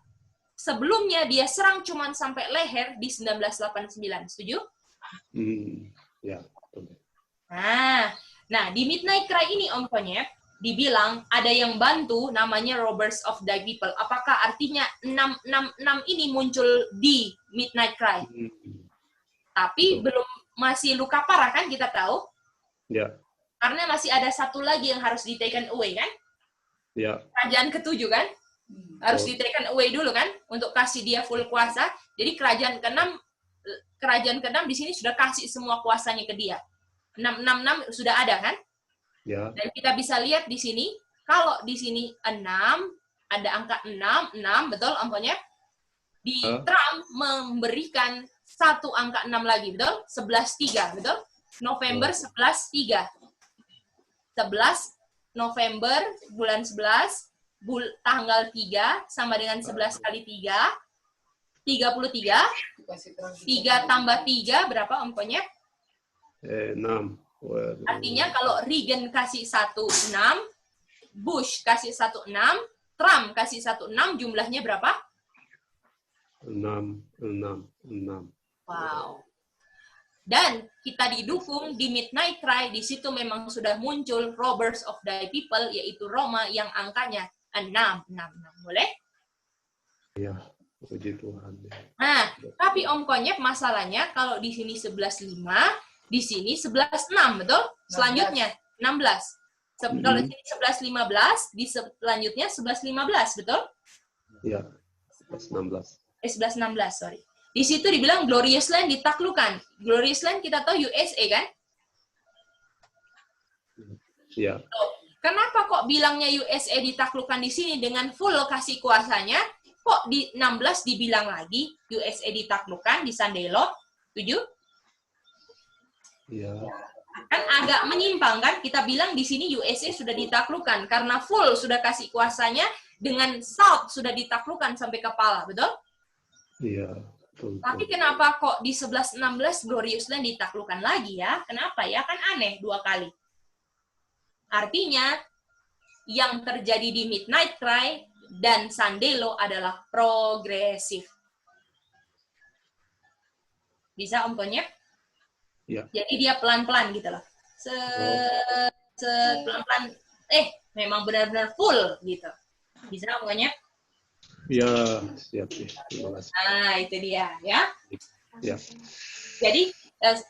sebelumnya dia serang cuman sampai leher di 1989, setuju? Ya. Nah, di Midnight Cry ini Om Konyet dibilang ada yang bantu namanya Robbers of Thy People. Apakah artinya 666 ini muncul di Midnight Cry? Tapi belum, masih luka parah kan kita tahu? Ya. Karena masih ada satu lagi yang harus di taken away kan? Ya. Kerajaan ke-7 kan? Harus di taken away dulu kan? Untuk kasih dia full kuasa. Jadi kerajaan ke-6 di sini sudah kasih semua kuasanya ke dia. 666 sudah ada kan? Ya. Dan kita bisa lihat di sini, kalau di sini 6, ada angka 6, betul Om Konyet? Di Trump memberikan satu angka 6 lagi, betul? 11,3, betul? November 11,3. 11 November, bulan 11, tanggal 3, sama dengan 11 kali 3, 33. 3 tambah 3, berapa Om Konyet? 6. Artinya kalau Reagan kasih 1,6, Bush kasih 1,6, Trump kasih 1,6, jumlahnya berapa? 6. Wow. Dan kita didukung di Midnight Cry, di situ memang sudah muncul Robbers of Thy People, yaitu Roma yang angkanya 666. Boleh? Ya, puji Tuhan. Nah, tapi Om Konyet masalahnya kalau di sini 11,5, di sini 11,6, betul? Selanjutnya 16. Kalau di sini 11,15, di selanjutnya 11,15, betul? Iya, 11,16. 11,16, sorry. Di situ dibilang Glorious Land ditaklukkan. Glorious Land kita tahu USA kan? Iya. Kenapa kok bilangnya USA ditaklukkan di sini dengan full kasih kuasanya? Kok di 16 dibilang lagi USA ditaklukkan di Sunday Law? 7? Iya. Kan agak menyimpang kan? Kita bilang di sini USA sudah ditaklukkan karena full sudah kasih kuasanya, dengan South sudah ditaklukkan sampai kepala, betul? Iya. Tapi kenapa kok di 11-16 Glorious Land ditaklukkan lagi ya? Kenapa ya? Kan aneh 2 kali. Artinya, yang terjadi di Midnight Cry dan Sandelo adalah progresif. Bisa Om Konyep? Ya. Jadi dia pelan-pelan gitu loh. Pelan-pelan, memang benar-benar full gitu. Bisa Om Konyep? Ya, siap. Terima kasih. Nah, itu dia ya. Ya. Jadi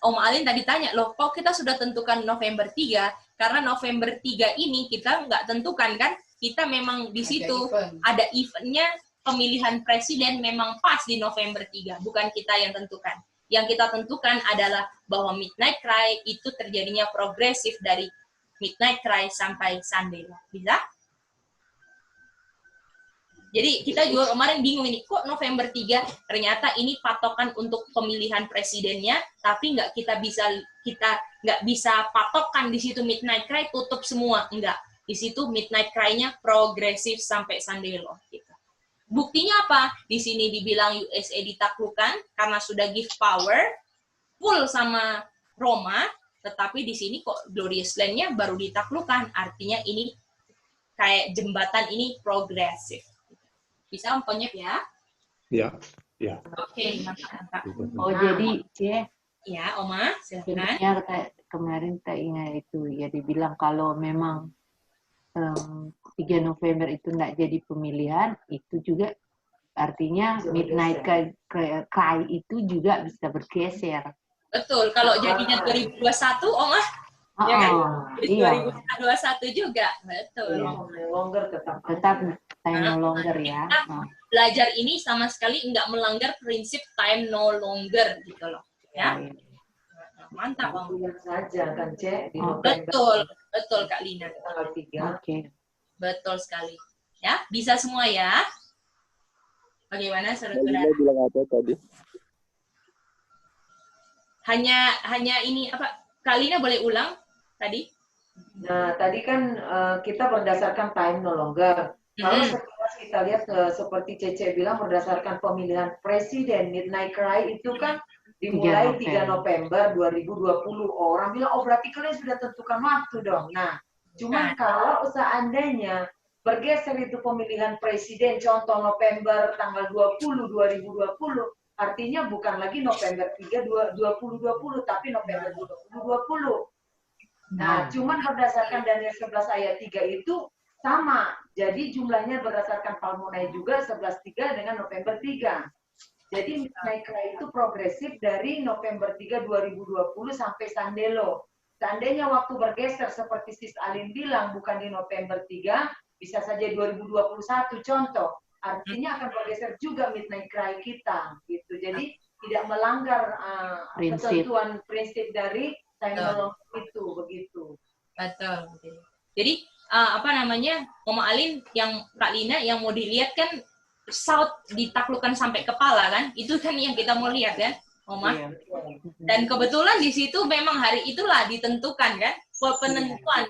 Om Alin tadi tanya, loh kok kita sudah tentukan November 3? Karena November 3 ini kita nggak tentukan kan? Kita memang di situ ada eventnya, pemilihan presiden memang pas di November 3. Bukan kita yang tentukan. Yang kita tentukan adalah bahwa Midnight Cry itu terjadinya progresif dari Midnight Cry sampai Sandelo. Bisa? Jadi kita juga kemarin bingung ini, kok November 3? Ternyata ini patokan untuk pemilihan presidennya, tapi kita nggak bisa patokan di situ Midnight Cry tutup semua, enggak. Di situ Midnight Cry-nya progresif sampai Sandelo. Gitu. Buktinya apa? Di sini dibilang USA ditaklukkan karena sudah give power full sama Roma, tetapi di sini kok Glorious Land-nya baru ditaklukkan. Artinya ini kayak jembatan ini progresif. Bisa Om Konyep ya? Ya. Oke, mantap. Oh, jadi ya, Oma, silakan. Ya, kemarin tak ingat itu ya dibilang kalau memang 3 November itu tidak jadi pemilihan, itu juga artinya Midnight Cry itu juga bisa bergeser. Betul, kalau jadinya 2021, Oma, ya kan? Iya. 2021 juga, betul. Longer tetap time no longer ya. Belajar ini sama sekali nggak melanggar prinsip time no longer gitu loh, ya. Mantap, Om. Saja kan, Cek, di Betul Kak Lina. Tanggal 3. Oke. Betul sekali. Ya, bisa semua ya. Bagaimana saudara-saudara? Bilang apa tadi? Hanya ini apa? Kak Lina boleh ulang tadi? Nah, tadi kan kita berdasarkan time no longer. Kalau sekilas kita lihat seperti Cece bilang berdasarkan pemilihan presiden Midnight Cry itu kan dimulai 3 November 2020. Orang bilang, oh berarti kalian sudah tentukan waktu dong. Nah, cuman kalau seandainya bergeser itu pemilihan presiden, contoh November tanggal 20 2020, artinya bukan lagi November 3 2020, tapi November 2020. Nah, cuman berdasarkan Daniel 11 ayat 3 itu sama. Jadi jumlahnya berdasarkan Palmonai juga 11.3 dengan November 3. Jadi Midnight Cry itu progresif dari November 3 2020 sampai Sandelo. Seandainya waktu bergeser seperti Sis Alin bilang bukan di November 3, bisa saja 2021 contoh. Artinya akan bergeser juga Midnight Cry kita gitu. Jadi tidak melanggar ketentuan prinsip dari time itu begitu. Betul. Jadi Oma Alin yang Kak Lina yang mau dilihat kan South ditaklukkan sampai kepala kan? Itu kan yang kita mau lihat kan, Oma. Iya. Dan kebetulan di situ memang hari itulah ditentukan kan, penentuan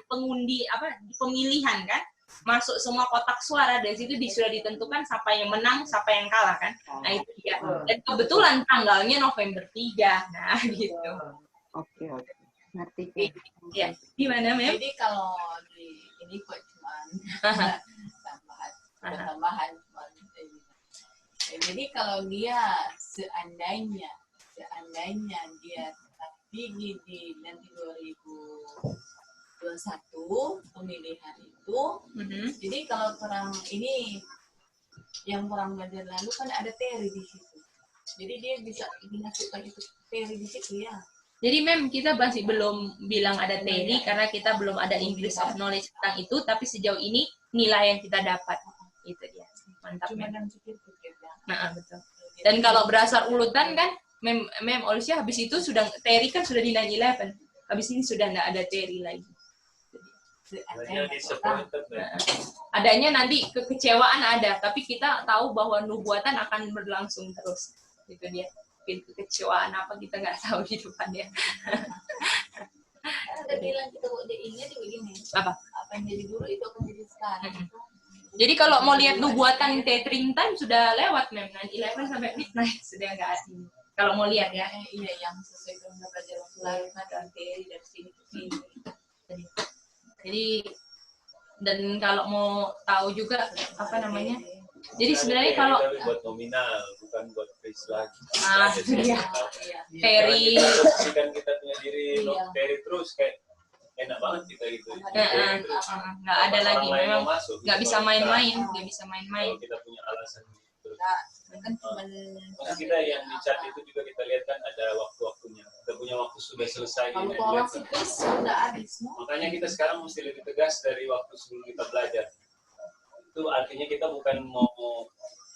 pemilihan kan, masuk semua kotak suara dari situ sudah ditentukan siapa yang menang, siapa yang kalah kan. Nah itu dia. Dan kebetulan tanggalnya November 3. Nah gitu. Oke. Ngerti. Ya, gimana Mem? Jadi kalau di ini kok cuma tambahan. Jadi kalau dia seandainya dia tetap tinggi di nanti 2021 pemilihan itu, jadi kalau perang ini yang perang belajar lalu kan ada Terry di situ, jadi dia bisa dimasukkan itu Terry di situ ya. Jadi kita masih belum bilang ada Terry karena kita belum ada increase of knowledge tentang itu, tapi sejauh ini nilai yang kita dapat itu dia. Mantap. Nah, betul. Dan kalau berdasar urutan kan, Mem Olsya habis itu sudah Terry kan sudah di 9/11. Habis ini sudah nggak ada Terry lagi. Adanya nanti kekecewaan ada, tapi kita tahu bahwa nubuatan akan berlangsung terus. Itu dia. Kekecewaan apa kita nggak tahu di depannya. Kita bilang kita ingat begini. Apa yang jadi dulu itu akan jadi sekarang. Jadi kalau mau lihat nubuatan tethering time sudah lewat, mem. 9/11 sampai midnight sudah nggak ada. Kalau mau lihat ya. Iya, yang sesuai dengan belajar waktu lalu ada dari sini ke sini. Jadi dan kalau mau tahu juga apa namanya? Jadi sebenarnya kalau buat nominal, bukan buat face lagi. Iya. Peri Kan kita punya diri peri terus kayak enak banget kita gitu. Nggak ada lagi, memang nggak bisa main-main, nggak bisa main-main. Kalau kita punya alasan gitu. Kan cuma Maksud kita yang di chat itu juga kita lihat kan ada waktu-waktunya. Kita punya waktu sudah selesai. Kalau orang sipil sudah habis, no? Makanya kita sekarang mesti lebih tegas dari waktu sebelum kita belajar. Itu artinya kita bukan mau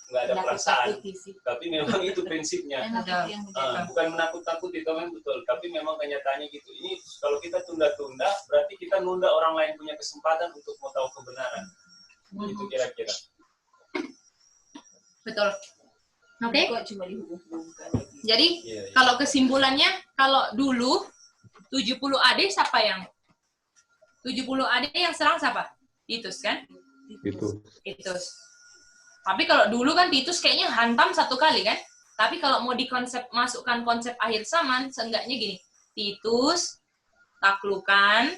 nggak ada perasaan, tapi memang itu prinsipnya. Bukan menakut-takuti, itu memang betul. Tapi memang kenyataannya gitu. Ini kalau kita tunda-tunda, berarti kita nunda orang lain punya kesempatan untuk mau tahu kebenaran. Itu kira-kira. Betul. Oke. Jadi kalau kesimpulannya, kalau dulu 70 AD siapa yang 70 AD yang serang siapa? Titus kan? Titus. Tapi kalau dulu kan Titus kayaknya hantam satu kali kan? Tapi kalau mau masukkan konsep akhir zaman, seenggaknya gini. Titus taklukan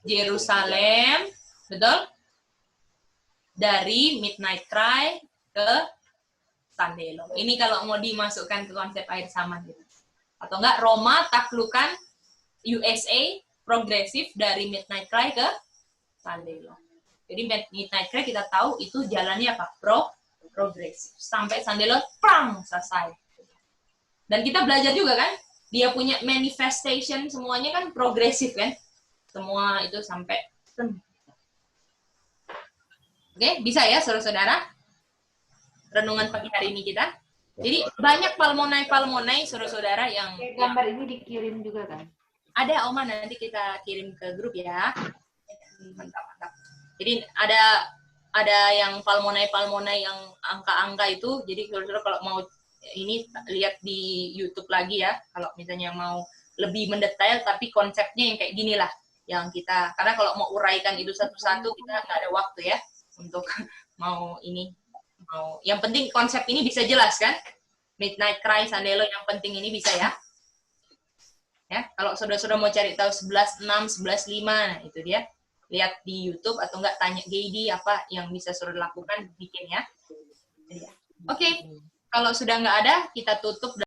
Yerusalem, betul? Dari Midnight Cry ke Sandelo. Ini kalau mau dimasukkan ke konsep akhir zaman gitu. Atau enggak Roma taklukan USA progresif dari Midnight Cry ke Sandelo. Jadi Midnight Cry kita tahu itu jalannya apa? Progresif. Sampai Sandelo perang selesai. Dan kita belajar juga kan, dia punya manifestation semuanya kan progresif kan. Semua itu sampai Oke, bisa ya saudara-saudara? Renungan pagi hari ini kita. Jadi banyak palmonai saudara-saudara yang gambar ini dikirim juga kan? Ada Oma, nanti kita kirim ke grup ya. Mantap. Jadi ada yang palmonai yang angka-angka itu. Jadi saudara kalau mau ini lihat di YouTube lagi ya. Kalau misalnya mau lebih mendetail, tapi konsepnya yang kayak gini lah. Yang kita, karena kalau mau uraikan itu satu-satu kita nggak ada waktu ya. Untuk yang penting konsep ini bisa jelas kan? Midnight Cry Sandelo yang penting ini bisa ya. Ya, kalau saudara-saudara mau cari tahu 11.6, 11.5, nah itu dia. Lihat di YouTube atau enggak tanya Gedi apa yang bisa saudara lakukan, bikin ya. Oke, kalau sudah nggak ada kita tutup.